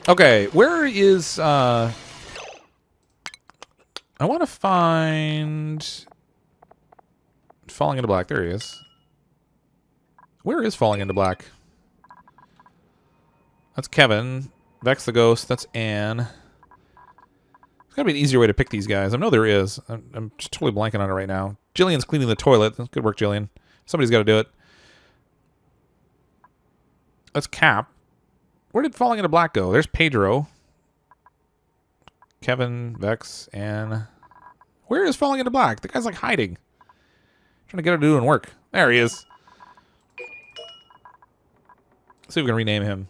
Okay, where is, I want to find Falling into Black. There he is. Where is Falling into Black? That's Kevin. Vex the Ghost. That's Anne. There's got to be an easier way to pick these guys. I know there is. I'm just totally blanking on it right now. Jillian's cleaning the toilet. Good work, Jillian. Somebody's got to do it. That's Cap. Where did Falling into Black go? There's Pedro. Kevin, Vex, Anne. Where is Falling into Black? The guy's like hiding. Trying to get her to do work. There he is. Let's see if we can rename him.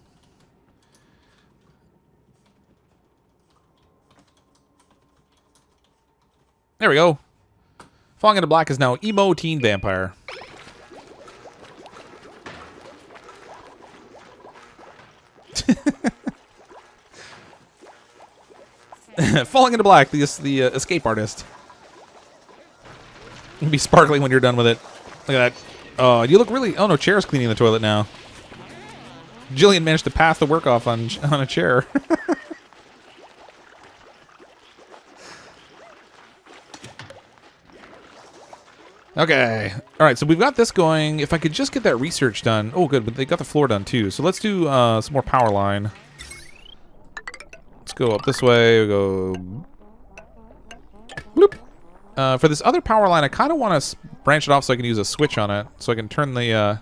There we go. Falling into Black is now emo teen vampire. Falling into Black, the escape artist. You'll be sparkling when you're done with it. Look at that. Oh, you look really... Oh, no, Chair's cleaning the toilet now. Jillian managed to pass the work off on a chair. Okay. All right, so we've got this going. If I could just get that research done. Oh, good, but they got the floor done, too. So let's do some more power line. Let's go up this way. We go... Bloop. For this other power line, I kind of want to branch it off so I can use a switch on it. So I can turn the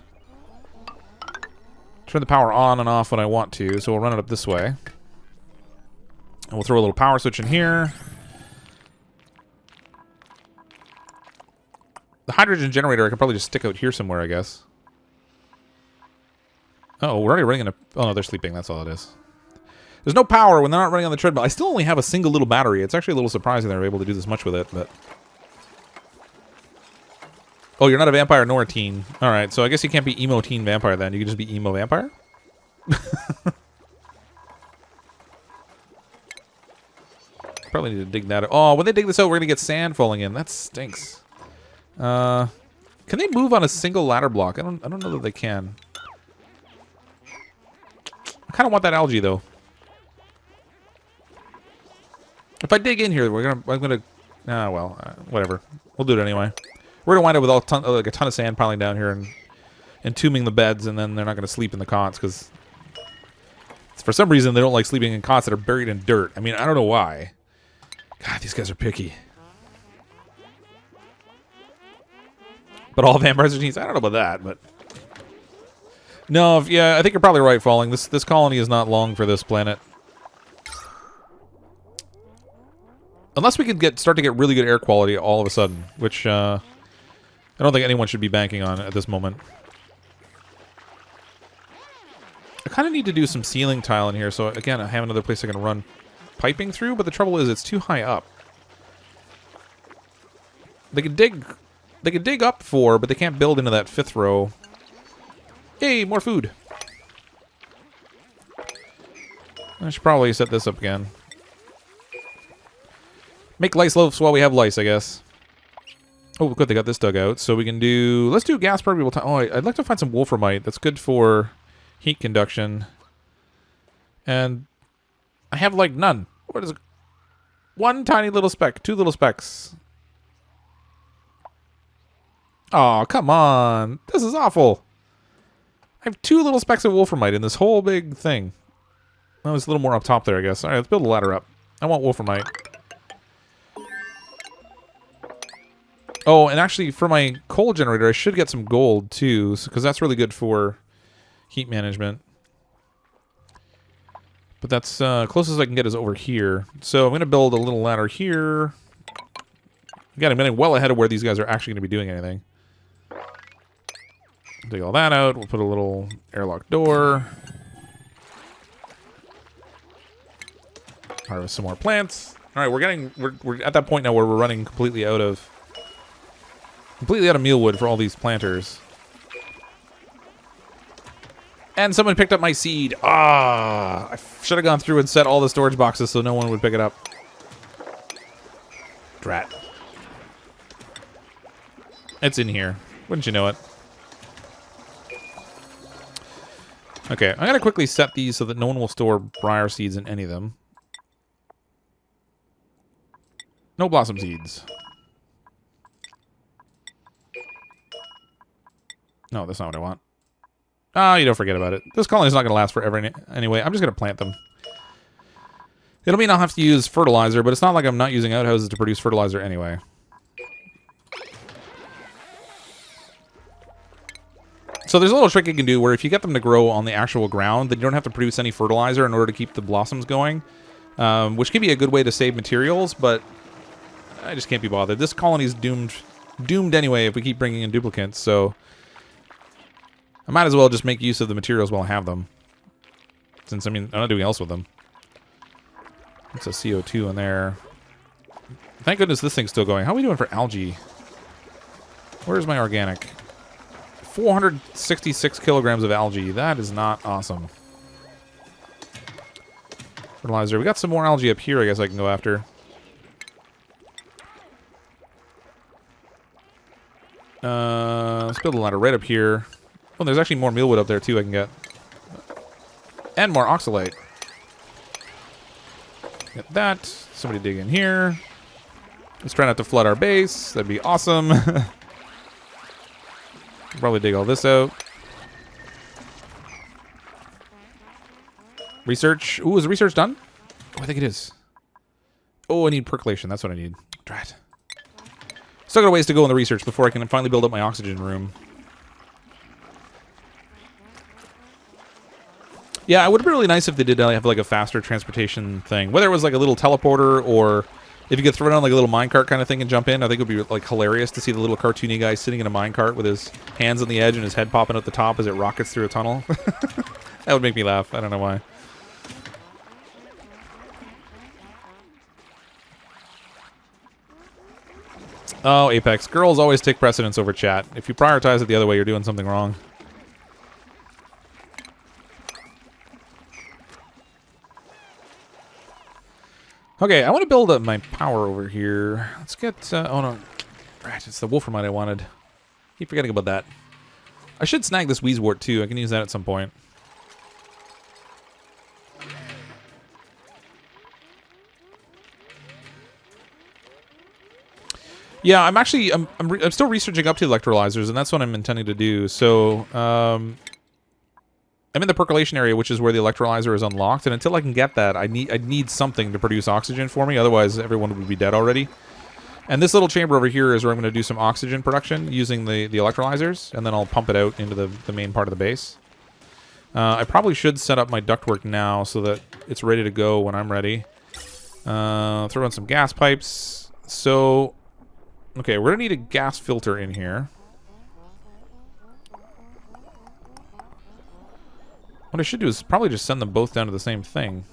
power on and off when I want to. So we'll run it up this way. And we'll throw a little power switch in here. The hydrogen generator I could probably just stick out here somewhere, I guess. Oh, we're already running in a... Oh, no, they're sleeping. That's all it is. There's no power when they're not running on the treadmill. I still only have a single little battery. It's actually a little surprising they were able to do this much with it, but... Oh, you're not a vampire nor a teen. Alright, so I guess you can't be emo teen vampire then. You can just be emo vampire? Probably need to dig that out. Oh, when they dig this out, we're going to get sand falling in. That stinks. Can they move on a single ladder block? I don't know that they can. I kind of want that algae, though. If I dig in here, I'm gonna... Ah, well, whatever. We'll do it anyway. We're gonna wind up with a ton of sand piling down here and entombing the beds, and then they're not gonna sleep in the cots because for some reason they don't like sleeping in cots that are buried in dirt. I mean, I don't know why. God, these guys are picky. But all vampires are teens. I don't know about that, but no. Yeah, I think you're probably right, Falling. This colony is not long for this planet. Unless we could start to get really good air quality all of a sudden, which I don't think anyone should be banking on at this moment. I kind of need to do some ceiling tile in here, so again, I have another place I can run piping through, but the trouble is it's too high up. They could dig up 4, but they can't build into that 5th row. Yay, more food. I should probably set this up again. Make lice loaves while we have lice, I guess. Oh, good, they got this dug out. So we can do... Let's do gas permeable tile. Oh, I'd like to find some wolframite. That's good for heat conduction. And I have, like, none. What is it? 1 tiny little speck. 2 little specks. Oh, come on. This is awful. I have 2 little specks of wolframite in this whole big thing. Oh, there's a little more up top there, I guess. All right, let's build a ladder up. I want wolframite. Oh, and actually, for my coal generator, I should get some gold, too, because that's really good for heat management. But that's closest I can get is over here. So I'm going to build a little ladder here. Again, I'm getting well ahead of where these guys are actually going to be doing anything. Dig all that out. We'll put a little airlock door. Harvest some more plants. All right, we're at that point now where we're running completely out of mealwood for all these planters. And someone picked up my seed. Ah, I should have gone through and set all the storage boxes so no one would pick it up. Drat. It's in here. Wouldn't you know it? Okay, I'm going to quickly set these so that no one will store briar seeds in any of them. No blossom seeds. No, that's not what I want. Ah, you don't forget about it. This colony is not going to last forever anyway. I'm just going to plant them. It'll mean I'll have to use fertilizer, but it's not like I'm not using outhouses to produce fertilizer anyway. So there's a little trick you can do where if you get them to grow on the actual ground, then you don't have to produce any fertilizer in order to keep the blossoms going. Which can be a good way to save materials, but I just can't be bothered. This colony's doomed anyway if we keep bringing in duplicants, so I might as well just make use of the materials while I have them. Since, I mean, I'm not doing else with them. It's a CO2 in there. Thank goodness this thing's still going. How are we doing for algae? Where's my organic? 466 kilograms of algae. That is not awesome. Fertilizer. We got some more algae up here I guess I can go after. Let's build a ladder right up here. Oh, there's actually more mealwood up there too I can get. And more oxalate. Get that. Somebody dig in here. Let's try not to flood our base. That'd be awesome. Probably dig all this out. Research. Ooh, is the research done? Oh, I think it is. Oh, I need percolation. That's what I need. Drat. Still got a ways to go in the research before I can finally build up my oxygen room. Yeah, it would be really nice if they did have like a faster transportation thing. Whether it was like a little teleporter or if you could throw it on like a little minecart kind of thing and jump in, I think it would be like hilarious to see the little cartoony guy sitting in a minecart with his hands on the edge and his head popping out the top as it rockets through a tunnel. That would make me laugh. I don't know why. Oh, Apex. Girls always take precedence over chat. If you prioritize it the other way, you're doing something wrong. Okay, I want to build up my power over here. Let's get... oh, no. Right, it's the Wolframite I wanted. Keep forgetting about that. I should snag this Wheezewort, too. I can use that at some point. Yeah, I'm actually... I'm still researching up to electrolyzers, and that's what I'm intending to do. So, I'm in the percolation area, which is where the electrolyzer is unlocked, and until I can get that, I need something to produce oxygen for me, otherwise everyone would be dead already. And this little chamber over here is where I'm going to do some oxygen production using the electrolyzers, and then I'll pump it out into the main part of the base. I probably should set up my ductwork now so that it's ready to go when I'm ready. Throw in some gas pipes. So, okay, we're going to need a gas filter in here. What I should do is probably just send them both down to the same thing.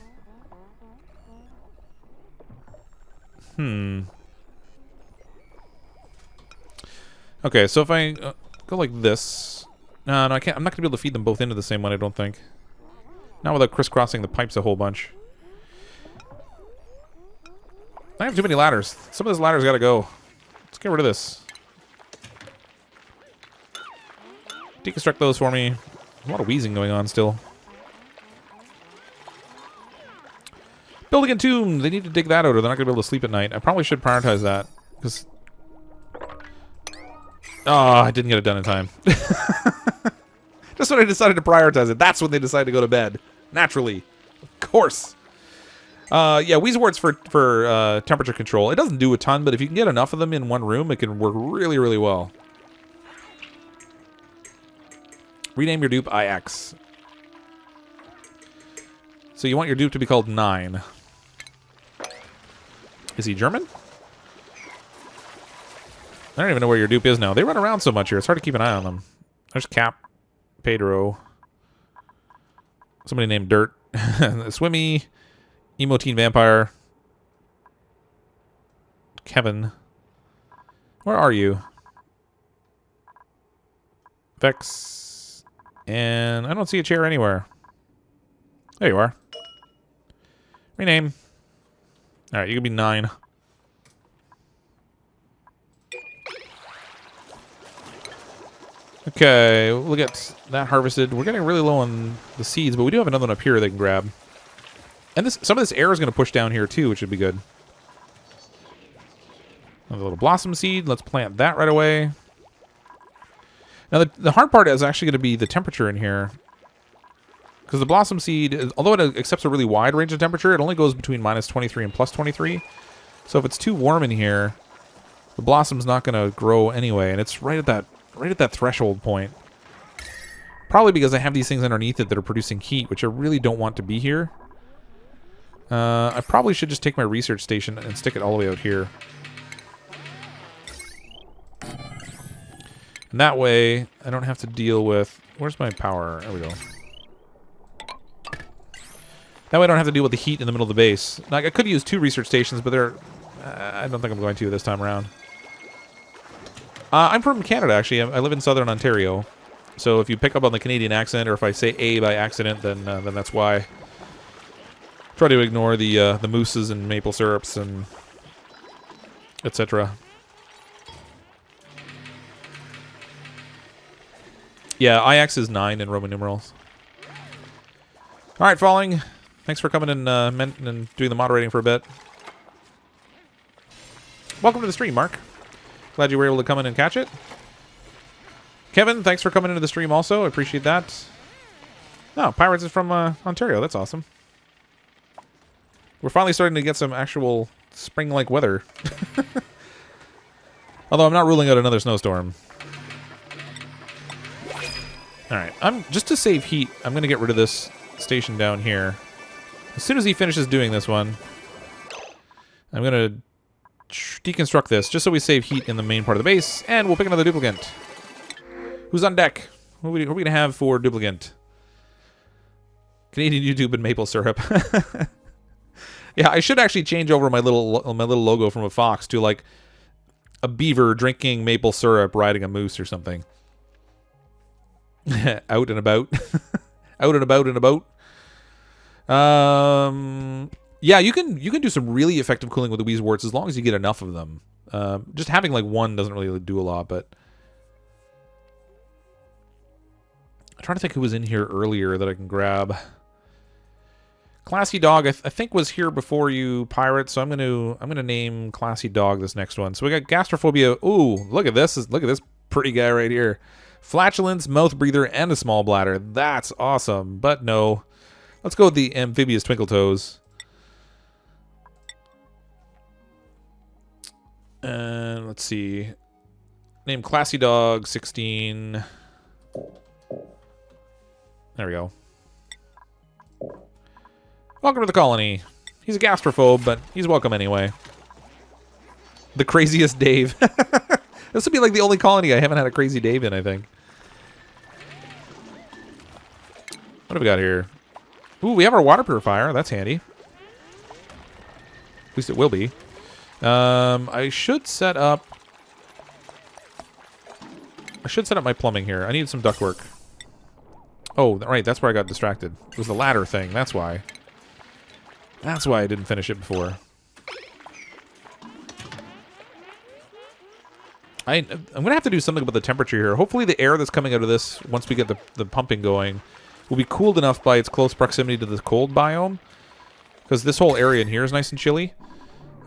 Okay, so if I go like this... No, I can't. I'm not going to be able to feed them both into the same one, I don't think. Not without crisscrossing the pipes a whole bunch. I have too many ladders. Some of this ladder's got to go. Let's get rid of this. Deconstruct those for me. A lot of wheezing going on still. Building a tomb. They need to dig that out or they're not going to be able to sleep at night. I probably should prioritize that. Because... Oh, I didn't get it done in time. Just when I decided to prioritize it. That's when they decided to go to bed. Naturally. Of course. Yeah, Wheezewort's for temperature control. It doesn't do a ton, but if you can get enough of them in one room, it can work really, really well. Rename your dupe IX. So you want your dupe to be called 9. Is he German? I don't even know where your dupe is now. They run around so much here. It's hard to keep an eye on them. There's Cap. Pedro. Somebody named Dirt. Swimmy. Emo Teen Vampire. Kevin. Where are you? Vex. And I don't see a chair anywhere. There you are. Rename. Alright, you can be 9. Okay, we'll get that harvested. We're getting really low on the seeds, but we do have another one up here they can grab. And some of this air is going to push down here too, which would be good. Another little blossom seed. Let's plant that right away. Now, the hard part is actually going to be the temperature in here. Because the blossom seed, although it accepts a really wide range of temperature, it only goes between -23 and +23. So if it's too warm in here, the blossom's not going to grow anyway. And it's right at that threshold point. Probably because I have these things underneath it that are producing heat, which I really don't want to be here. I probably should just take my research station and stick it all the way out here. And that way, I don't have to deal with... Where's my power? There we go. That way I don't have to deal with the heat in the middle of the base. Like, I could use 2 research stations, but they're... I don't think I'm going to this time around. I'm from Canada, actually. I live in southern Ontario. So if you pick up on the Canadian accent, or if I say A by accident, then that's why. Try to ignore the mousses and maple syrups and etc. Yeah, IX is 9 in Roman numerals. All right, Falling. Thanks for coming and doing the moderating for a bit. Welcome to the stream, Mark. Glad you were able to come in and catch it. Kevin, thanks for coming into the stream also. I appreciate that. Oh, Pirates is from Ontario. That's awesome. We're finally starting to get some actual spring-like weather. Although I'm not ruling out another snowstorm. Alright, just to save heat, I'm going to get rid of this station down here. As soon as he finishes doing this one, I'm going to deconstruct this just so we save heat in the main part of the base, and we'll pick another duplicant. Who's on deck? Who are we going to have for duplicant? Canadian YouTube and maple syrup. Yeah, I should actually change over my little logo from a fox to like a beaver drinking maple syrup riding a moose or something. Out and about. Out and about and about. Yeah, you can do some really effective cooling with the Wheezeworts as long as you get enough of them. Just having like one doesn't really do a lot, but I'm trying to think who was in here earlier that I can grab. Classy Dog, I think was here before you, Pirate. So I'm gonna name Classy Dog this next one. So we got Gastrophobia. Ooh, look at this! Look at this pretty guy right here. Flatulence, mouth breather, and a small bladder. That's awesome. But no, let's go with the amphibious Twinkle Toes. And let's see. Name Classy Dog 16. There we go. Welcome to the colony. He's a gastrophobe, but he's welcome anyway. The craziest Dave. This would be like the only colony I haven't had a crazy Dave in, I think. What have we got here? Ooh, we have our water purifier. That's handy. At least it will be. I should set up my plumbing here. I need some ductwork. Oh, right, that's where I got distracted. It was the ladder thing, that's why. That's why I didn't finish it before. I'm going to have to do something about the temperature here. Hopefully the air that's coming out of this, once we get the pumping going, will be cooled enough by its close proximity to the cold biome. Because this whole area in here is nice and chilly.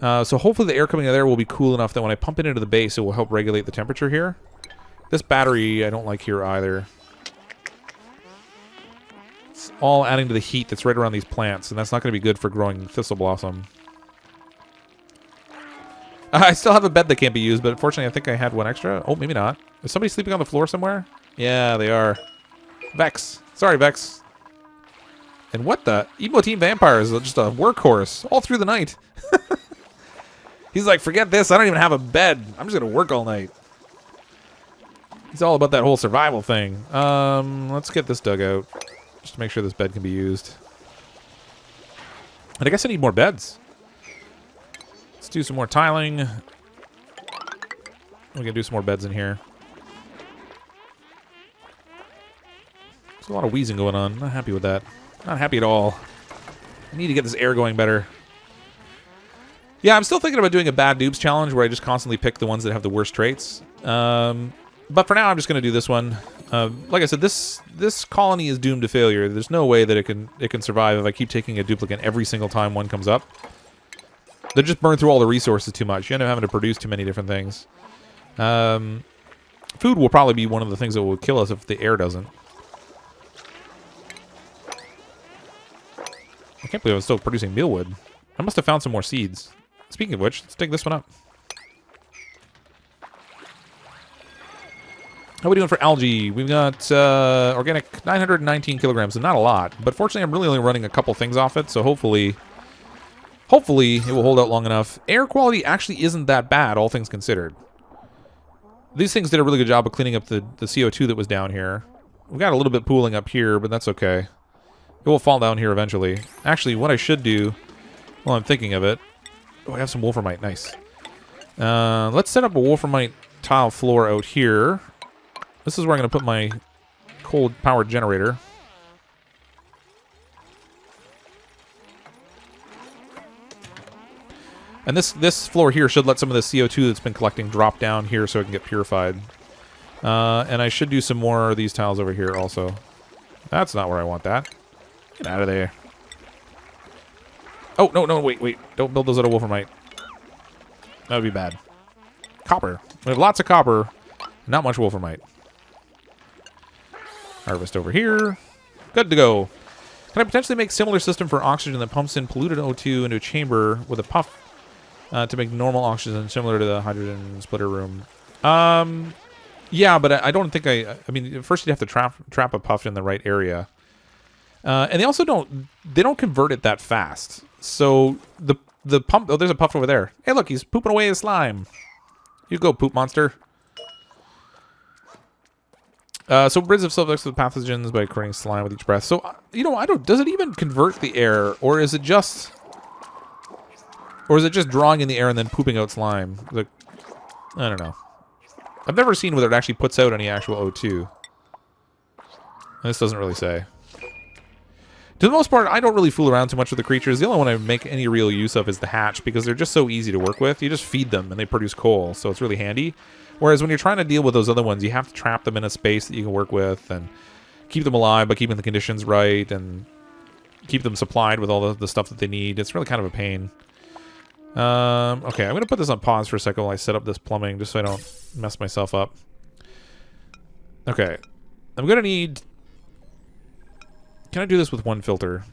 So hopefully the air coming out of there will be cool enough that when I pump it into the base, it will help regulate the temperature here. This battery I don't like here either. It's all adding to the heat that's right around these plants, and that's not going to be good for growing thistle blossom. I still have a bed that can't be used, but unfortunately I think I had one extra. Oh, maybe not. Is somebody sleeping on the floor somewhere? Yeah, they are. Vex. Sorry, Vex. And what the? Emo Team Vampire is just a workhorse all through the night. He's like, forget this. I don't even have a bed. I'm just going to work all night. He's all about that whole survival thing. Let's get this dug out. Just to make sure this bed can be used. And I guess I need more beds. Let's do some more tiling. We're going to do some more beds in here. There's a lot of wheezing going on. Not happy with that. Not happy at all. I need to get this air going better. Yeah, I'm still thinking about doing a bad dupes challenge where I just constantly pick the ones that have the worst traits. But for now, I'm just going to do this one. Like I said, this colony is doomed to failure. There's no way that it can survive if I keep taking a duplicant every single time one comes up. They just burn through all the resources too much. You end up having to produce too many different things. Food will probably be one of the things that will kill us if the air doesn't. I can't believe I'm still producing mealwood. I must have found some more seeds. Speaking of which, let's dig this one up. How are we doing for algae? We've got organic 919 kilograms, and not a lot. But fortunately, I'm really only running a couple things off it, so hopefully it will hold out long enough. Air quality actually isn't that bad, all things considered. These things did a really good job of cleaning up the CO2 that was down here. We got a little bit pooling up here, but that's okay. It will fall down here eventually. Actually, what I should do, while I'm thinking of it... Oh, I have some wolframite. Nice. Let's set up a wolframite tile floor out here. This is where I'm going to put my coal-powered generator. And this floor here should let some of the CO2 that's been collecting drop down here so it can get purified. And I should do some more of these tiles over here also. That's not where I want that. Get out of there. Oh, no, wait. Don't build those out of wolframite. That would be bad. Copper. We have lots of copper. Not much wolframite. Harvest over here. Good to go. Can I potentially make similar system for oxygen that pumps in polluted O2 into a chamber with a puff to make normal oxygen similar to the hydrogen splitter room? Yeah, but I don't think I mean, first you'd have to trap a puff in the right area. And they also don't convert it that fast. So the pump, oh, there's a puff over there. Hey, look, he's pooping away his slime. You go, poop monster. So rids of subjects with pathogens by creating slime with each breath. So, you know, does it even convert the air, or is it just drawing in the air and then pooping out slime? Like, I don't know. I've never seen whether it actually puts out any actual O2. This doesn't really say. To the most part, I don't really fool around too much with the creatures. The only one I make any real use of is the hatch, because they're just so easy to work with. You just feed them, and they produce coal, so it's really handy. Whereas when you're trying to deal with those other ones, you have to trap them in a space that you can work with, and keep them alive by keeping the conditions right, and keep them supplied with all the stuff that they need. It's really kind of a pain. Okay, I'm going to put this on pause for a second while I set up this plumbing, just so I don't mess myself up. Okay. I'm going to need... Can I do this with one filter?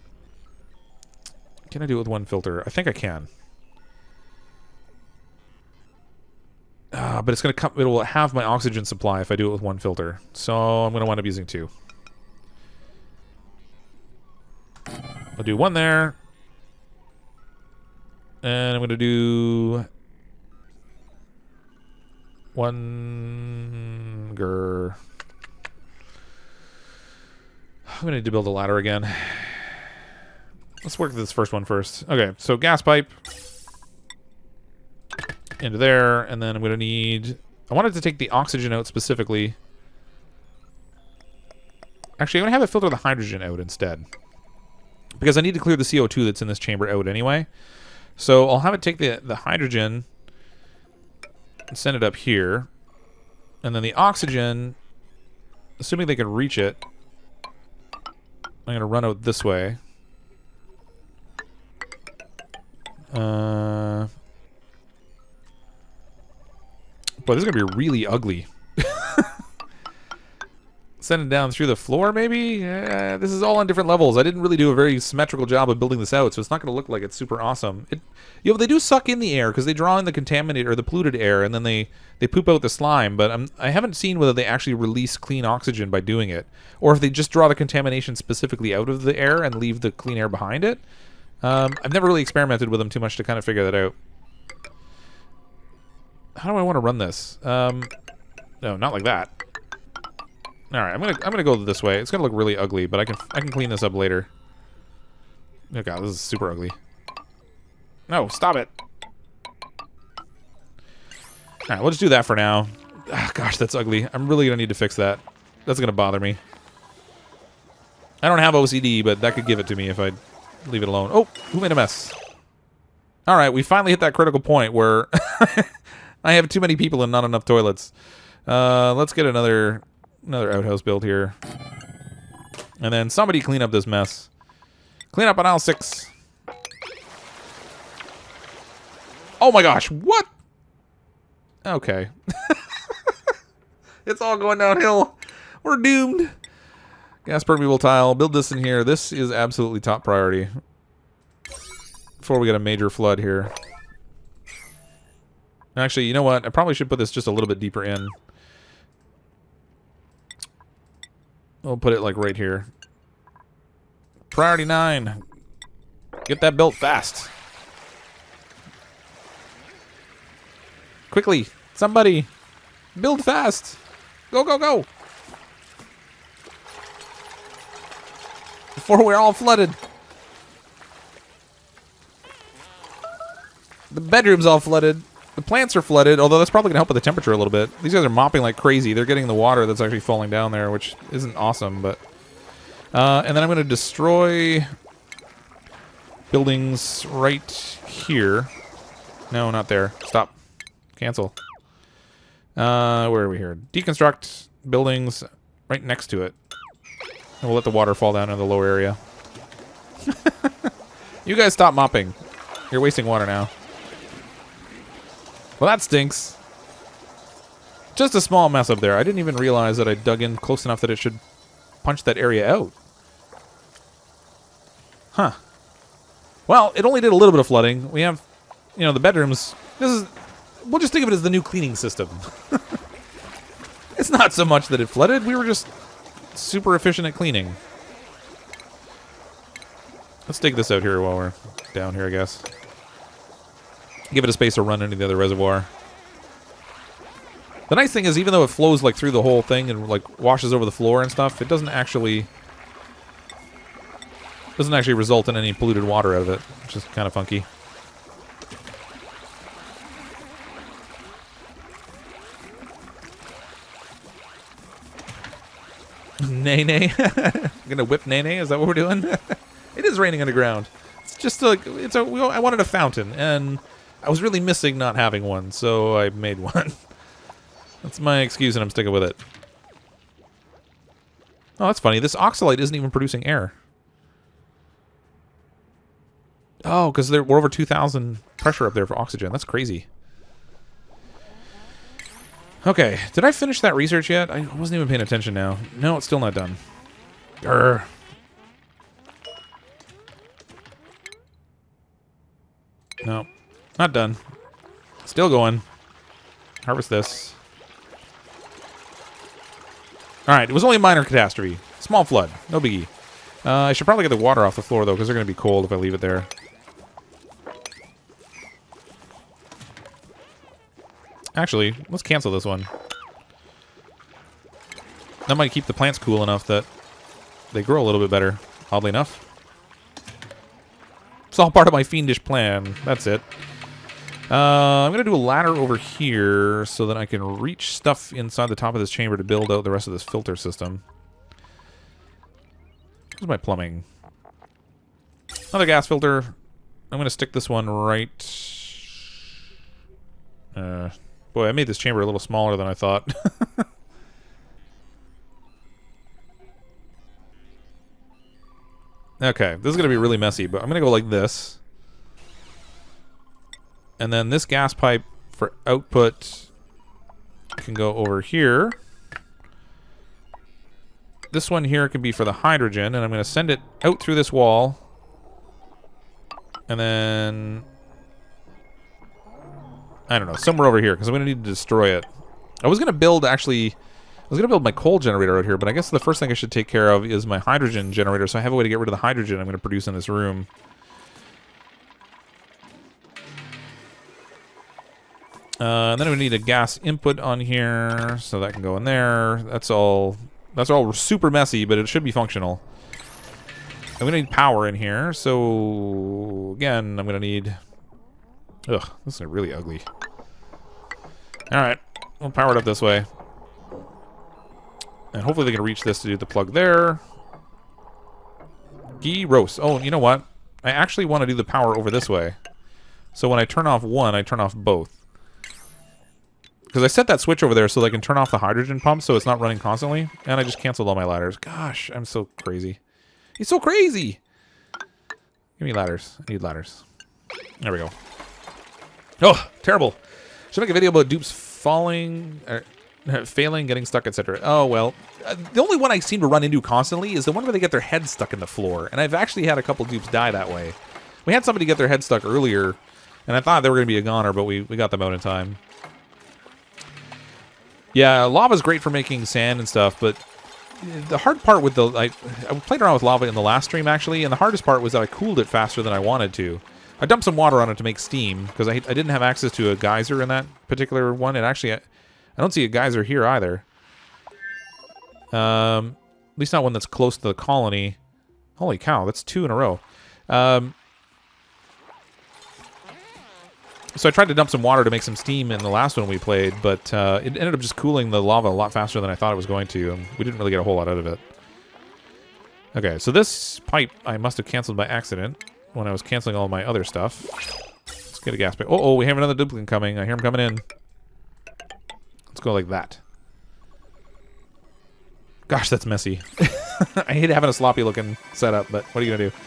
Can I do it with one filter? I think I can. But it's going to come... It will have my oxygen supply if I do it with one filter. So I'm going to wind up using two. I'll do one there. And I'm going to do... one... grr. I'm going to need to build a ladder again. Let's work this first one first. Okay, so gas pipe. Into there, and then I'm going to need... I wanted to take the oxygen out specifically. Actually, I'm going to have it filter the hydrogen out instead. Because I need to clear the CO2 that's in this chamber out anyway. So I'll have it take the hydrogen and send it up here. And then the oxygen, assuming they can reach it, I'm going to run out this way. Boy, this is going to be really ugly. Send it down through the floor, maybe? This is all on different levels. I didn't really do a very symmetrical job of building this out, so it's not going to look like it's super awesome. You know, they do suck in the air, because they draw in the contaminated or the polluted air, and then they poop out the slime, but I haven't seen whether they actually release clean oxygen by doing it, or if they just draw the contamination specifically out of the air and leave the clean air behind it. I've never really experimented with them too much to kind of figure that out. How do I want to run this? No, not like that. All right, I'm gonna go this way. It's gonna look really ugly, but I can clean this up later. Oh god, this is super ugly. No, stop it. All right, we'll just do that for now. Ah, gosh, that's ugly. I'm really gonna need to fix that. That's gonna bother me. I don't have OCD, but that could give it to me if I leave it alone. Oh, who made a mess? All right, we finally hit that critical point where I have too many people and not enough toilets. Let's get another outhouse build here. And then somebody clean up this mess. Clean up on aisle 6. Oh my gosh, what? Okay. It's all going downhill. We're doomed. Gas permeable tile. Build this in here. This is absolutely top priority. Before we get a major flood here. Actually, you know what? I probably should put this just a little bit deeper in. We'll put it like right here. Priority 9. Get that built fast. Quickly. Somebody. Build fast. Go, go, go. Before we're all flooded. The bedroom's all flooded. The plants are flooded, although that's probably going to help with the temperature a little bit. These guys are mopping like crazy. They're getting the water that's actually falling down there, which isn't awesome, but... and then I'm going to destroy buildings right here. No, not there. Stop. Cancel. Where are we here? Deconstruct buildings right next to it. And we'll let the water fall down in the lower area. You guys stop mopping. You're wasting water now. Well, that stinks. Just a small mess up there. I didn't even realize that I dug in close enough that it should punch that area out. Huh. Well, it only did a little bit of flooding. We have, you know, the bedrooms. We'll just think of it as the new cleaning system. It's not so much that it flooded. We were just super efficient at cleaning. Let's dig this out here while we're down here, I guess. Give it a space to run into the other reservoir. The nice thing is, even though it flows like through the whole thing and like washes over the floor and stuff, it doesn't actually result in any polluted water out of it, which is kind of funky. Nay. I'm gonna whip Nay. Is that what we're doing? It is raining underground. It's just like I wanted a fountain, and I was really missing not having one, so I made one. That's my excuse, and I'm sticking with it. Oh, that's funny. This oxalite isn't even producing air. Oh, because we're over 2,000 pressure up there for oxygen. That's crazy. Okay, did I finish that research yet? I wasn't even paying attention now. No, it's still not done. Grr. No, not done. Still going. Harvest this. Alright, it was only a minor catastrophe. Small flood. No biggie. I should probably get the water off the floor, though, because they're going to be cold if I leave it there. Actually, let's cancel this one. That might keep the plants cool enough that they grow a little bit better, oddly enough. It's all part of my fiendish plan. That's it. I'm going to do a ladder over here so that I can reach stuff inside the top of this chamber to build out the rest of this filter system. Here's my plumbing. Another gas filter. I'm going to stick this one right... boy, I made this chamber a little smaller than I thought. Okay, this is going to be really messy, but I'm going to go like this. And then this gas pipe for output can go over here. This one here can be for the hydrogen, and I'm going to send it out through this wall. And then... I don't know, somewhere over here, because I'm going to need to destroy it. I was going to build, actually... I was going to build my coal generator out here, but I guess the first thing I should take care of is my hydrogen generator, so I have a way to get rid of the hydrogen I'm going to produce in this room. And then we need a gas input on here, so that can go in there. That's all super messy, but it should be functional. I'm going to need power in here, so again, I'm going to need... Ugh, this is really ugly. Alright, we'll power it up this way. And hopefully they can reach this to do the plug there. Gyros. Oh, you know what? I actually want to do the power over this way. So when I turn off one, I turn off both. Because I set that switch over there so that I can turn off the hydrogen pump so it's not running constantly. And I just canceled all my ladders. Gosh, I'm so crazy. He's so crazy! Give me ladders. I need ladders. There we go. Oh, terrible. Should I make a video about dupes falling... failing, getting stuck, etc. Oh, well. The only one I seem to run into constantly is the one where they get their head stuck in the floor. And I've actually had a couple dupes die that way. We had somebody get their head stuck earlier, and I thought they were going to be a goner, but we got them out in time. Yeah, lava's great for making sand and stuff, but the hard part with the... I played around with lava in the last stream, actually, and the hardest part was that I cooled it faster than I wanted to. I dumped some water on it to make steam, because I didn't have access to a geyser in that particular one. It actually... I don't see a geyser here either. At least not one that's close to the colony. Holy cow, that's 2 in a row. So I tried to dump some water to make some steam in the last one we played, but it ended up just cooling the lava a lot faster than I thought it was going to, and we didn't really get a whole lot out of it. Okay, so this pipe I must have canceled by accident when I was canceling all my other stuff. Let's get a gas pipe. Oh, we have another duplicant coming. I hear him coming in. Let's go like that. Gosh, that's messy. I hate having a sloppy looking setup, but what are you going to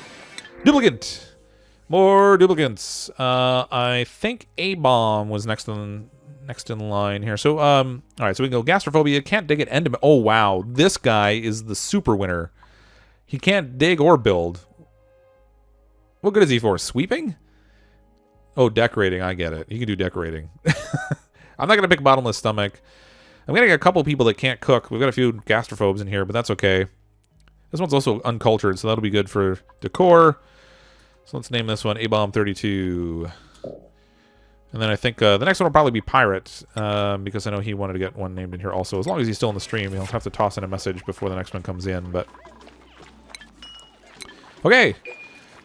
do? Duplicant! More duplicants. I think A-bomb was next in line here. So, alright, so we can go gastrophobia, can't dig it, end. Oh, wow. This guy is the super winner. He can't dig or build. What good is he for? Sweeping? Oh, decorating. I get it. He can do decorating. I'm not going to pick bottomless stomach. I'm getting a couple people that can't cook. We've got a few gastrophobes in here, but that's okay. This one's also uncultured, so that'll be good for decor. So let's name this one A-Bomb 32. And then I think the next one will probably be Pirate, because I know he wanted to get one named in here also. As long as he's still in the stream, he'll have to toss in a message before the next one comes in. But okay,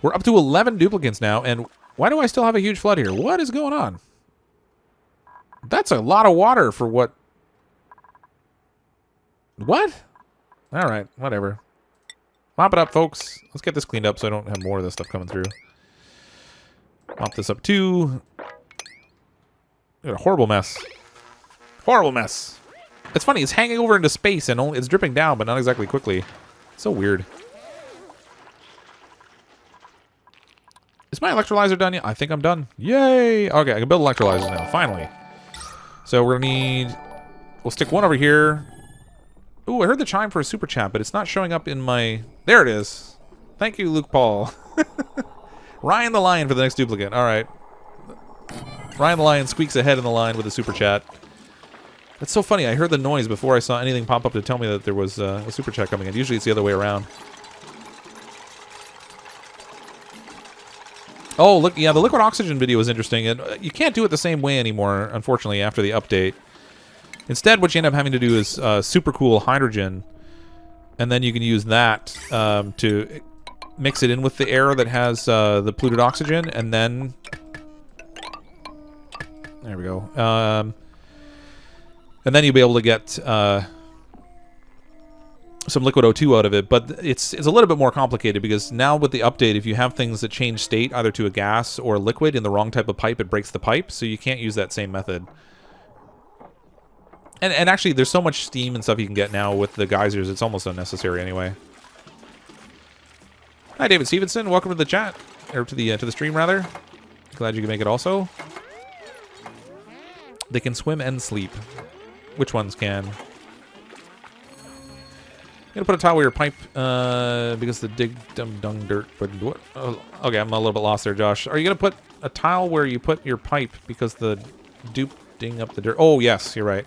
we're up to 11 duplicants now, and why do I still have a huge flood here? What is going on? That's a lot of water for what? What? All right, whatever. Mop it up, folks. Let's get this cleaned up so I don't have more of this stuff coming through. Mop this up too. Got a horrible mess. Horrible mess. It's funny, it's hanging over into space and only, it's dripping down, but not exactly quickly. So weird. Is my electrolyzer done yet? I think I'm done. Yay! Okay, I can build electrolyzers now, finally. So we're gonna need... We'll stick one over here. Ooh, I heard the chime for a super chat, but it's not showing up in my... There it is. Thank you, Luke Paul. Ryan the Lion for the next duplicate. All right. Ryan the Lion squeaks ahead in the line with a super chat. That's so funny. I heard the noise before I saw anything pop up to tell me that there was a super chat coming in. Usually it's the other way around. Oh, look. Yeah, the liquid oxygen video was interesting. And you can't do it the same way anymore, unfortunately, after the update. Instead, what you end up having to do is super cool hydrogen. And then you can use that to mix it in with the air that has the polluted oxygen. And then... There we go. And then you'll be able to get some liquid O2 out of it. But it's a little bit more complicated because now with the update, if you have things that change state either to a gas or a liquid in the wrong type of pipe, it breaks the pipe. So you can't use that same method. And actually, there's so much steam and stuff you can get now with the geysers, it's almost unnecessary anyway. Hi, David Stevenson. Welcome to the chat. Or to the stream, rather. Glad you can make it also. They can swim and sleep. Which ones can? I'm gonna put a tile where your pipe, because the dig dung dirt. But what? Oh, okay, I'm a little bit lost there, Josh. Are you gonna put a tile where you put your pipe because the dupe ding up the dirt? Oh yes, you're right.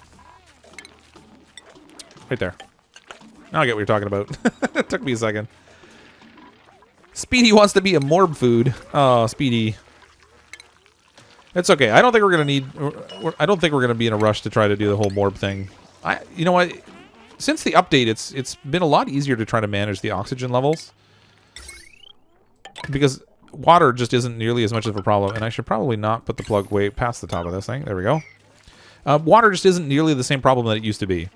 Right there. Now I get what you're talking about. It took me a second. Speedy wants to be a morb food. Oh, Speedy. It's okay. I don't think we're gonna need. I don't think we're gonna be in a rush to try to do the whole morb thing. You know what? Since the update, it's been a lot easier to try to manage the oxygen levels because water just isn't nearly as much of a problem. And I should probably not put the plug way past the top of this thing. There we go. Water just isn't nearly the same problem that it used to be.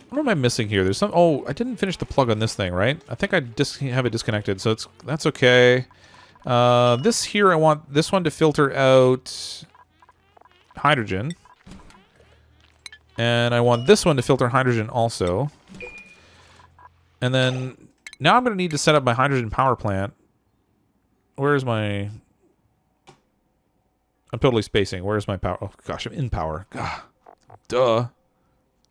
What am I missing here? There's some... Oh, I didn't finish the plug on this thing, right? I think I have it disconnected, so that's okay. This here, I want this one to filter out hydrogen. And I want this one to filter hydrogen also. And then... Now I'm going to need to set up my hydrogen power plant. Where's my... I'm totally spacing. Where's my power? Oh, gosh, I'm in power. Gah. Duh.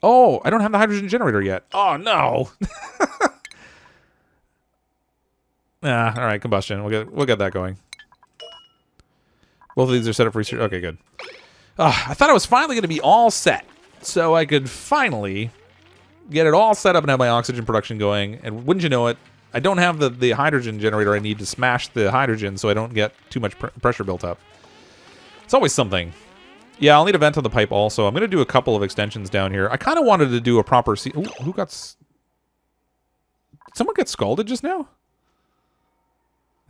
Oh, I don't have the hydrogen generator yet. Oh, no. All right, combustion. We'll get that going. Both of these are set up for research. Okay, good. I thought I was finally going to be all set, so I could finally get it all set up and have my oxygen production going. And wouldn't you know it, I don't have the hydrogen generator I need to smash the hydrogen so I don't get too much pressure built up. It's always something. Yeah, I'll need a vent on the pipe also. I'm going to do a couple of extensions down here. I kind of wanted to do a proper... Ooh, who got... Did someone get scalded just now?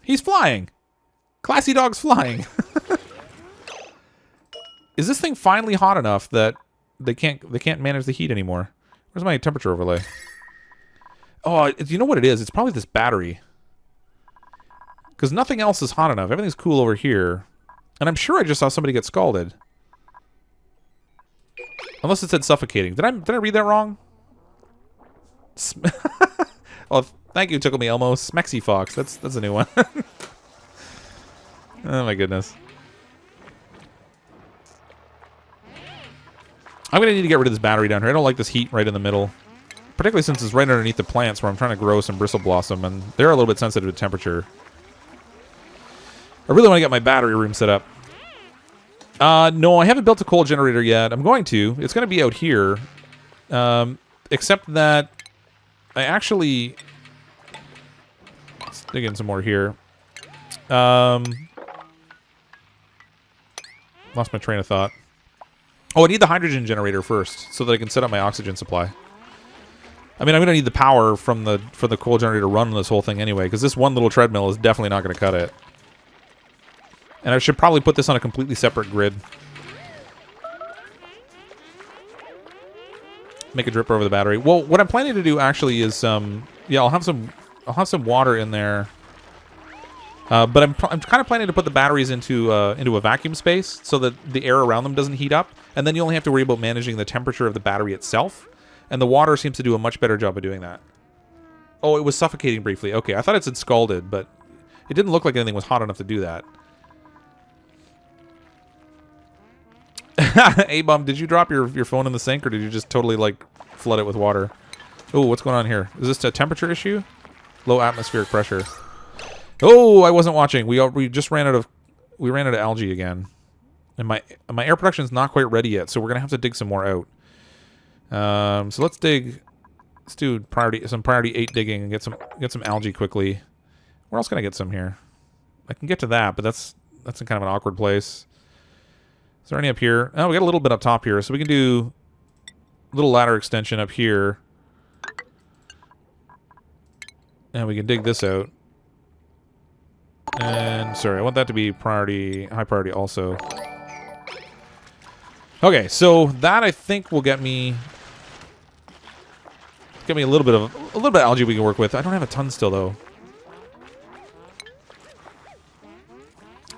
He's flying. Classy dog's flying. Is this thing finally hot enough that they can't manage the heat anymore? Where's my temperature overlay? Oh, you know what it is? It's probably this battery. Because nothing else is hot enough. Everything's cool over here. And I'm sure I just saw somebody get scalded. Unless it said suffocating. Did I read that wrong? Oh, thank you, Tickle Me Elmo. Smexy Fox. That's a new one. Oh my goodness. I'm gonna need to get rid of this battery down here. I don't like this heat right in the middle. Particularly since it's right underneath the plants where I'm trying to grow some bristle blossom, and they're a little bit sensitive to temperature. I really want to get my battery room set up. No, I haven't built a coal generator yet. I'm going to. It's going to be out here. Except that I actually dig in some more here. Lost my train of thought. Oh, I need the hydrogen generator first so that I can set up my oxygen supply. I mean, I'm going to need the power from the coal generator to run this whole thing anyway, because this one little treadmill is definitely not going to cut it. And I should probably put this on a completely separate grid. Make a dripper over the battery. Well, what I'm planning to do actually is, yeah, I'll have some water in there. But I'm kind of planning to put the batteries into a vacuum space so that the air around them doesn't heat up, and then you only have to worry about managing the temperature of the battery itself. And the water seems to do a much better job of doing that. Oh, it was suffocating briefly. Okay, I thought it said scalded, but it didn't look like anything was hot enough to do that. A-Bomb, did you drop your phone in the sink, or did you just totally, like, flood it with water? Oh, what's going on here? Is this a temperature issue? Low atmospheric pressure. Oh, I wasn't watching. We just ran out of algae again, and my air production's not quite ready yet, so we're gonna have to dig some more out. So let's do some priority 8 digging and get some algae quickly. Where else can I get some here? I can get to that, but that's in kind of an awkward place. Is there any up here? Oh, we got a little bit up top here, so we can do a little ladder extension up here, and we can dig this out. And sorry, I want that to be high priority also. Okay, so that I think will get me a little bit of algae we can work with. I don't have a ton still though.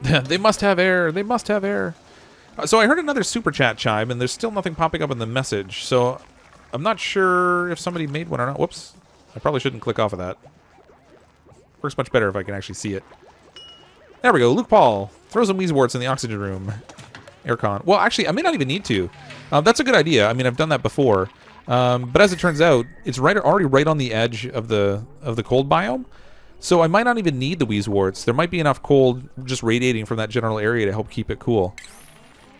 They must have air. They must have air. So I heard another super chat chime, and there's still nothing popping up in the message. So I'm not sure if somebody made one or not. Whoops! I probably shouldn't click off of that. Works much better if I can actually see it. There we go. Luke Paul, throw some Weezeworts in the oxygen room. Aircon. Well, actually, I may not even need to. That's a good idea. I mean, I've done that before. But as it turns out, it's already right on the edge of the cold biome. So I might not even need the Weezeworts. There might be enough cold just radiating from that general area to help keep it cool,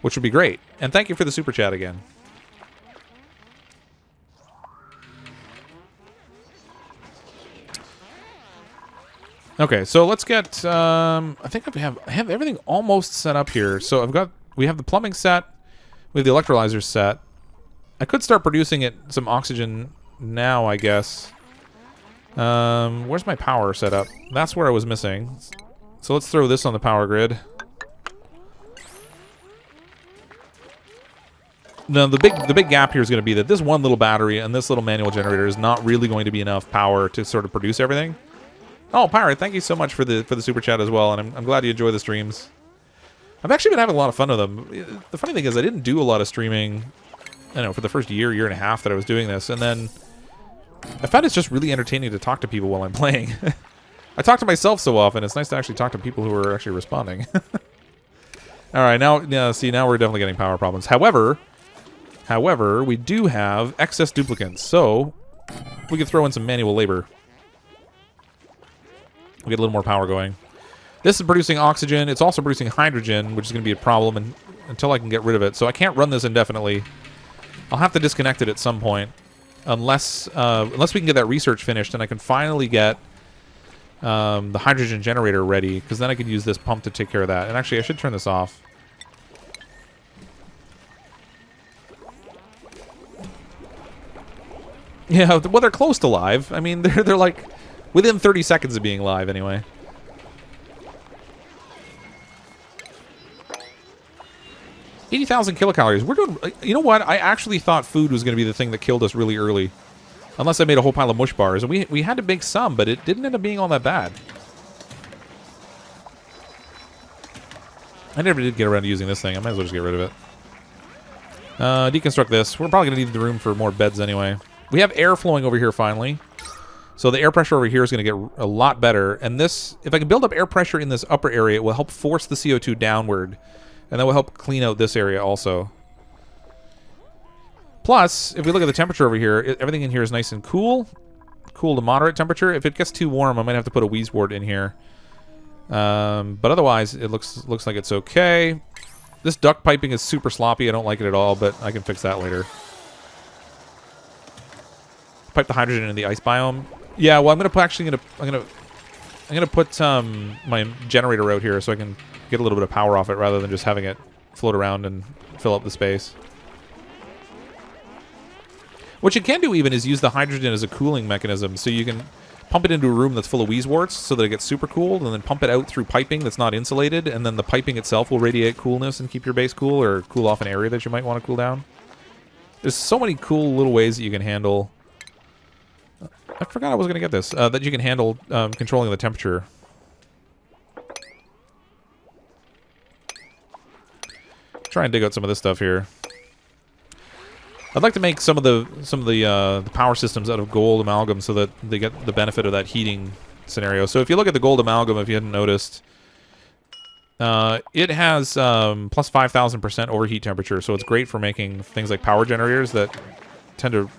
which would be great. And thank you for the super chat again. Okay, so let's get. I think I have everything almost set up here. So we have the plumbing set, we have the electrolyzers set. I could start producing some oxygen now, I guess. Where's my power set up? That's where I was missing. So let's throw this on the power grid. No, the big gap here is going to be that this one little battery and this little manual generator is not really going to be enough power to sort of produce everything. Oh, Pirate, thank you so much for the super chat as well, and I'm glad you enjoy the streams. I've actually been having a lot of fun with them. The funny thing is I didn't do a lot of streaming, I don't know, for the first year and a half that I was doing this, and then I found it's just really entertaining to talk to people while I'm playing. I talk to myself so often, it's nice to actually talk to people who are actually responding. Alright, now we're definitely getting power problems. However, we do have excess duplicants, so we can throw in some manual labor. We'll get a little more power going. This is producing oxygen. It's also producing hydrogen, which is going to be a problem until I can get rid of it. So I can't run this indefinitely. I'll have to disconnect it at some point, unless we can get that research finished and I can finally get the hydrogen generator ready, because then I could use this pump to take care of that. And actually, I should turn this off. Yeah, well, they're close to live. I mean, they're like within 30 seconds of being live anyway. $80,000 kilocalories. We're doing. You know what? I actually thought food was going to be the thing that killed us really early, unless I made a whole pile of mush bars, and we had to make some, but it didn't end up being all that bad. I never did get around to using this thing. I might as well just get rid of it. Deconstruct this. We're probably going to need the room for more beds anyway. We have air flowing over here finally. So the air pressure over here is going to get a lot better. And this, if I can build up air pressure in this upper area, it will help force the CO2 downward. And that will help clean out this area also. Plus, if we look at the temperature over here, everything in here is nice and cool. Cool to moderate temperature. If it gets too warm, I might have to put a Weezewort in here. But otherwise, it looks like it's okay. This duct piping is super sloppy. I don't like it at all, but I can fix that later. Pipe the hydrogen in the ice biome. Yeah, well, I'm gonna I'm going to put my generator out here so I can get a little bit of power off it rather than just having it float around and fill up the space. What you can do even is use the hydrogen as a cooling mechanism, so you can pump it into a room that's full of wheezeworts so that it gets super cooled, and then pump it out through piping that's not insulated, and then the piping itself will radiate coolness and keep your base cool, or cool off an area that you might want to cool down. There's so many cool little ways that you can handle... I forgot I was going to get this. That you can handle controlling the temperature. Try and dig out some of this stuff here. I'd like to make some of the power systems out of gold amalgam so that they get the benefit of that heating scenario. So if you look at the gold amalgam, if you hadn't noticed, it has plus 5,000% overheat temperature, so it's great for making things like power generators that tend to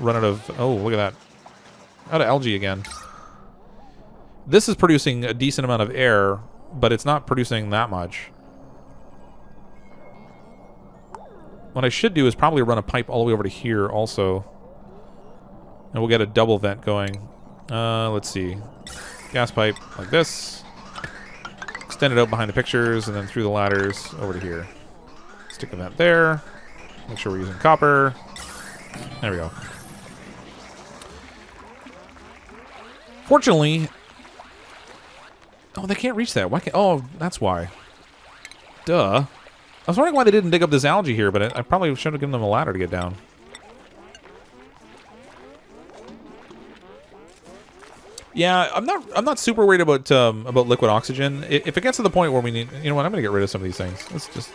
run out of... Oh, look at that. Out of algae again. This is producing a decent amount of air, but it's not producing that much. What I should do is probably run a pipe all the way over to here also. And we'll get a double vent going. Let's see. Gas pipe like this. Extend it out behind the pictures and then through the ladders over to here. Stick a vent there. Make sure we're using copper. There we go. Fortunately... Oh, they can't reach that. Why can't... Oh, that's why. Duh. I was wondering why they didn't dig up this algae here, but I probably should have given them a ladder to get down. Yeah, I'm not super worried about liquid oxygen. If it gets to the point where we need, you know what, I'm gonna get rid of some of these things. Let's just,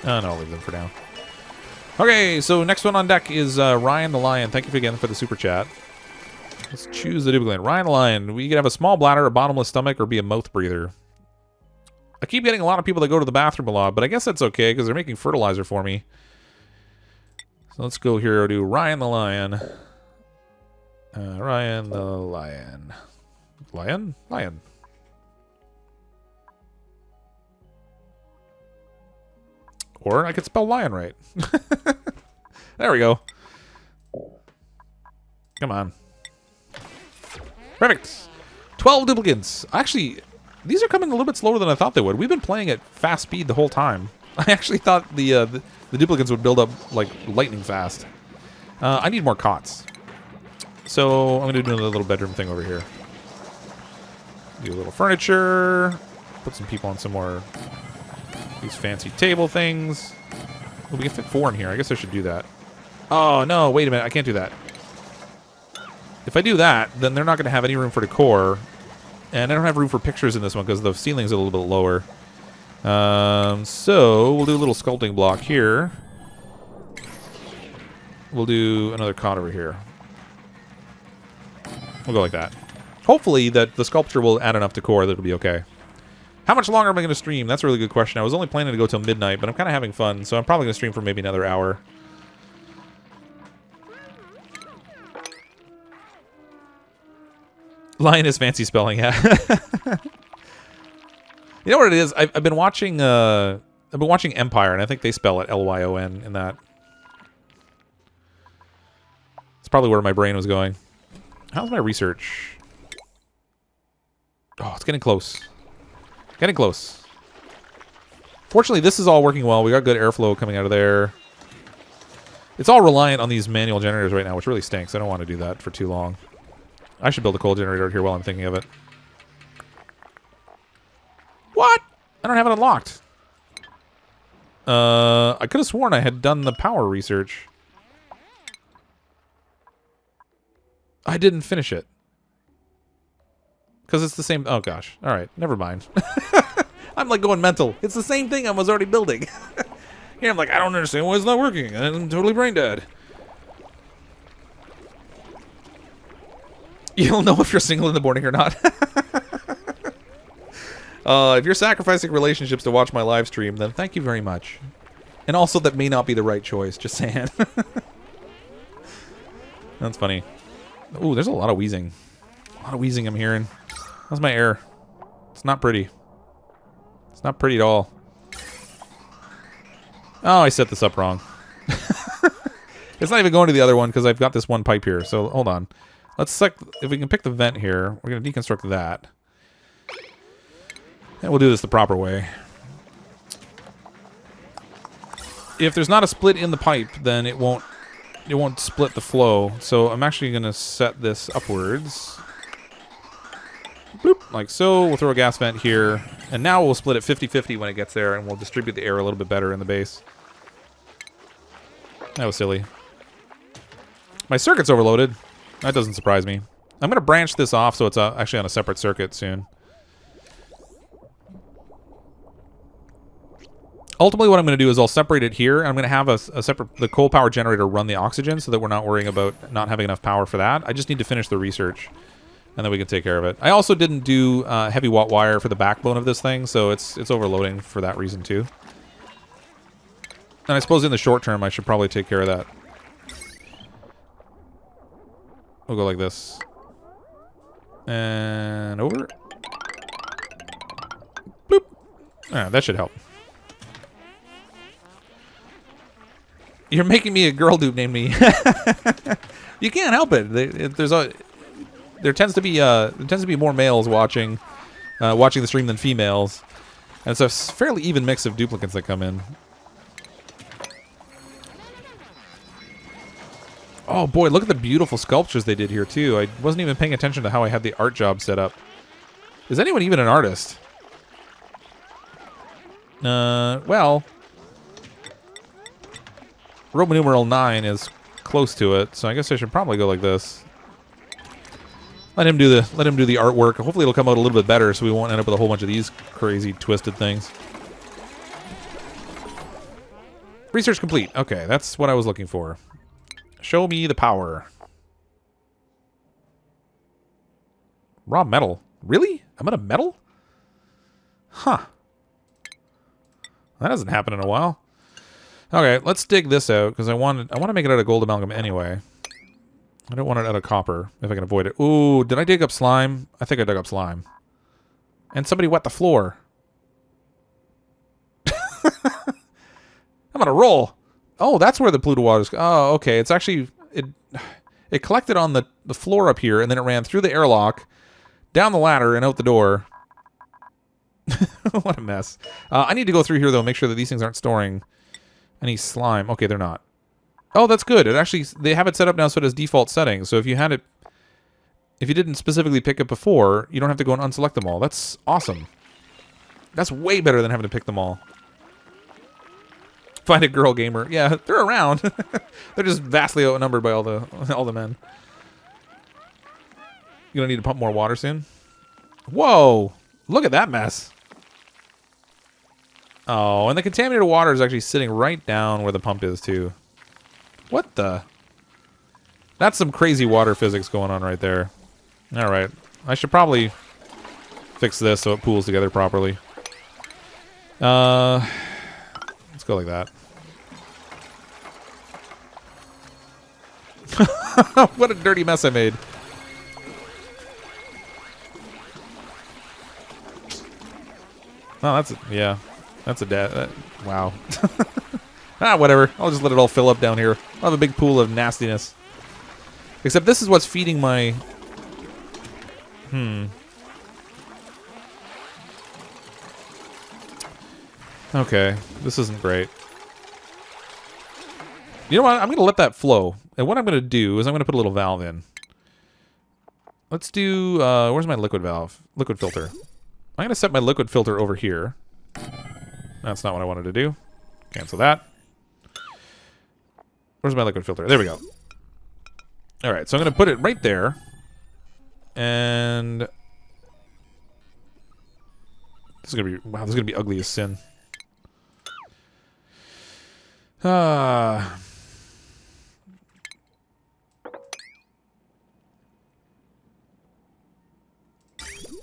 no, I'll leave them for now. Okay, so next one on deck is Ryan the Lion. Thank you again for the super chat. Let's choose the duplicant. Ryan the Lion. We can have a small bladder, a bottomless stomach, or be a mouth breather. I keep getting a lot of people that go to the bathroom a lot, but I guess that's okay because they're making fertilizer for me. So let's go here to Ryan the Lion. Ryan the Lion. Lion? Lion. Or I could spell lion right. There we go. Come on. Perfect. 12 duplicants. Actually... These are coming a little bit slower than I thought they would. We've been playing at fast speed the whole time. I actually thought the duplicants would build up like lightning fast. I need more cots. So I'm going to do another little bedroom thing over here. Do a little furniture. Put some people on some more these fancy table things. Well, we can fit 4 in here. I guess I should do that. Oh, no. Wait a minute. I can't do that. If I do that, then they're not going to have any room for decor. And I don't have room for pictures in this one because the ceiling's a little bit lower. So we'll do a little sculpting block here. We'll do another cot over here. We'll go like that. Hopefully that the sculpture will add enough decor that it'll be okay. How much longer am I going to stream? That's a really good question. I was only planning to go till midnight, but I'm kind of having fun, so I'm probably going to stream for maybe another hour. Lion is fancy spelling, yeah. You know what it is? I've been watching Empire, and I think they spell it Lyon in that. It's probably where my brain was going. How's my research? Oh, it's getting close. Getting close. Fortunately, this is all working well. We got good airflow coming out of there. It's all reliant on these manual generators right now, which really stinks. I don't want to do that for too long. I should build a coal generator here while I'm thinking of it. What? I don't have it unlocked. I could have sworn I had done the power research. I didn't finish it. Because it's the same... Oh, gosh. All right. Never mind. I'm like going mental. It's the same thing I was already building. Here I'm like, I don't understand why it's not working. I'm totally brain dead. You'll know if you're single in the morning or not. If you're sacrificing relationships to watch my live stream, then thank you very much. And also, that may not be the right choice. Just saying. That's funny. Ooh, there's a lot of wheezing. A lot of wheezing I'm hearing. How's my air? It's not pretty. It's not pretty at all. Oh, I set this up wrong. It's not even going to the other one because I've got this one pipe here. So, hold on. Let's select, if we can pick the vent here, we're going to deconstruct that. And we'll do this the proper way. If there's not a split in the pipe, then it won't split the flow. So I'm actually going to set this upwards. Bloop, like so. We'll throw a gas vent here. And now we'll split it 50-50 when it gets there, and we'll distribute the air a little bit better in the base. That was silly. My circuit's overloaded. That doesn't surprise me. I'm going to branch this off so it's actually on a separate circuit soon. Ultimately, what I'm going to do is I'll separate it here. I'm going to have a separate, the coal power generator run the oxygen so that we're not worrying about not having enough power for that. I just need to finish the research, and then we can take care of it. I also didn't do heavy watt wire for the backbone of this thing, so it's overloading for that reason too. And I suppose in the short term, I should probably take care of that. We'll go like this. And over. Bloop. That should help. You're making me a girl dupe named me. You can't help it. There tends to be more males watching the stream than females, and it's a fairly even mix of duplicants that come in. Oh boy, look at the beautiful sculptures they did here too. I wasn't even paying attention to how I had the art job set up. Is anyone even an artist? Well, Roman numeral 9 is close to it, so I guess I should probably go like this. Let him do the artwork. Hopefully it'll come out a little bit better so we won't end up with a whole bunch of these crazy twisted things. Research complete. Okay, that's what I was looking for. Show me the power. Raw metal. Really? I'm out of metal? Huh. That hasn't happened in a while. Okay, let's dig this out, because I want to make it out of gold amalgam anyway. I don't want it out of copper, if I can avoid it. Ooh, did I dig up slime? I think I dug up slime. And somebody wet the floor. I'm on a roll. Oh, that's where the polluted water's... Oh, okay. It's actually... It collected on the floor up here, and then it ran through the airlock, down the ladder, and out the door. What a mess. I need to go through here, though, and make sure that these things aren't storing any slime. Okay, they're not. Oh, that's good. It actually... They have it set up now so it has default settings. So if you had it... If you didn't specifically pick it before, you don't have to go and unselect them all. That's awesome. That's way better than having to pick them all. Find a girl gamer. Yeah, they're around. They're just vastly outnumbered by all the men. You gonna need to pump more water soon? Whoa! Look at that mess. Oh, and the contaminated water is actually sitting right down where the pump is too. What the? That's some crazy water physics going on right there. All right, I should probably fix this so it pools together properly. Let's go like that. What a dirty mess I made. Oh, that's... Yeah. That's a dead... wow. Whatever. I'll just let it all fill up down here. I'll have a big pool of nastiness. Except this is what's feeding my... Okay. This isn't great. You know what? I'm going to let that flow. And what I'm going to do is I'm going to put a little valve in. Let's do... where's my liquid valve? Liquid filter. I'm going to set my liquid filter over here. That's not what I wanted to do. Cancel that. Where's my liquid filter? There we go. Alright, so I'm going to put it right there. And... This is going to be... Wow, this is going to be ugly as sin.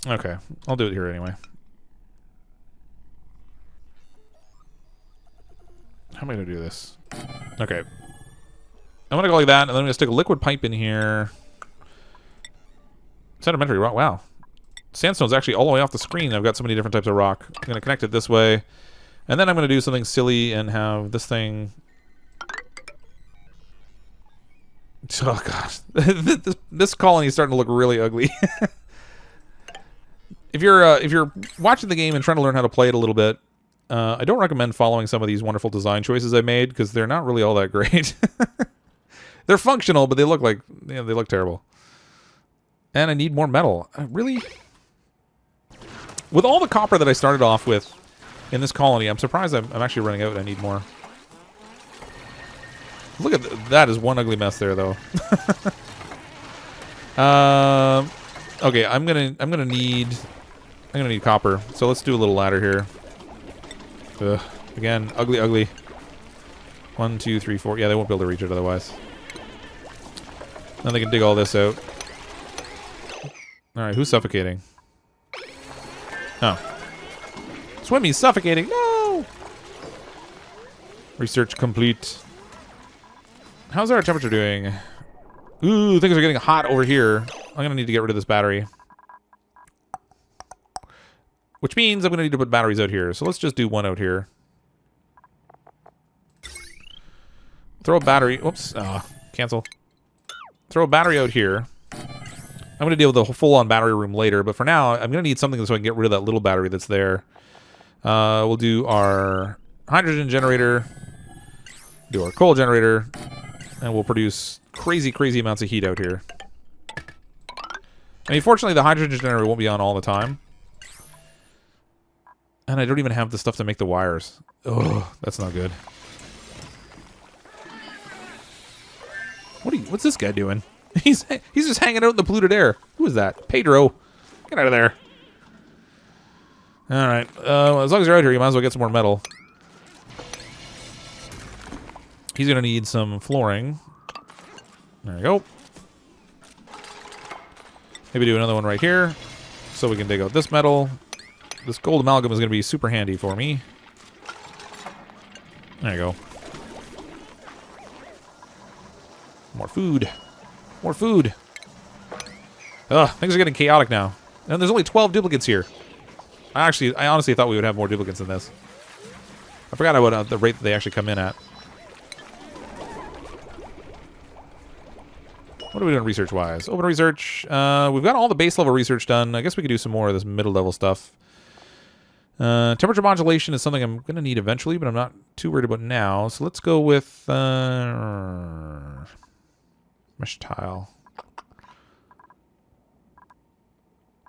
Okay, I'll do it here anyway. How am I going to do this? Okay. I'm going to go like that, and then I'm going to stick a liquid pipe in here. Sedimentary rock, wow. Sandstone's actually all the way off the screen. I've got so many different types of rock. I'm going to connect it this way. And then I'm going to do something silly and have this thing... Oh gosh, this colony is starting to look really ugly. If you're watching the game and trying to learn how to play it a little bit, I don't recommend following some of these wonderful design choices I made because they're not really all that great. They're functional, but they look like they look terrible. And I need more metal. Really? With all the copper that I started off with in this colony, I'm surprised I'm actually running out. I need more. Look at that is one ugly mess there, though. Okay, I'm gonna need copper. So let's do a little ladder here. Ugh. Again, ugly, ugly. 1, 2, 3, 4. Yeah, they won't be able to reach it otherwise. Then they can dig all this out. All right, who's suffocating? Oh, Swimmy's suffocating. No. Research complete. How's our temperature doing? Ooh, things are getting hot over here. I'm going to need to get rid of this battery. Which means I'm going to need to put batteries out here. So let's just do one out here. Throw a battery. Whoops. Cancel. Throw a battery out here. I'm going to deal with the full-on battery room later. But for now, I'm going to need something so I can get rid of that little battery that's there. We'll do our hydrogen generator. Do our coal generator. And we'll produce crazy, crazy amounts of heat out here. I mean, fortunately, the hydrogen generator won't be on all the time. And I don't even have the stuff to make the wires. Oh, that's not good. What's this guy doing? He's just hanging out in the polluted air. Who is that? Pedro. Get out of there. All right. As long as you're out here, you might as well get some more metal. He's going to need some flooring. There we go. Maybe do another one right here. So we can dig out this metal. This gold amalgam is going to be super handy for me. There you go. More food. More food. Ugh, things are getting chaotic now. And there's only 12 duplicates here. I honestly thought we would have more duplicates than this. I forgot about the rate that they actually come in at. What are we doing research-wise? Open research. We've got all the base level research done. I guess we could do some more of this middle level stuff. Temperature modulation is something I'm going to need eventually, but I'm not too worried about now. So let's go with mesh tile.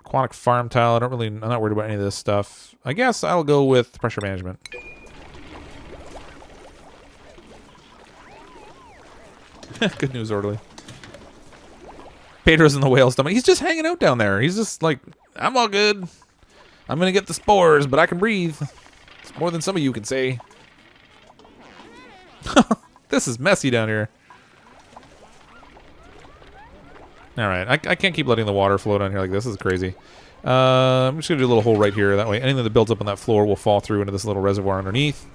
Aquatic farm tile. I'm not worried about any of this stuff. I guess I'll go with pressure management. Good news, orderly. Pedro's in the whale stomach. He's just hanging out down there. He's just like, I'm all good. I'm going to get the spores, but I can breathe. It's more than some of you can say. This is messy down here. Alright, I can't keep letting the water flow down here like this. This is crazy. I'm just going to do a little hole right here. That way anything that builds up on that floor will fall through into this little reservoir underneath.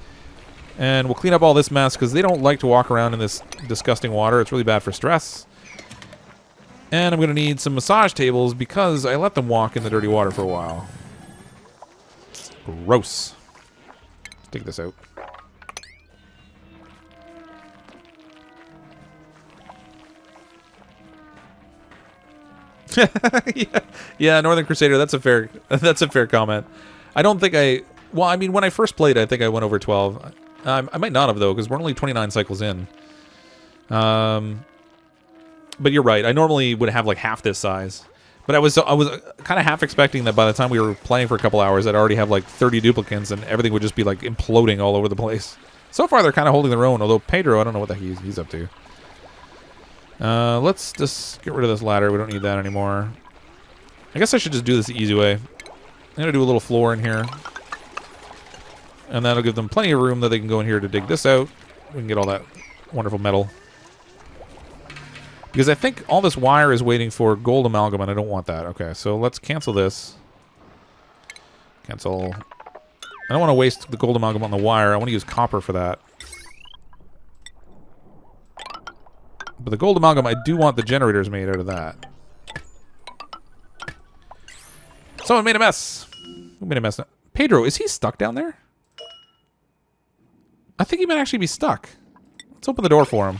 And we'll clean up all this mess because they don't like to walk around in this disgusting water. It's really bad for stress. And I'm going to need some massage tables because I let them walk in the dirty water for a while. Gross. Let's take this out. yeah, Northern Crusader. That's a fair comment. I don't think well, I mean, when I first played, I think I went over 12. I might not have though, because we're only 29 cycles in. But you're right. I normally would have like half this size. But I was kind of half expecting that by the time we were playing for a couple hours, I'd already have like 30 duplicants and everything would just be like imploding all over the place. So far, they're kind of holding their own. Although Pedro, I don't know what the heck he's up to. Let's just get rid of this ladder. We don't need that anymore. I guess I should just do this the easy way. I'm going to do a little floor in here. And that'll give them plenty of room that they can go in here to dig this out. We can get all that wonderful metal. Because I think all this wire is waiting for gold amalgam, and I don't want that. Okay, so let's cancel this. Cancel. I don't want to waste the gold amalgam on the wire. I want to use copper for that. But the gold amalgam, I do want the generators made out of that. Someone made a mess. Who made a mess? Pedro, is he stuck down there? I think he might actually be stuck. Let's open the door for him.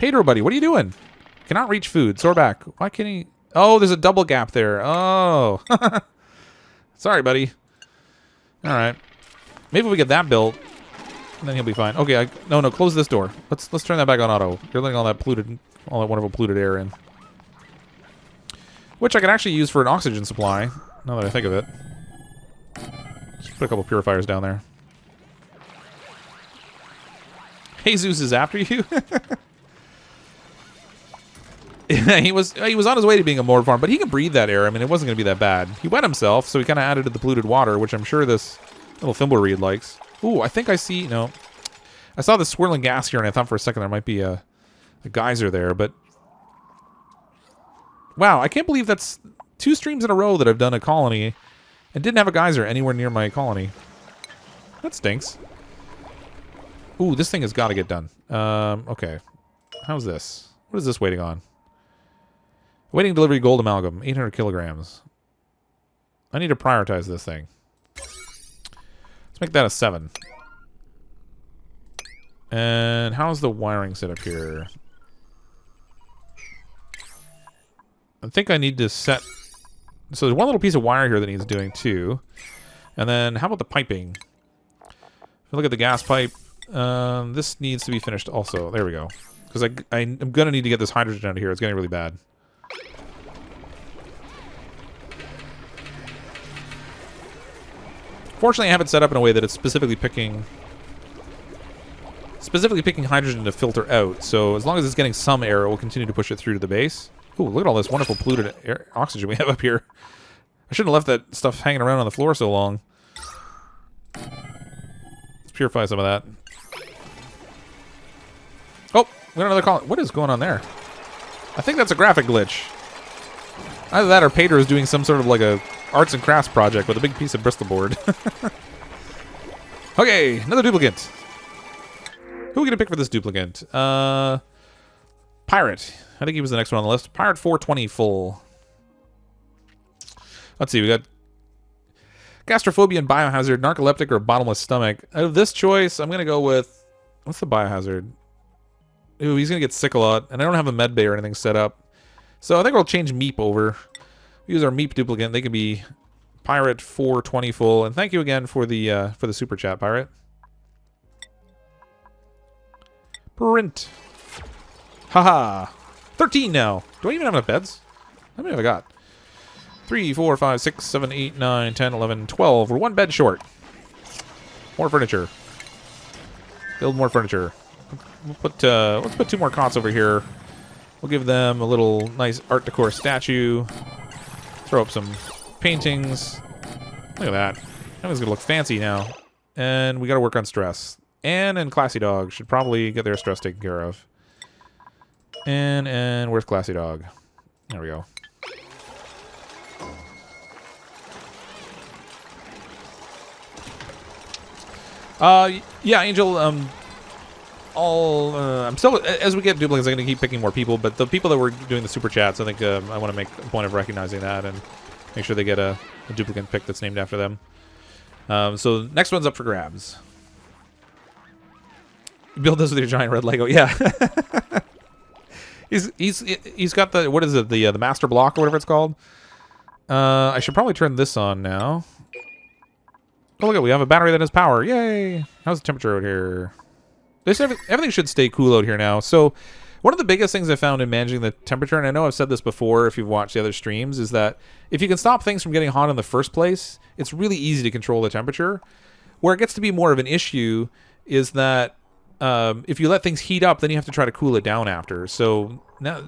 Pedro, buddy, what are you doing? Cannot reach food. Soar back. Why can't he? Oh, there's a double gap there. Oh. Sorry, buddy. All right. Maybe we get that built, and then he'll be fine. Okay, no, close this door. Let's turn that back on auto. You're letting all that wonderful polluted air in. Which I can actually use for an oxygen supply, now that I think of it. Just put a couple purifiers down there. Jesus is after you? he was on his way to being a mortar farm, but he can breathe that air. I mean, it wasn't going to be that bad. He wet himself, so he kind of added to the polluted water, which I'm sure this little thimbleweed likes. Ooh, I think I see... No. I saw the swirling gas here, and I thought for a second there might be a geyser there, but... Wow, I can't believe that's 2 streams in a row that I've done a colony and didn't have a geyser anywhere near my colony. That stinks. Ooh, this thing has got to get done. Okay. How's this? What is this waiting on? Waiting delivery gold amalgam, 800 kilograms. I need to prioritize this thing. Let's make that a 7. And how's the wiring set up here? I think I need to set... So there's one little piece of wire here that needs doing too. And then how about the piping? If you look at the gas pipe, this needs to be finished also. There we go. Because I'm going to need to get this hydrogen out of here. It's getting really bad. Fortunately, I have it set up in a way that it's specifically picking hydrogen to filter out. So as long as it's getting some air, it will continue to push it through to the base. Ooh, look at all this wonderful polluted air, oxygen we have up here. I shouldn't have left that stuff hanging around on the floor so long. Let's purify some of that. Oh, we got another colony. What is going on there? I think that's a graphic glitch. Either that or Pedro is doing some sort of like a arts and crafts project with a big piece of Bristol board. Okay, another duplicant. Who are we going to pick for this duplicant? Pirate. I think he was the next one on the list. Pirate 420 full. Let's see, we got gastrophobia and biohazard, narcoleptic or bottomless stomach. Out of this choice, I'm going to go with... What's the biohazard? Ooh, he's going to get sick a lot, and I don't have a med bay or anything set up. So I think we'll change Meep over. Use our Meep duplicant. They can be Pirate 420 full. And thank you again for the super chat, Pirate. Print. Haha. 13 now. Do I even have enough beds? How many have I got? 3, 4, 5, 6, 7, 8, 9, 10, 11, 12. We're 1 bed short. More furniture. Build more furniture. Let's put 2 more cots over here. We'll give them a little nice art decor statue. Throw up some paintings. Look at that. Everything's gonna look fancy now. And we gotta work on stress. Anne and Classy Dog should probably get their stress taken care of. And where's Classy Dog? There we go. Yeah, Angel, I'm still, as we get duplicates, I'm going to keep picking more people, but the people that were doing the super chats, I think I want to make a point of recognizing that and make sure they get a duplicant pick that's named after them. So next one's up for grabs. Build this with your giant red Lego. Yeah. He's got the, what is it, the master block or whatever it's called. I should probably turn this on now. Oh, look at, we have a battery that has power. Yay! How's the temperature out here? Everything should stay cool out here now. So one of the biggest things I found in managing the temperature, and I know I've said this before if you've watched the other streams, is that if you can stop things from getting hot in the first place, it's really easy to control the temperature. Where it gets to be more of an issue is that if you let things heat up, then you have to try to cool it down after. So now,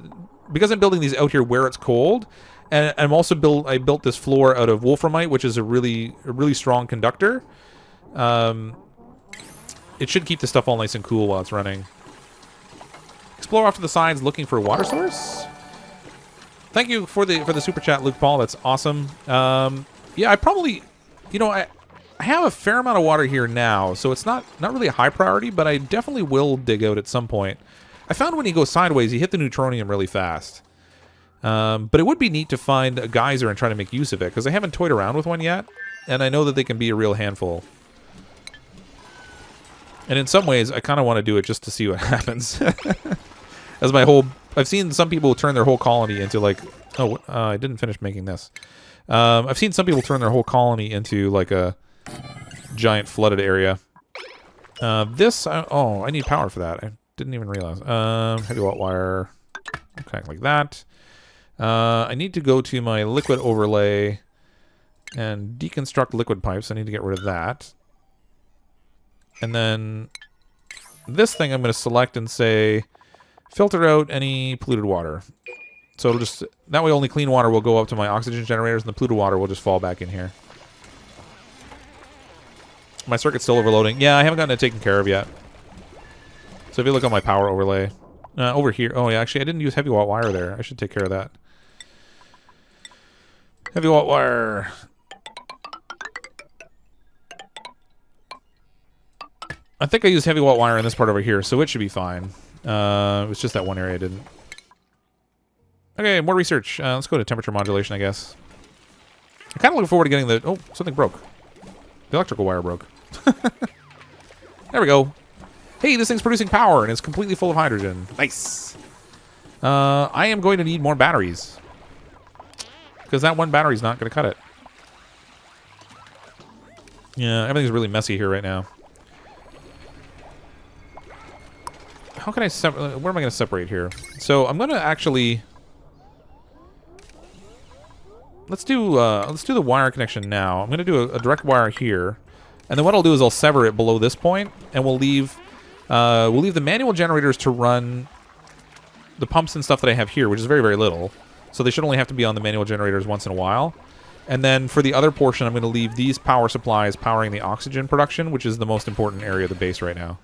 because I'm building these out here where it's cold, and I built this floor out of wolframite, which is a really strong conductor. It should keep the stuff all nice and cool while it's running. Explore off to the sides looking for a water source. Thank you for the super chat, Luke Paul. That's awesome. Yeah, I probably, I have a fair amount of water here now, so it's not really a high priority, but I definitely will dig out at some point. I found when you go sideways, you hit the neutronium really fast. But it would be neat to find a geyser and try to make use of it, because I haven't toyed around with one yet, and I know that they can be a real handful. And in some ways, I kind of want to do it just to see what happens. as my whole... I've seen some people turn their whole colony into, like... Oh, I didn't finish making this. I've seen some people turn their whole colony into, like, a giant flooded area. Oh, I need power for that. I didn't even realize. Heavy watt wire. Okay, like that. I need to go to my liquid overlay and deconstruct liquid pipes. I need to get rid of that. And then this thing I'm going to select and say, filter out any polluted water. So it'll just, that way only clean water will go up to my oxygen generators and the polluted water will just fall back in here. My circuit's still overloading. Yeah, I haven't gotten it taken care of yet. So if you look on my power overlay, over here. Oh yeah, actually I didn't use heavy watt wire there. I should take care of that. Heavy watt wire. I think I used heavy watt wire in this part over here, so it should be fine. It was just that one area I didn't. Okay, more research. Let's go to temperature modulation, I guess. I'm kind of looking forward to getting the... Oh, something broke. The electrical wire broke. There we go. Hey, this thing's producing power, and it's completely full of hydrogen. Nice. I am going to need more batteries. Because that one battery's not going to cut it. Yeah, everything's really messy here right now. How can I separate? Where am I going to separate here? So I'm going to actually... Let's do the wire connection now. I'm going to do a direct wire here. And then what I'll do is I'll sever it below this point, and we'll leave the manual generators to run the pumps and stuff that I have here, which is very, very little. So they should only have to be on the manual generators once in a while. And then for the other portion, I'm going to leave these power supplies powering the oxygen production, which is the most important area of the base right now.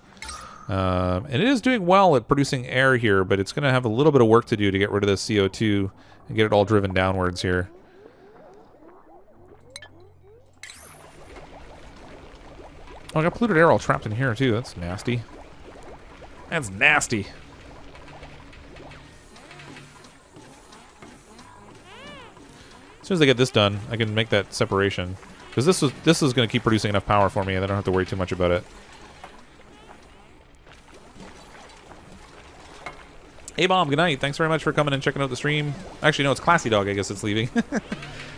And it is doing well at producing air here, but it's going to have a little bit of work to do to get rid of this CO2 and get it all driven downwards here. Oh, I got polluted air all trapped in here, too. That's nasty. That's nasty. As soon as I get this done, I can make that separation. Because this is going to keep producing enough power for me, and I don't have to worry too much about it. Hey, Bomb, good night. Thanks very much for coming and checking out the stream. Actually, no, it's Classy Dog, I guess it's leaving.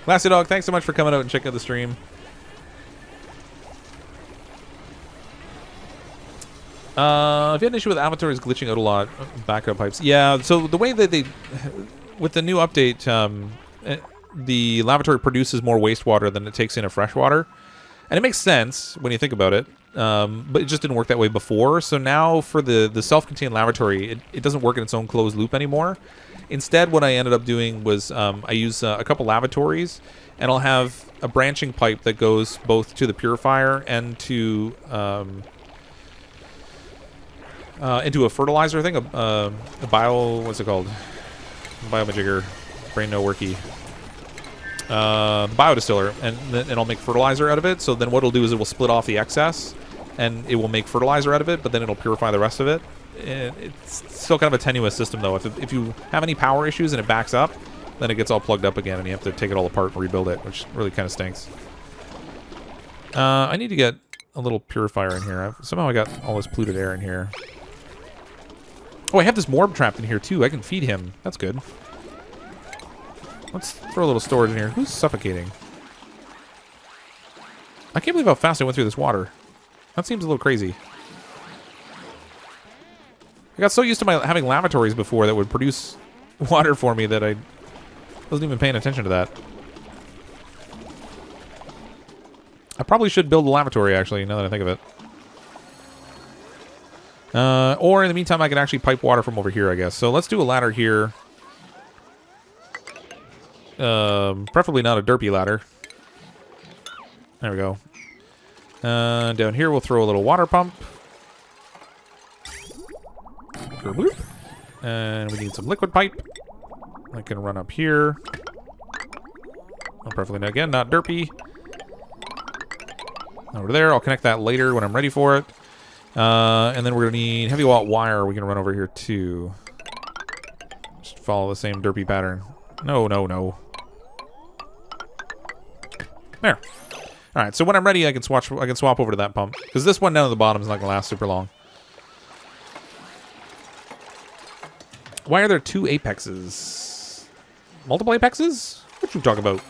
Classy Dog, thanks so much for coming out and checking out the stream. If you had an issue with avatars glitching out a lot, backup pipes. Yeah, so the way that they... With the new update, the lavatory produces more wastewater than it takes in of fresh water. And it makes sense when you think about it. But it just didn't work that way before. So now for the self-contained lavatory, it doesn't work in its own closed loop anymore. Instead, what I ended up doing was I use a couple lavatories, and I'll have a branching pipe that goes both to the purifier and to... into a fertilizer thing, a bio, what's it called? Biomajigger, brain no worky. Biodistiller, and I'll make fertilizer out of it. So then what it'll do is it will split off the excess, and it will make fertilizer out of it, but then it'll purify the rest of it. It's still kind of a tenuous system, though. If you have any power issues and it backs up, then it gets all plugged up again, and you have to take it all apart and rebuild it, which really kind of stinks. I need to get a little purifier in here. Somehow I got all this polluted air in here. Oh, I have this morb trapped in here, too. I can feed him. That's good. Let's throw a little storage in here. Who's suffocating? I can't believe how fast I went through this water. That seems a little crazy. I got so used to having lavatories before that would produce water for me that I wasn't even paying attention to that. I probably should build a lavatory, actually, now that I think of it. Or in the meantime, I can actually pipe water from over here, I guess. So let's do a ladder here. Preferably not a derpy ladder. There we go. Down here, we'll throw a little water pump. And we need some liquid pipe. I can run up here. Oh, preferably, again, not derpy. Over there. I'll connect that later when I'm ready for it. And then we're going to need heavy watt wire. We can run over here too. Just follow the same derpy pattern. No, no, no. There. All right. So when I'm ready, I can swap over to that pump, because this one down at the bottom is not going to last super long. Why are there 2 apexes? Multiple apexes? What you talk about?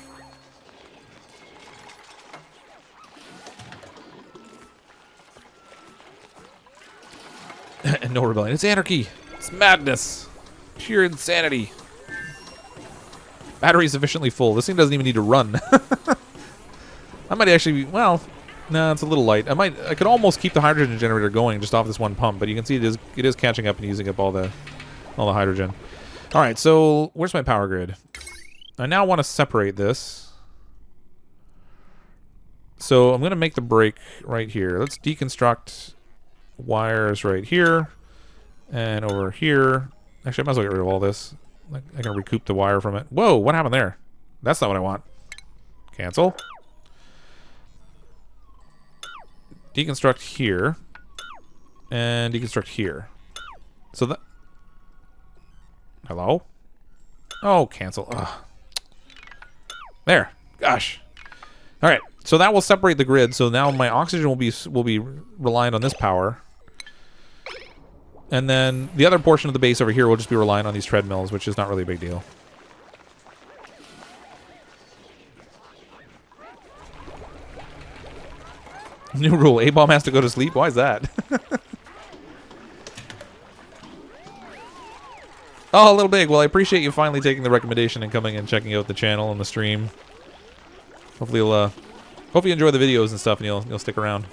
And no rebellion. It's anarchy. It's madness. Sheer insanity. Battery sufficiently full. This thing doesn't even need to run. I might actually, well, no, it's a little light. I could almost keep the hydrogen generator going just off this one pump, but you can see it is catching up and using up all the hydrogen. All right, so where's my power grid? I now want to separate this. So I'm going to make the break right here. Let's deconstruct wires right here and over here. Actually, I might as well get rid of all this. I can recoup the wire from it. Whoa, what happened there? That's not what I want. Cancel. Deconstruct here. And deconstruct here. So that... Hello? Oh, cancel. Ugh. There. Gosh. Alright, so that will separate the grid. So now my oxygen will be reliant on this power. And then the other portion of the base over here will just be reliant on these treadmills, which is not really a big deal. New rule, A-bomb has to go to sleep? Why is that? Oh, a little big. Well, I appreciate you finally taking the recommendation and coming and checking out the channel and the stream. Hopefully you'll, hope you enjoy the videos and stuff and you'll stick around.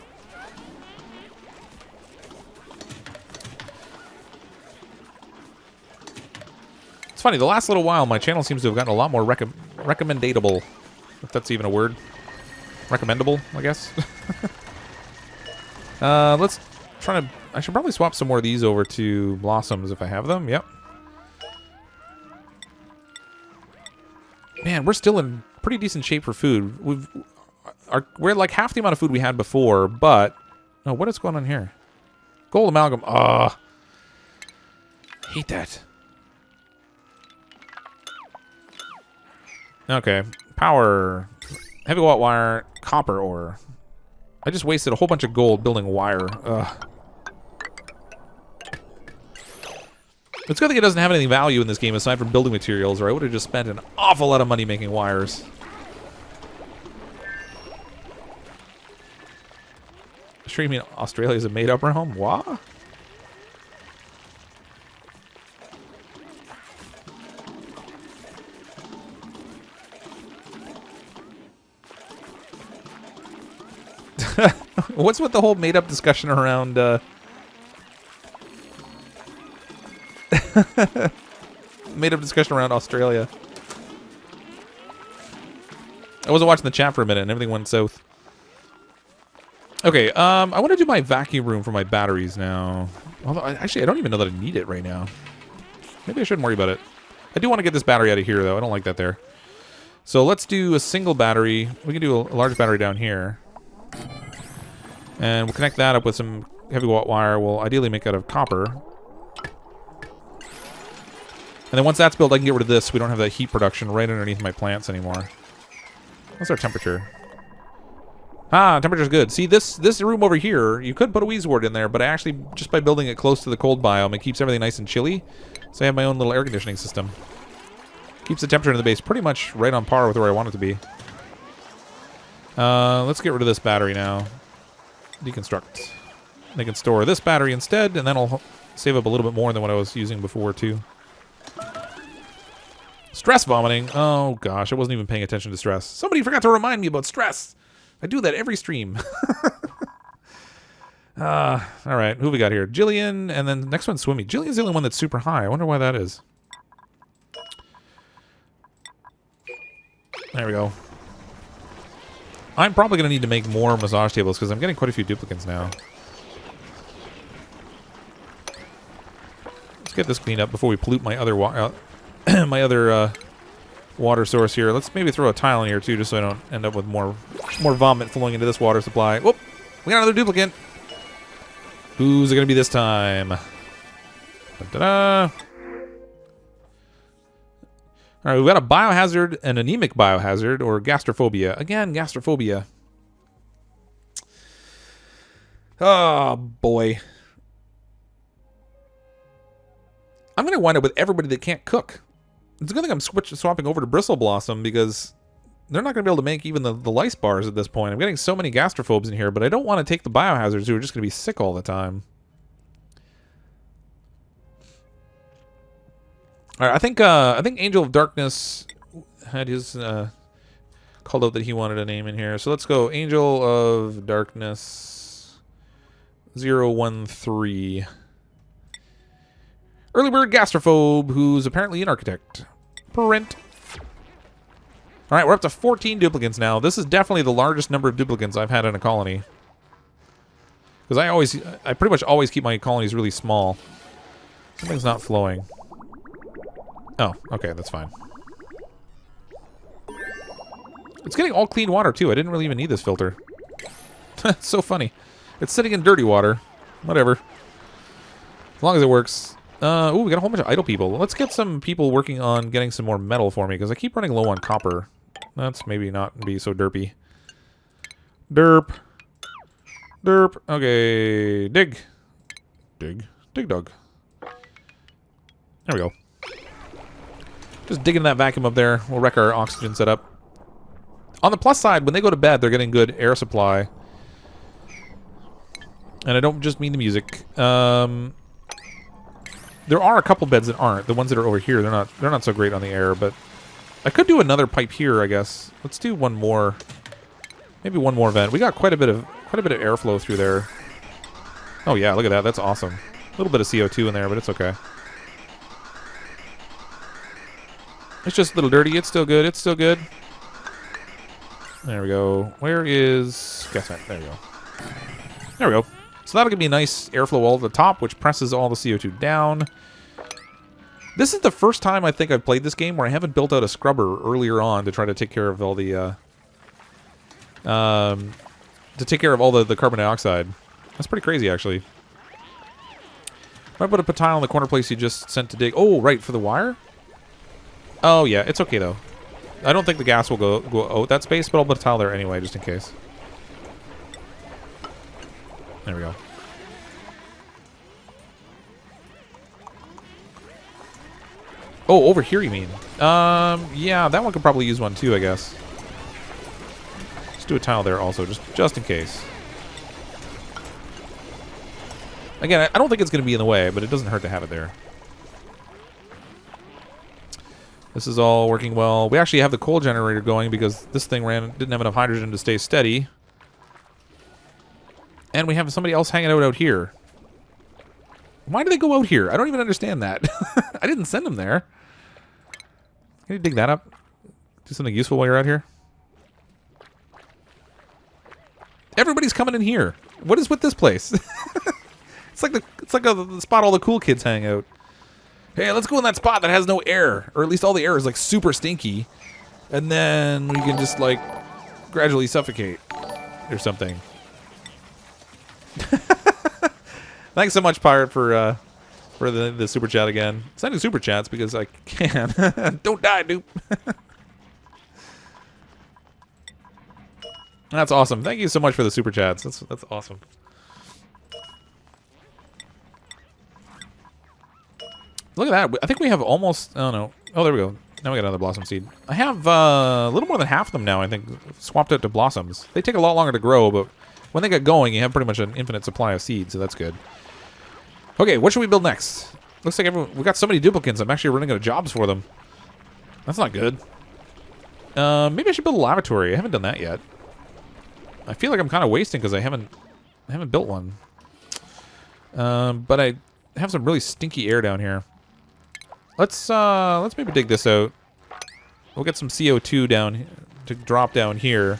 It's funny, the last little while, my channel seems to have gotten a lot more recommendatable. If that's even a word. Recommendable, I guess. Let's try to... I should probably swap some more of these over to blossoms if I have them. Yep. Man, we're still in pretty decent shape for food. We're like half the amount of food we had before, but... Oh, what is going on here? Gold amalgam. Ugh. Hate that. Okay. Power. Heavy watt wire. Copper ore. I just wasted a whole bunch of gold building wire. Ugh. It's a good thing it doesn't have any value in this game aside from building materials, or I would have just spent an awful lot of money making wires. Sure you mean Australia's a made-up realm? What? What's with the whole made-up discussion around, made-up discussion around Australia? I wasn't watching the chat for a minute and everything went south. Okay, I want to do my vacuum room for my batteries now. Although, actually, I don't even know that I need it right now. Maybe I shouldn't worry about it. I do want to get this battery out of here, though. I don't like that there. So let's do a single battery. We can do a large battery down here. And we'll connect that up with some heavy watt wire. We'll ideally make out of copper. And then once that's built, I can get rid of this. We don't have that heat production right underneath my plants anymore. What's our temperature? Ah, temperature's good. See, this room over here, you could put a wheeze ward in there, but I actually, just by building it close to the cold biome, it keeps everything nice and chilly. So I have my own little air conditioning system. Keeps the temperature in the base pretty much right on par with where I want it to be. Let's get rid of this battery now. Deconstruct. They can store this battery instead, and then I'll save up a little bit more than what I was using before, too. Stress vomiting. Oh, gosh. I wasn't even paying attention to stress. Somebody forgot to remind me about stress. I do that every stream. All right. Who we got here? Jillian, and then the next one's Swimmy. Jillian's the only one that's super high. I wonder why that is. There we go. I'm probably going to need to make more massage tables because I'm getting quite a few duplicants now. Let's get this cleaned up before we pollute my other water source here. Let's maybe throw a tile in here too, just so I don't end up with more vomit flowing into this water supply. Whoop! We got another duplicant. Who's it going to be this time? Da-da-da. All right, we've got a biohazard, an anemic biohazard, or gastrophobia. Again, gastrophobia. Oh, boy. I'm going to wind up with everybody that can't cook. It's a good thing I'm swapping over to Bristle Blossom because they're not going to be able to make even the lice bars at this point. I'm getting so many gastrophobes in here, but I don't want to take the biohazards who are just going to be sick all the time. All right, I think Angel of Darkness had his called out that he wanted a name in here. So let's go Angel of Darkness 013. Early bird gastrophobe who's apparently an architect. Print. All right, we're up to 14 duplicants now. This is definitely the largest number of duplicants I've had in a colony. Because I pretty much always keep my colonies really small. Something's not flowing. Oh, okay, that's fine. It's getting all clean water, too. I didn't really even need this filter. It's so funny. It's sitting in dirty water. Whatever. As long as it works. Ooh, we got a whole bunch of idle people. Let's get some people working on getting some more metal for me, because I keep running low on copper. That's maybe not be so derpy. Derp. Derp. Okay. Dig. Dig. Dig dug. There we go. Just digging that vacuum up there. We'll wreck our oxygen setup. On the plus side, when they go to bed, they're getting good air supply. And I don't just mean the music. There are a couple beds that aren't. The ones that are over here, they're not so great on the air, but I could do another pipe here, I guess. Let's do one more. Maybe one more vent. We got quite a bit of airflow through there. Oh yeah, look at that. That's awesome. A little bit of CO2 in there, but it's okay. It's just a little dirty. It's still good. It's still good. There we go. Where is gas vent? There we go. There we go. So that'll give me a nice airflow all at the top, which presses all the CO2 down. This is the first time I think I've played this game where I haven't built out a scrubber earlier on to try to take care of all the the carbon dioxide. That's pretty crazy, actually. Might put a tile in the corner place you just sent to dig. Oh, right, for the wire? Oh, yeah, it's okay, though. I don't think the gas will go out that space, but I'll put a tile there anyway, just in case. There we go. Oh, over here you mean? Yeah, that one could probably use one too, I guess. Just do a tile there also, just in case. Again, I don't think it's going to be in the way, but it doesn't hurt to have it there. This is all working well. We actually have the coal generator going because this thing didn't have enough hydrogen to stay steady. And we have somebody else hanging out here. Why do they go out here? I don't even understand that. I didn't send them there. Can you dig that up? Do something useful while you're out here? Everybody's coming in here. What is with this place? It's like the spot all the cool kids hang out. Hey, let's go in that spot that has no air. Or at least all the air is like super stinky. And then we can just like gradually suffocate or something. Thanks so much, Pirate, for the super chat again. Sending super chats because I can. Don't die, dude. That's awesome. Thank you so much for the super chats. That's awesome. Look at that. I think we have almost... Oh, no. Oh, there we go. Now we got another blossom seed. I have a little more than half of them now, I think, swapped out to blossoms. They take a lot longer to grow, but when they get going, you have pretty much an infinite supply of seeds, so that's good. Okay, what should we build next? Looks like we got so many duplicants, I'm actually running out of jobs for them. That's not good. Maybe I should build a lavatory. I haven't done that yet. I feel like I'm kind of wasting because I haven't built one. But I have some really stinky air down here. Let's maybe dig this out. We'll get some CO2 down here to drop down here.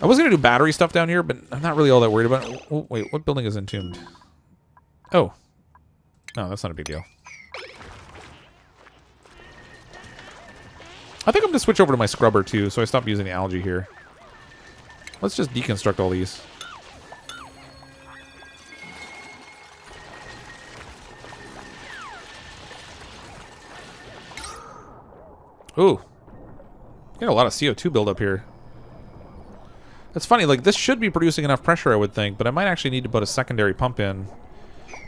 I was gonna do battery stuff down here, but I'm not really all that worried about it. Oh, wait, what building is entombed? Oh. No, that's not a big deal. I think I'm gonna switch over to my scrubber too, so I stop using the algae here. Let's just deconstruct all these. Ooh. Got a lot of CO2 buildup here. That's funny, like, this should be producing enough pressure, I would think, but I might actually need to put a secondary pump in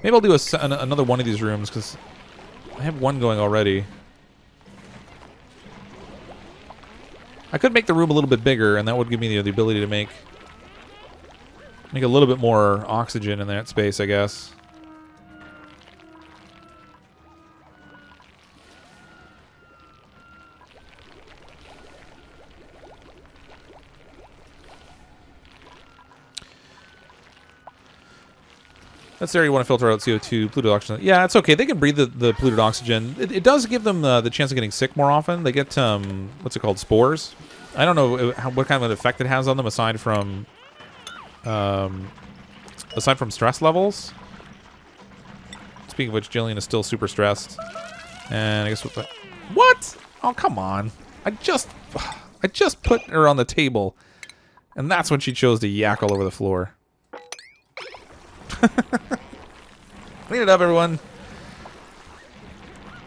Maybe I'll do another one of these rooms, because I have one going already. I could make the room a little bit bigger, and that would give me the ability to make a little bit more oxygen in that space, I guess. That's the area you want to filter out CO2, polluted oxygen. Yeah, it's okay. They can breathe the polluted oxygen. It does give them the chance of getting sick more often. They get, what's it called, spores. I don't know what kind of an effect it has on them aside from stress levels. Speaking of which, Jillian is still super stressed. And I guess what? Oh, come on. I just put her on the table. And that's when she chose to yak all over the floor. Clean it up, everyone.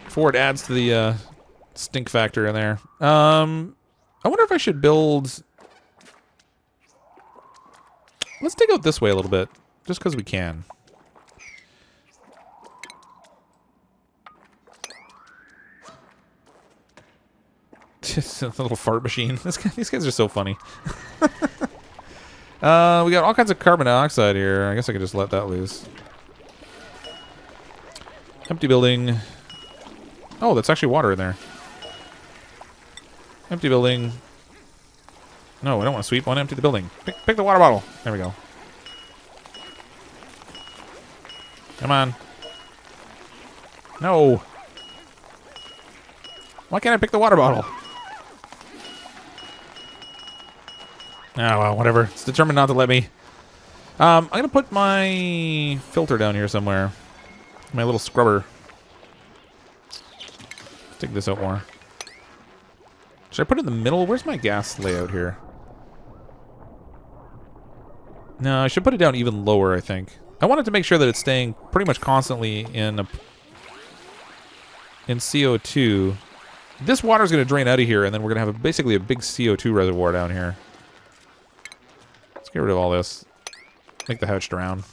Before it adds to the stink factor in there. I wonder if I should build... Let's dig out this way a little bit, just because we can. Just a little fart machine. These guys are so funny. We got all kinds of carbon dioxide here. I guess I could just let that loose. Empty building. Oh, that's actually water in there. Empty building. No, I don't want to sweep. I want to empty the building. Pick the water bottle. There we go. Come on. No. Why can't I pick the water bottle? Oh, well, whatever. It's determined not to let me. I'm going to put my filter down here somewhere. My little scrubber. Let's dig this out more. Should I put it in the middle? Where's my gas layout here? No, I should put it down even lower, I think. I wanted to make sure that it's staying pretty much constantly in CO2. This water's going to drain out of here, and then we're going to have basically a big CO2 reservoir down here. Let's get rid of all this. Make the hatch drown.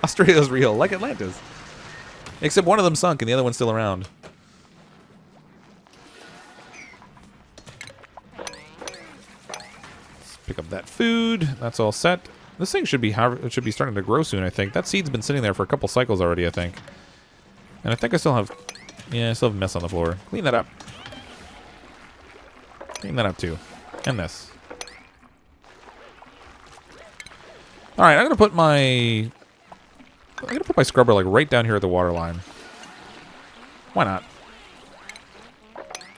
Australia's real, like Atlantis. Except one of them sunk and the other one's still around. Let's pick up that food. That's all set. This thing should be starting to grow soon, I think. That seed's been sitting there for a couple cycles already, I think. And I think I still have... Yeah, I still have a mess on the floor. Clean that up. Clean that up, too. And this. Alright, I'm gonna put my scrubber like right down here at the water line. Why not?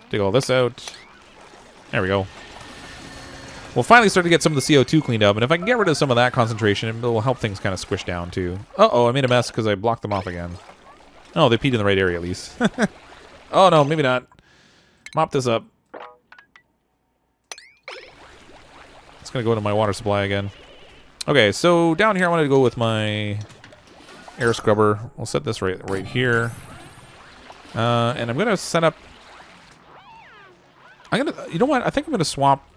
Dig all this out. There we go. We'll finally start to get some of the CO2 cleaned up, and if I can get rid of some of that concentration, it will help things kind of squish down too. Uh-oh, I made a mess because I blocked them off again. Oh, they peed in the right area at least. Oh no, maybe not. Mop this up. It's gonna go into my water supply again. Okay, so down here I wanted to go with my air scrubber. We'll set this right here. And I'm gonna set up... You know what? I think I'm gonna swap...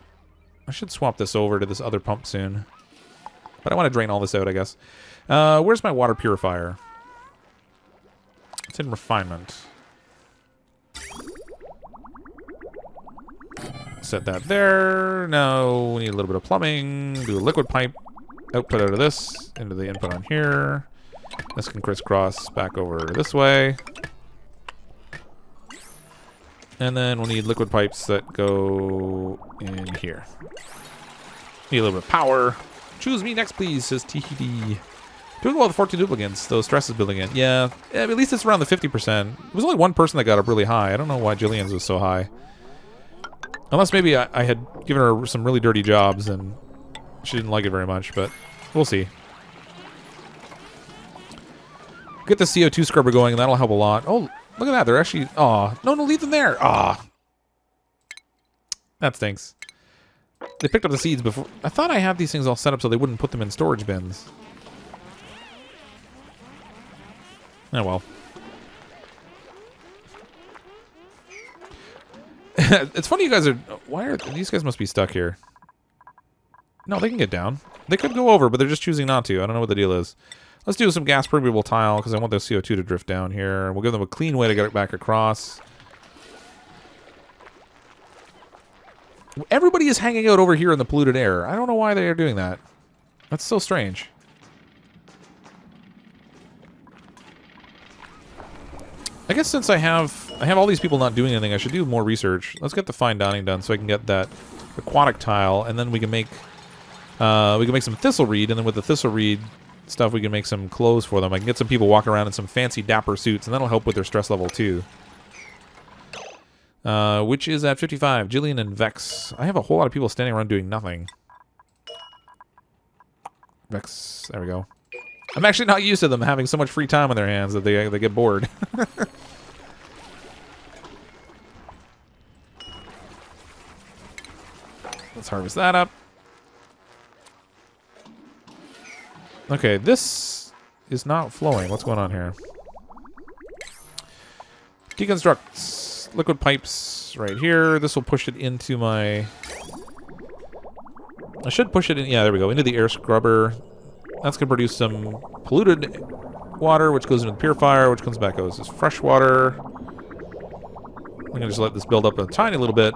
I should swap this over to this other pump soon. But I want to drain all this out, I guess. Where's my water purifier? It's in refinement. Set that there. No, we need a little bit of plumbing. Do a liquid pipe. Output out of this into the input on here. This can crisscross back over this way. And then we'll need liquid pipes that go in here. Need a little bit of power. Choose me next, please, says TD. Doing well with 14 duplicants, though stress is building in. Yeah, at least it's around the 50%. It was only one person that got up really high. I don't know why Jillian's was so high. Unless maybe I had given her some really dirty jobs and she didn't like it very much, but we'll see. Get the CO2 scrubber going, and that'll help a lot. Oh, look at that. They're actually... Aw. No, leave them there. Aw. That stinks. They picked up the seeds before... I thought I had these things all set up so they wouldn't put them in storage bins. Oh, well. It's funny you guys are... Why are... These guys must be stuck here. No, they can get down. They could go over, but they're just choosing not to. I don't know what the deal is. Let's do some gas permeable tile, because I want the CO2 to drift down here. We'll give them a clean way to get it back across. Everybody is hanging out over here in the polluted air. I don't know why they are doing that. That's so strange. I guess since I have all these people not doing anything, I should do more research. Let's get the fine dining done so I can get that aquatic tile, and then we can make some thistle reed, and then with the thistle reed stuff we can make some clothes for them. I can get some people walking around in some fancy dapper suits, and that'll help with their stress level too. Which is at 55. Jillian and Vex. I have a whole lot of people standing around doing nothing. Vex, there we go. I'm actually not used to them having so much free time on their hands that they get bored. Let's harvest that up. Okay, this is not flowing. What's going on here? Deconstruct liquid pipes right here. This will push it into my... I should push it in... Yeah, there we go. Into the air scrubber. That's going to produce some polluted water, which goes into the purifier, which comes back goes as fresh water. I'm going to just let this build up a tiny little bit.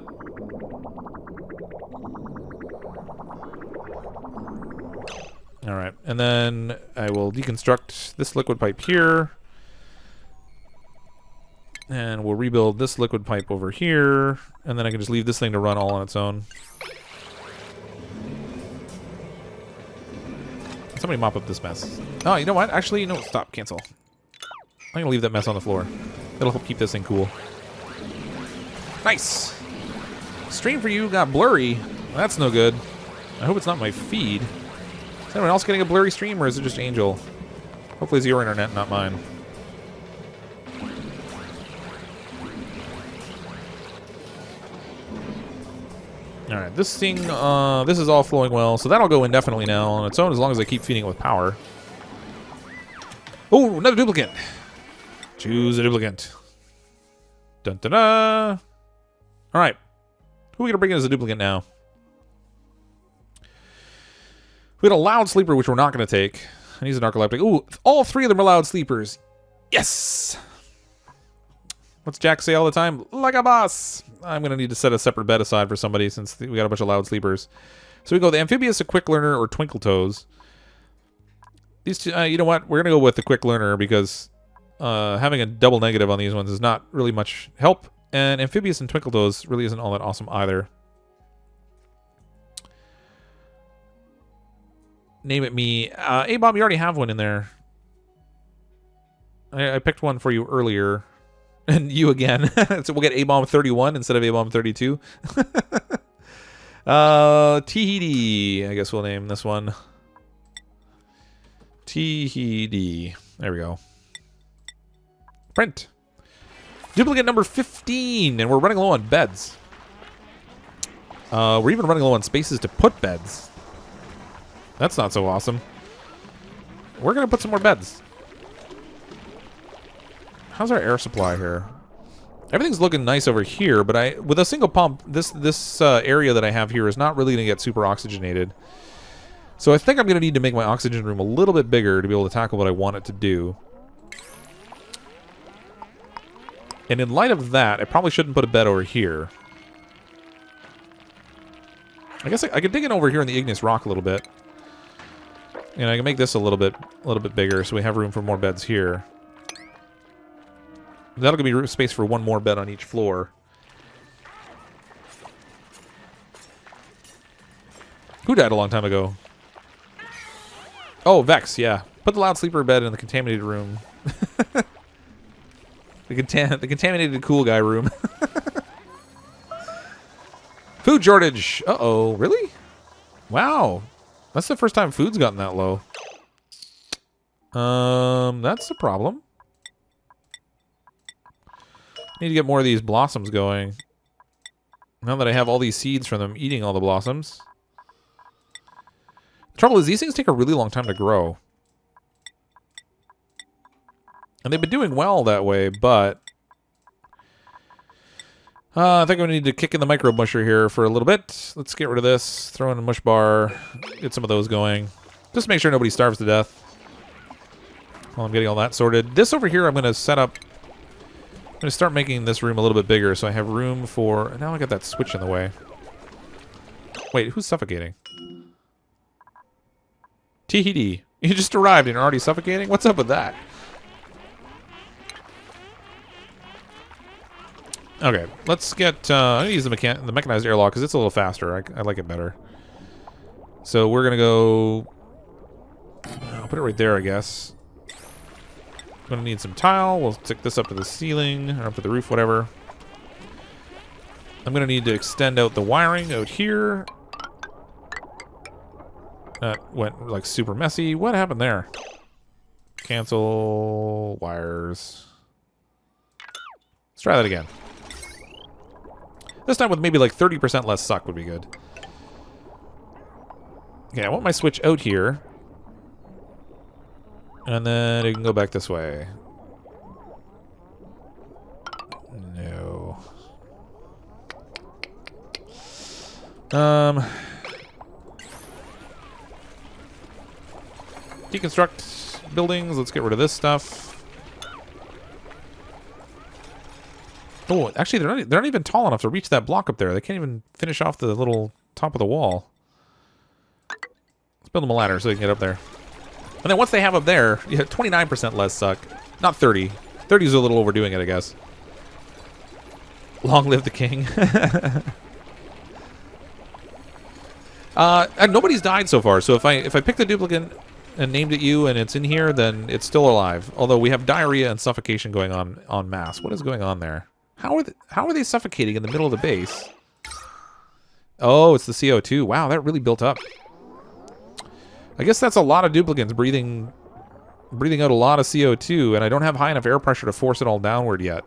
Alright, and then I will deconstruct this liquid pipe here. And we'll rebuild this liquid pipe over here. And then I can just leave this thing to run all on its own. Somebody mop up this mess. Oh, you know what? Actually, no, stop. Cancel. I'm going to leave that mess on the floor. That'll help keep this thing cool. Nice! Stream for you got blurry. That's no good. I hope it's not my feed. Is anyone else getting a blurry stream, or is it just Angel? Hopefully it's your internet, not mine. Alright, this thing, this is all flowing well, so that'll go indefinitely now on its own as long as I keep feeding it with power. Oh, another duplicant! Choose a duplicant. Dun dun dun! Alright, who are we gonna bring in as a duplicant now? We had a loud sleeper, which we're not gonna take. And he's a narcoleptic. Ooh, all three of them are loud sleepers. Yes! What's Jack say all the time? Like a boss! I'm going to need to set a separate bed aside for somebody since we got a bunch of loud sleepers. So we go the amphibious, a quick learner, or twinkle toes. These two, you know what? We're going to go with the quick learner because having a double negative on these ones is not really much help. And amphibious and twinkle toes really isn't all that awesome either. Name it me. Hey, Bob, you already have one in there. I picked one for you earlier. And you again. So we'll get A-Bomb 31 instead of A-Bomb 32. Tahiti. I guess we'll name this one. Tahiti. There we go. Print. Duplicate number 15. And we're running low on beds. We're even running low on spaces to put beds. That's not so awesome. We're going to put some more beds. How's our air supply here? Everything's looking nice over here, but with a single pump, this area that I have here is not really going to get super oxygenated. So I think I'm going to need to make my oxygen room a little bit bigger to be able to tackle what I want it to do. And in light of that, I probably shouldn't put a bed over here. I guess I could dig in over here in the igneous rock a little bit. And I can make this a little bit bigger so we have room for more beds here. That'll give me space for one more bed on each floor. Who died a long time ago? Oh, Vex, yeah. Put the loud sleeper bed in the contaminated room. the contaminated cool guy room. Food shortage. Uh-oh, really? Wow. That's the first time food's gotten that low. That's a problem. Need to get more of these blossoms going. Now that I have all these seeds from them eating all the blossoms. The trouble is these things take a really long time to grow. And they've been doing well that way, but... I think we need to kick in the micro musher here for a little bit. Let's get rid of this. Throw in a mush bar. Get some of those going. Just make sure nobody starves to death while I'm getting all that sorted. This over here I'm going to set up. I'm going to start making this room a little bit bigger so I have room for... Now I got that switch in the way. Wait, who's suffocating? Teehee. You just arrived and you're already suffocating? What's up with that? Okay, let's get... I'm going to use the mechanized airlock because it's a little faster. I like it better. So we're going to go... I'll put it right there, I guess. I'm going to need some tile. We'll stick this up to the ceiling, or up to the roof, whatever. I'm going to need to extend out the wiring out here. That went, like, super messy. What happened there? Cancel wires. Let's try that again. This time with maybe, like, 30% less suck would be good. Okay, I want my switch out here. And then it can go back this way. No. Deconstruct buildings. Let's get rid of this stuff. Oh, actually, they're not even tall enough to reach that block up there. They can't even finish off the little top of the wall. Let's build them a ladder so they can get up there. And then once they have up there, you have 29% less suck. Not 30. 30 is a little overdoing it, I guess. Long live the king. And nobody's died so far, so if I pick the duplicant and named it you and it's in here, then it's still alive. Although we have diarrhea and suffocation going on en masse. What is going on there? How are they suffocating in the middle of the base? Oh, it's the CO2. Wow, that really built up. I guess that's a lot of duplicants breathing out a lot of CO2, and I don't have high enough air pressure to force it all downward yet.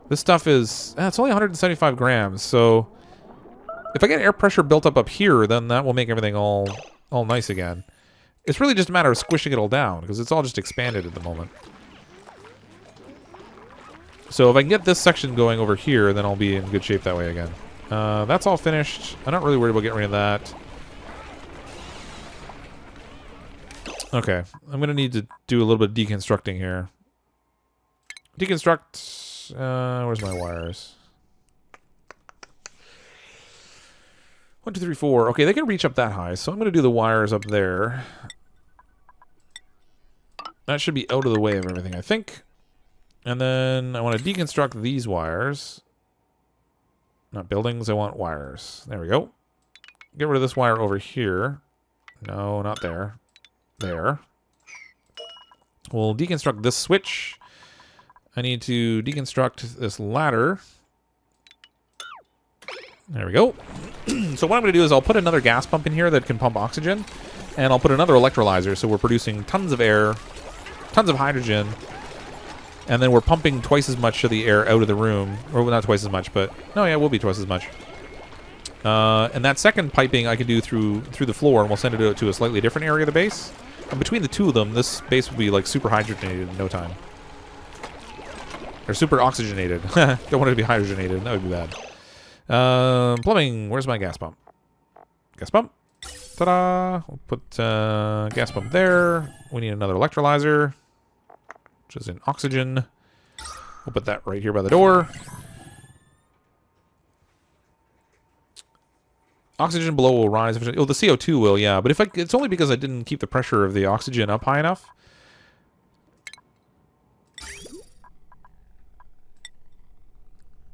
This stuff is... it's only 175 grams, so... If I get air pressure built up here, then that will make everything all nice again. It's really just a matter of squishing it all down, because it's all just expanded at the moment. So if I can get this section going over here, then I'll be in good shape that way again. That's all finished. I'm not really worried about getting rid of that. Okay, I'm going to need to do a little bit of deconstructing here. Deconstruct... where's my wires? 1, 2, 3, 4. Okay, they can reach up that high, so I'm going to do the wires up there. That should be out of the way of everything, I think. And then I want to deconstruct these wires. Not buildings, I want wires. There we go. Get rid of this wire over here. No, not there. There. We'll deconstruct this switch. I need to deconstruct this ladder. There we go. So what I'm going to do is I'll put another gas pump in here that can pump oxygen. And I'll put another electrolyzer, so we're producing tons of air, tons of hydrogen. And then we're pumping twice as much of the air out of the room. Or not twice as much, but... No, yeah, it will be twice as much. And that second piping I can do through the floor, and we'll send it out to a slightly different area of the base. And between the two of them, this base will be like super hydrogenated in no time. Or super oxygenated. Don't want it to be hydrogenated. That would be bad. Plumbing. Where's my gas pump? Gas pump. Ta-da! We'll put gas pump there. We need another electrolyzer, which is in oxygen. We'll put that right here by the door. Oxygen below will rise. Oh, the CO2 will, yeah. But it's only because I didn't keep the pressure of the oxygen up high enough.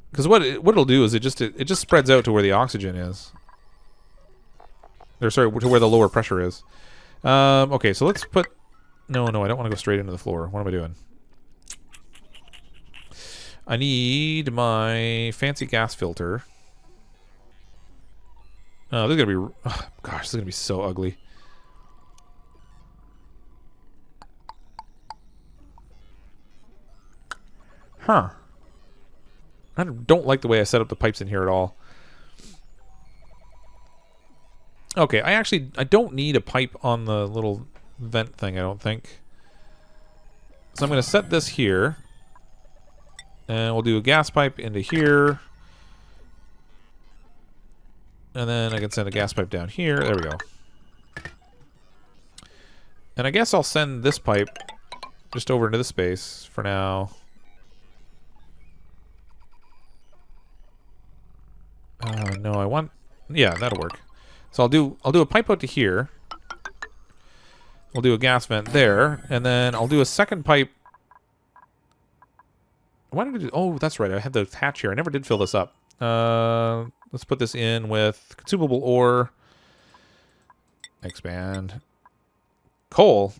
Because what it'll do is it just spreads out to where the oxygen is. Or sorry, to where the lower pressure is. Okay, so let's put... No, I don't want to go straight into the floor. What am I doing? I need my fancy gas filter. Oh, this is gonna be... Oh, gosh, this is gonna be so ugly. Huh. I don't like the way I set up the pipes in here at all. Okay, I don't need a pipe on the little vent thing, I don't think. So I'm going to set this here. And we'll do a gas pipe into here. And then I can send a gas pipe down here. There we go. And I guess I'll send this pipe just over into this space for now. No, I want... Yeah, that'll work. So I'll do a pipe out to here. We'll do a gas vent there, and then I'll do a second pipe. Why did I do... Oh, that's right. I had the hatch here. I never did fill this up. Let's put this in with consumable ore. Expand. Coal.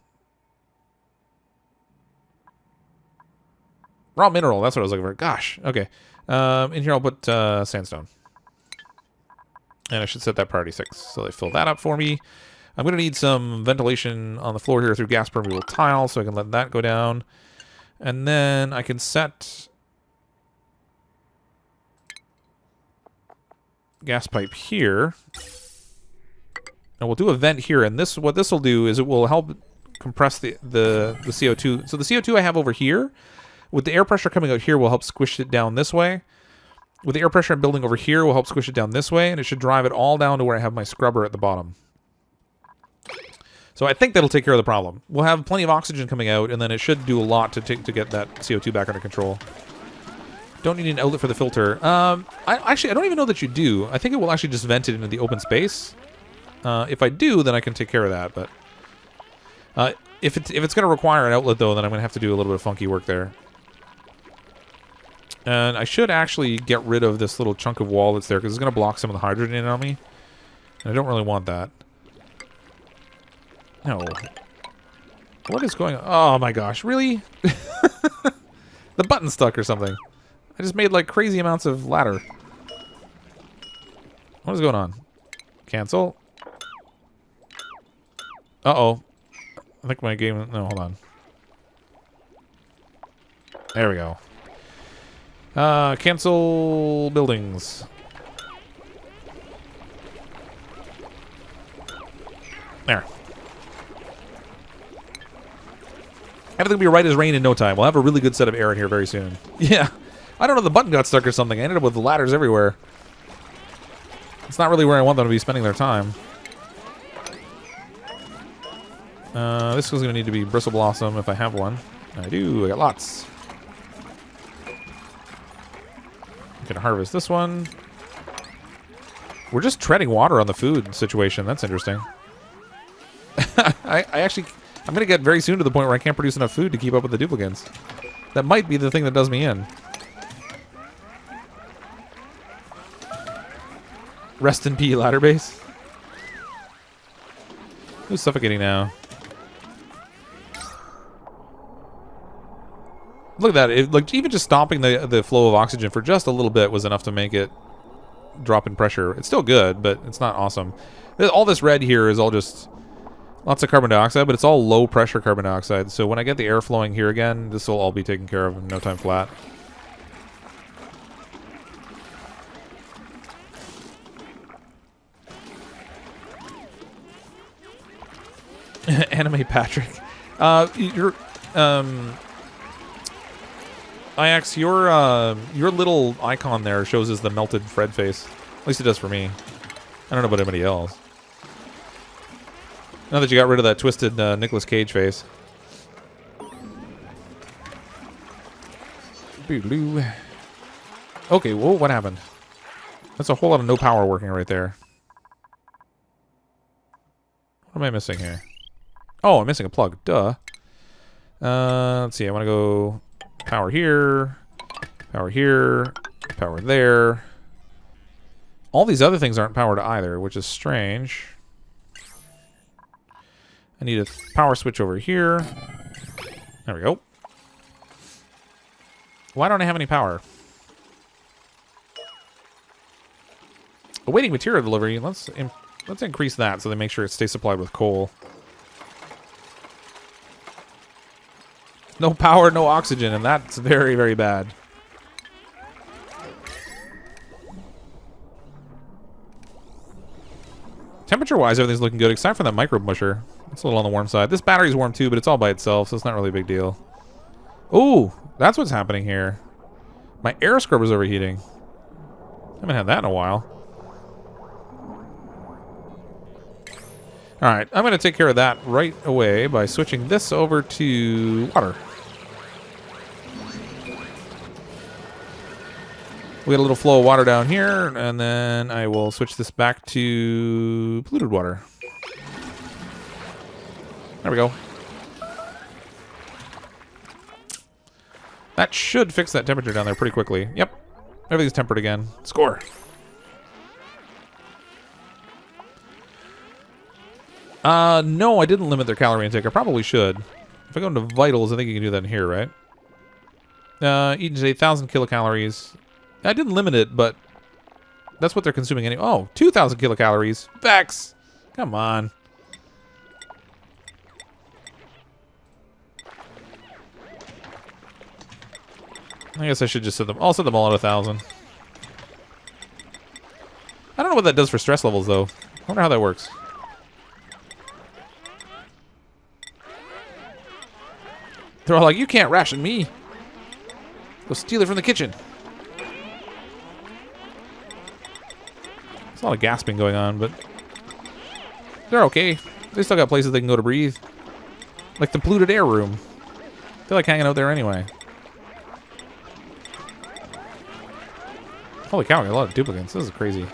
Raw mineral. That's what I was looking for. Gosh. Okay. In here I'll put sandstone. And I should set that priority 6. So they fill that up for me. I'm going to need some ventilation on the floor here through gas permeable tile, so I can let that go down. And then I can set gas pipe here. And we'll do a vent here, and this, what this will do is it will help compress the CO2. So the CO2 I have over here, with the air pressure coming out here, will help squish it down this way. With the air pressure I'm building over here, will help squish it down this way, and it should drive it all down to where I have my scrubber at the bottom. So I think that'll take care of the problem. We'll have plenty of oxygen coming out, and then it should do a lot to get that CO2 back under control. Don't need an outlet for the filter. I don't even know that you do. I think it will actually just vent it into the open space. If I do, then I can take care of that. But if it's going to require an outlet, though, then I'm going to have to do a little bit of funky work there. And I should actually get rid of this little chunk of wall that's there, because it's going to block some of the hydrogen in on me. And I don't really want that. No. What is going on? Oh my gosh, really? The button's stuck or something. I just made like crazy amounts of ladder. What is going on? Cancel. Uh-oh. I think my game... No, hold on. There we go. Cancel buildings. There. Everything will be right as rain in no time. We'll have a really good set of air in here very soon. Yeah. I don't know, the button got stuck or something. I ended up with ladders everywhere. It's not really where I want them to be spending their time. This is going to need to be bristle blossom if I have one. I do. I got lots. I'm going to harvest this one. We're just treading water on the food situation. That's interesting. I'm going to get very soon to the point where I can't produce enough food to keep up with the duplicants. That might be the thing that does me in. Rest in peace, ladder base. Who's suffocating now? Look at that. Like, even just stopping the flow of oxygen for just a little bit was enough to make it drop in pressure. It's still good, but it's not awesome. All this red here is all just... Lots of carbon dioxide, but it's all low pressure carbon dioxide. So when I get the air flowing here again, this will all be taken care of in no time flat. Anime Patrick. IX, your little icon there shows as the melted Fred face. At least it does for me. I don't know about anybody else. Now that you got rid of that twisted Nicolas Cage face. Okay, whoa, what happened? That's a whole lot of no power working right there. What am I missing here? Oh, I'm missing a plug. Duh. Let's see, I want to go power here, power there. All these other things aren't powered either, which is strange. I need a power switch over here. There we go. Why don't I have any power? Awaiting material delivery. Let's increase that so they make sure it stays supplied with coal. No power, no oxygen, and that's very, very bad. Temperature-wise, everything's looking good, except for that microbe musher. It's a little on the warm side. This battery's warm too, but it's all by itself, so it's not really a big deal. Ooh, that's what's happening here. My air scrubber's overheating. I haven't had that in a while. All right, I'm going to take care of that right away by switching this over to water. We got a little flow of water down here, and then I will switch this back to polluted water. There we go. That should fix that temperature down there pretty quickly. Yep. Everything's tempered again. Score. No, I didn't limit their calorie intake. I probably should. If I go into vitals, I think you can do that in here, right? Eating today, 1,000 kilocalories. I didn't limit it, but that's what they're consuming anyway. Oh, 2,000 kilocalories. Vex! Come on. I guess I should just set them. I'll set them all at 1,000. I don't know what that does for stress levels, though. I wonder how that works. They're all like, you can't ration me. Go steal it from the kitchen. There's a lot of gasping going on, but they're okay. They still got places they can go to breathe. Like the polluted air room. They're like hanging out there anyway. Holy cow, I got a lot of duplicants. This is crazy.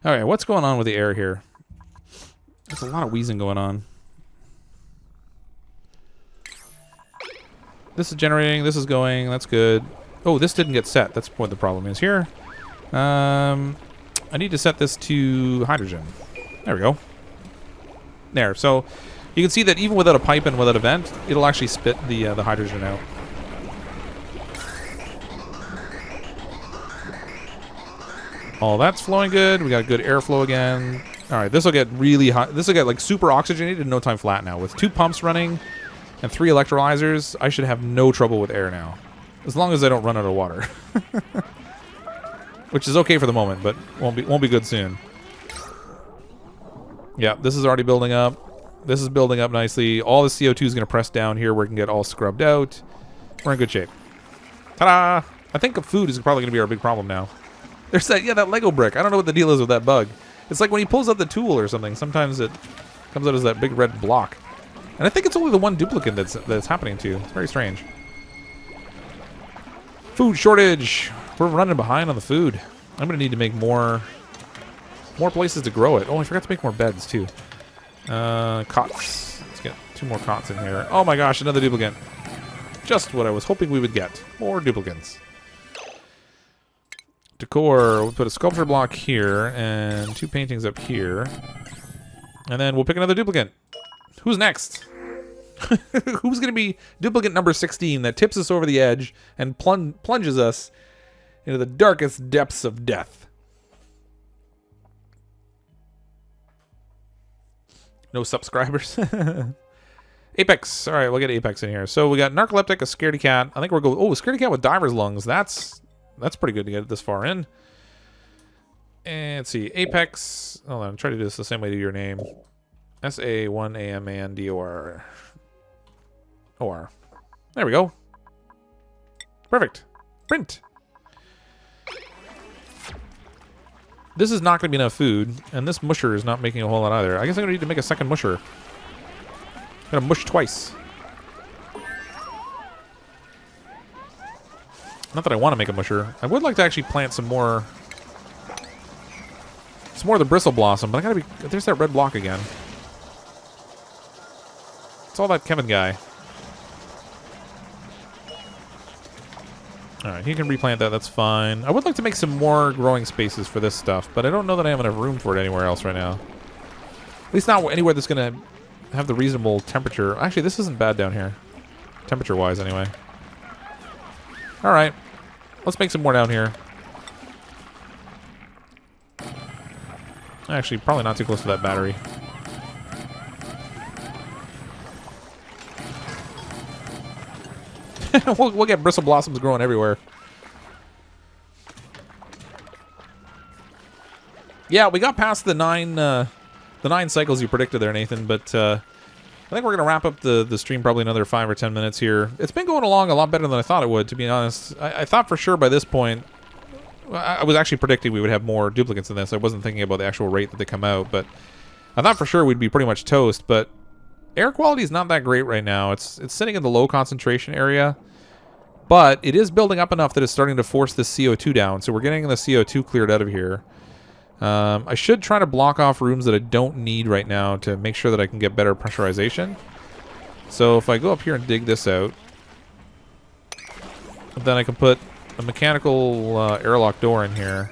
Alright, what's going on with the air here? There's a lot of wheezing going on. This is generating, this is going, that's good. Oh, this didn't get set. That's what the problem is here. I need to set this to hydrogen. There we go. There, so you can see that even without a pipe and without a vent, it'll actually spit the hydrogen out. All that's flowing good. We got good airflow again. All right, this will get really hot. This will get like super oxygenated in no time flat now. With 2 pumps running and 3 electrolyzers, I should have no trouble with air now. As long as I don't run out of water. Which is okay for the moment, but won't be good soon. Yeah, this is already building up. This is building up nicely. All the CO2 is going to press down here where it can get all scrubbed out. We're in good shape. Ta-da! I think food is probably going to be our big problem now. There's that, yeah, that Lego brick. I don't know what the deal is with that bug. It's like when he pulls out the tool or something, sometimes it comes out as that big red block. And I think it's only the one duplicant that's happening to. It's very strange. Food shortage. We're running behind on the food. I'm going to need to make more places to grow it. Oh, I forgot to make more beds, too. Cots. Let's get 2 more cots in here. Oh my gosh, another duplicant. Just what I was hoping we would get. More duplicants. Decor, we'll put a sculpture block here and 2 paintings up here. And then we'll pick another duplicant. Who's next? Who's going to be duplicant number 16 that tips us over the edge and plunges us into the darkest depths of death? No subscribers. Apex. All right, we'll get Apex in here. So we got narcoleptic, a scaredy cat. I think we're going. Oh, a scaredy cat with diver's lungs. That's pretty good to get it this far in. And let's see. Apex. Hold on. Try to do this the same way to your name. S-A-1-A-M-A-N-D-O-R. O-R. There we go. Perfect. Print. This is not going to be enough food, and this musher is not making a whole lot either. I guess I'm going to need to make a second musher. I'm going to mush twice. Not that I want to make a musher. I would like to actually plant some more of the bristle blossom, but I gotta be. There's that red block again. It's all that Kevin guy. Alright, he can replant that, that's fine. I would like to make some more growing spaces for this stuff, but I don't know that I have enough room for it anywhere else right now. At least not anywhere that's gonna have the reasonable temperature. Actually, this isn't bad down here. Temperature-wise, anyway. Alright. Let's make some more down here. Actually, probably not too close to that battery. we'll get bristle blossoms growing everywhere. Yeah, we got past the 9 cycles you predicted there, Nathan, but I think we're going to wrap up the stream probably another 5 or 10 minutes here. It's been going along a lot better than I thought it would, to be honest. I thought for sure by this point, I was actually predicting we would have more duplicants in this. I wasn't thinking about the actual rate that they come out, but I thought for sure we'd be pretty much toast. But air quality is not that great right now. It's sitting in the low concentration area, but it is building up enough that it's starting to force the CO2 down. So we're getting the CO2 cleared out of here. I should try to block off rooms that I don't need right now to make sure that I can get better pressurization. So if I go up here and dig this out, then I can put a mechanical airlock door in here.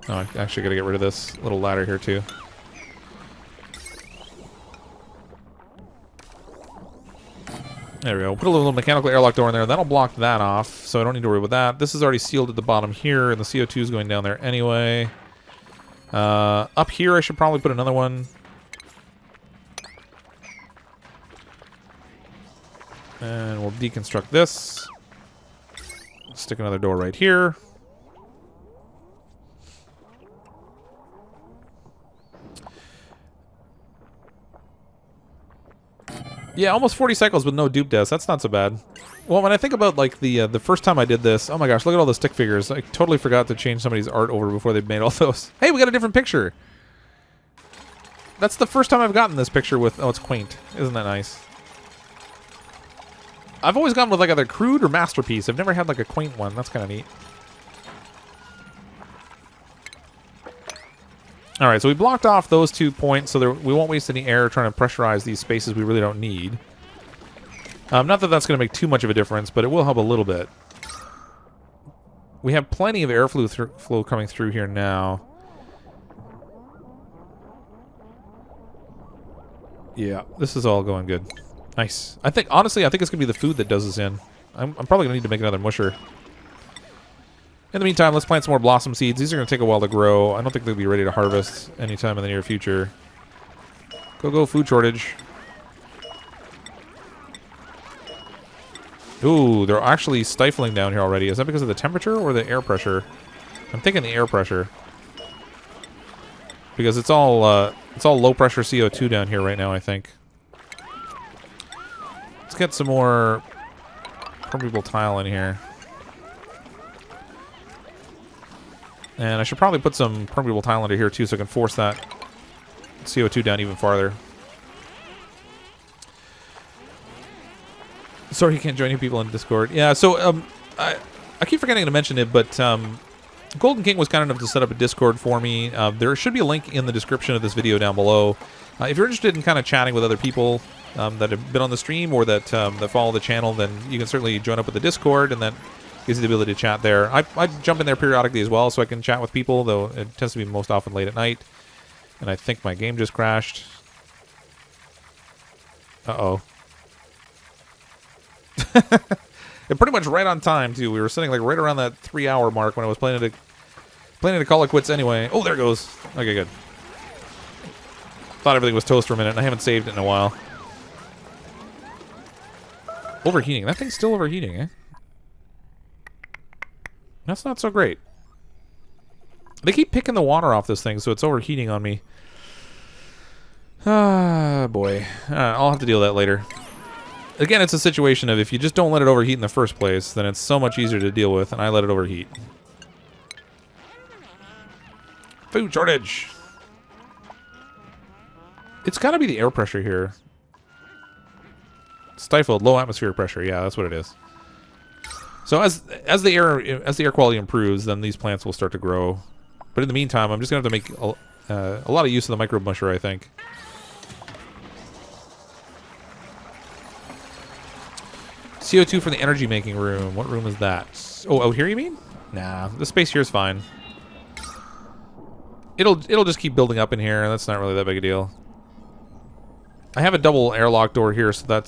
Oh, I actually got to get rid of this little ladder here too. There we go. Put a little mechanical airlock door in there. That'll block that off, so I don't need to worry about that. This is already sealed at the bottom here, and the CO2 is going down there anyway. Up here, I should probably put another one. And we'll deconstruct this. Stick another door right here. Yeah, almost 40 cycles with no dupe deaths. That's not so bad. Well, when I think about like the first time I did this, oh my gosh, look at all the stick figures. I totally forgot to change somebody's art over before they made all those. Hey, we got a different picture. That's the first time I've gotten this picture with... Oh, it's quaint. Isn't that nice? I've always gone with like either crude or masterpiece. I've never had like a quaint one. That's kind of neat. All right, so we blocked off those 2 points so we won't waste any air trying to pressurize these spaces we really don't need. Not that that's going to make too much of a difference, but it will help a little bit. We have plenty of airflow coming through here now. Yeah, this is all going good. Nice. Honestly, I think it's going to be the food that does us in. I'm probably going to need to make another musher. In the meantime, let's plant some more blossom seeds. These are going to take a while to grow. I don't think they'll be ready to harvest anytime in the near future. Go, food shortage. Ooh, they're actually stifling down here already. Is that because of the temperature or the air pressure? I'm thinking the air pressure. Because it's all low pressure CO2 down here right now, I think. Let's get some more permeable tile in here. And I should probably put some permeable tile under here too so I can force that CO2 down even farther. Sorry you can't join new people in Discord. Yeah, so I keep forgetting to mention it, but Golden King was kind enough to set up a Discord for me. There should be a link in the description of this video down below. If you're interested in kind of chatting with other people that have been on the stream or that follow the channel, then you can certainly join up with the Discord, and that gives you the ability to chat there. I jump in there periodically as well so I can chat with people, though it tends to be most often late at night. And I think my game just crashed. Uh-oh. And pretty much right on time, too. We were sitting like right around that 3-hour mark when I was planning to call it quits anyway. Oh, there it goes. Okay, good. Thought everything was toast for a minute, and I haven't saved it in a while. Overheating. That thing's still overheating, eh? That's not so great. They keep picking the water off this thing, so it's overheating on me. Ah, boy. I'll have to deal with that later. Again, it's a situation of if you just don't let it overheat in the first place, then it's so much easier to deal with, and I let it overheat. Food shortage! It's got to be the air pressure here. Stifled, low atmospheric pressure. Yeah, that's what it is. So as the air quality improves, then these plants will start to grow. But in the meantime, I'm just going to have to make a lot of use of the microbe musher, I think. CO2 for the energy making room. What room is that? Oh, out here you mean? Nah, the space here is fine. It'll just keep building up in here. That's not really that big a deal. I have a double airlock door here, so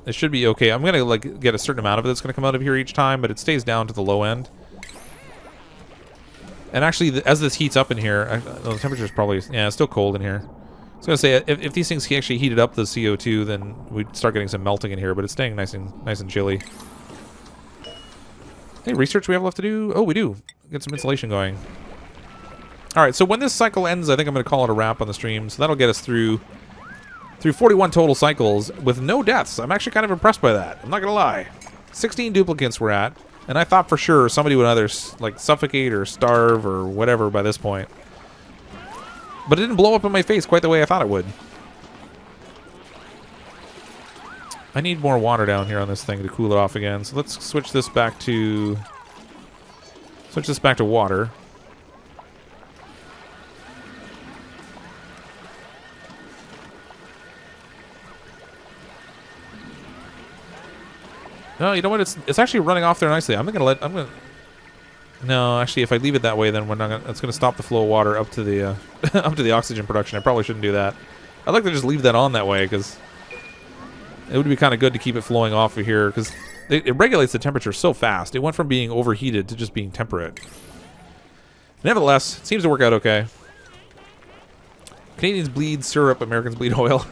it should be okay. I'm gonna like get a certain amount of it that's gonna come out of here each time, but it stays down to the low end. And actually, as this heats up in here, the temperature is probably it's still cold in here. I was gonna say if these things actually heated up the CO2, then we'd start getting some melting in here, but it's staying nice and chilly. Any research we have left to do? Oh, we do. Get some insulation going. All right, so when this cycle ends, I think I'm gonna call it a wrap on the stream. So that'll get us through through 41 total cycles with no deaths. I'm actually kind of impressed by that. I'm not going to lie. 16 duplicants we're at, and I thought for sure somebody would either like suffocate or starve or whatever by this point. But it didn't blow up in my face quite the way I thought it would. I need more water down here on this thing to cool it off again. So let's switch this back to water. No, you know what? It's actually running off there nicely. No, actually, if I leave it that way, then it's gonna stop the flow of water up to the up to the oxygen production. I probably shouldn't do that. I'd like to just leave that on that way because it would be kind of good to keep it flowing off of here because it regulates the temperature so fast. It went from being overheated to just being temperate. Nevertheless, it seems to work out okay. Canadians bleed syrup, Americans bleed oil.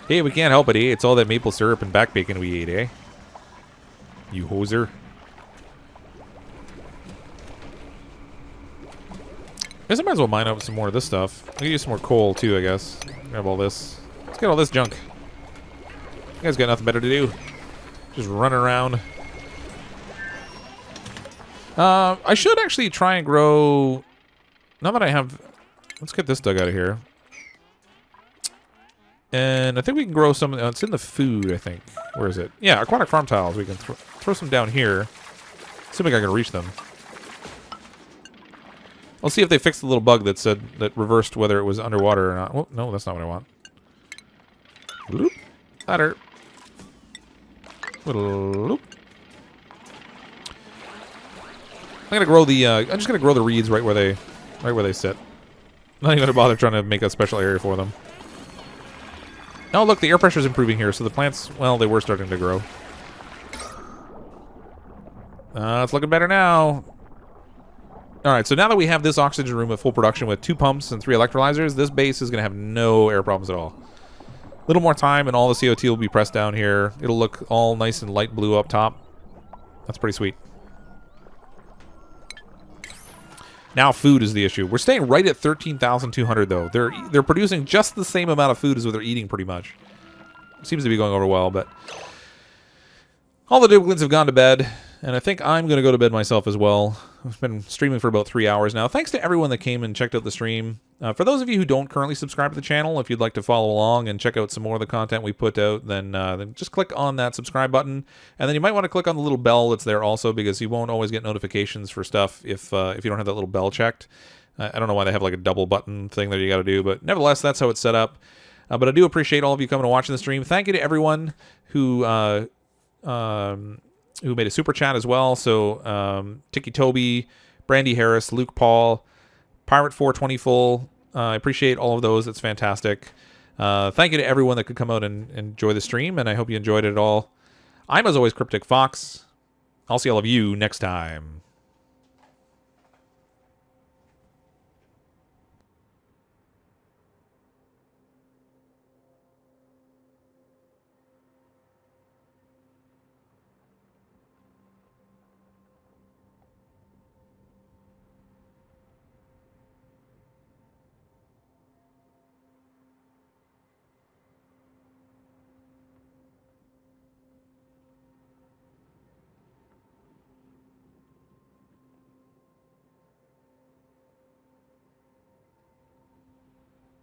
Hey, we can't help it, eh? It's all that maple syrup and back bacon we ate, eh? You hoser. I guess I might as well mine up some more of this stuff. I can use some more coal, too, I guess. Grab all this. Let's get all this junk. You guys got nothing better to do. Just run around. I should actually try and grow... Now that I have... Let's get this dug out of here. And I think we can grow some... it's in the food, I think. Where is it? Yeah, aquatic farm tiles. We can throw some down here. Assuming I can reach them. I'll see if they fixed the little bug that said... That reversed whether it was underwater or not. Oh, no, that's not what I want. Bloop. Ladder. Bloop. I'm gonna grow the... I'm just gonna grow the reeds right where they sit. Not even gonna bother trying to make a special area for them. Oh, look, the air pressure is improving here, so the plants, well, they were starting to grow. It's looking better now. Alright, so now that we have this oxygen room at full production with 2 pumps and 3 electrolyzers, this base is going to have no air problems at all. A little more time and all the CO2 will be pressed down here. It'll look all nice and light blue up top. That's pretty sweet. Now food is the issue. We're staying right at 13,200 though. They're producing just the same amount of food as what they're eating pretty much. Seems to be going over well, but all the duplicants have gone to bed, and I think I'm going to go to bed myself as well. I've been streaming for about 3 hours now. Thanks to everyone that came and checked out the stream. For those of you who don't currently subscribe to the channel, if you'd like to follow along and check out some more of the content we put out, then just click on that subscribe button. And then you might want to click on the little bell that's there also, because you won't always get notifications for stuff if you don't have that little bell checked. I don't know why they have like a double button thing that you got to do, but nevertheless, that's how it's set up. But I do appreciate all of you coming and watching the stream. Thank you to everyone who made a super chat as well. So Tiki Toby, Brandy Harris, Luke Paul, Pirate 420 Full. I appreciate all of those. It's fantastic. Thank you to everyone that could come out and enjoy the stream, and I hope you enjoyed it all. I'm, as always, CrypticFox. I'll see all of you next time.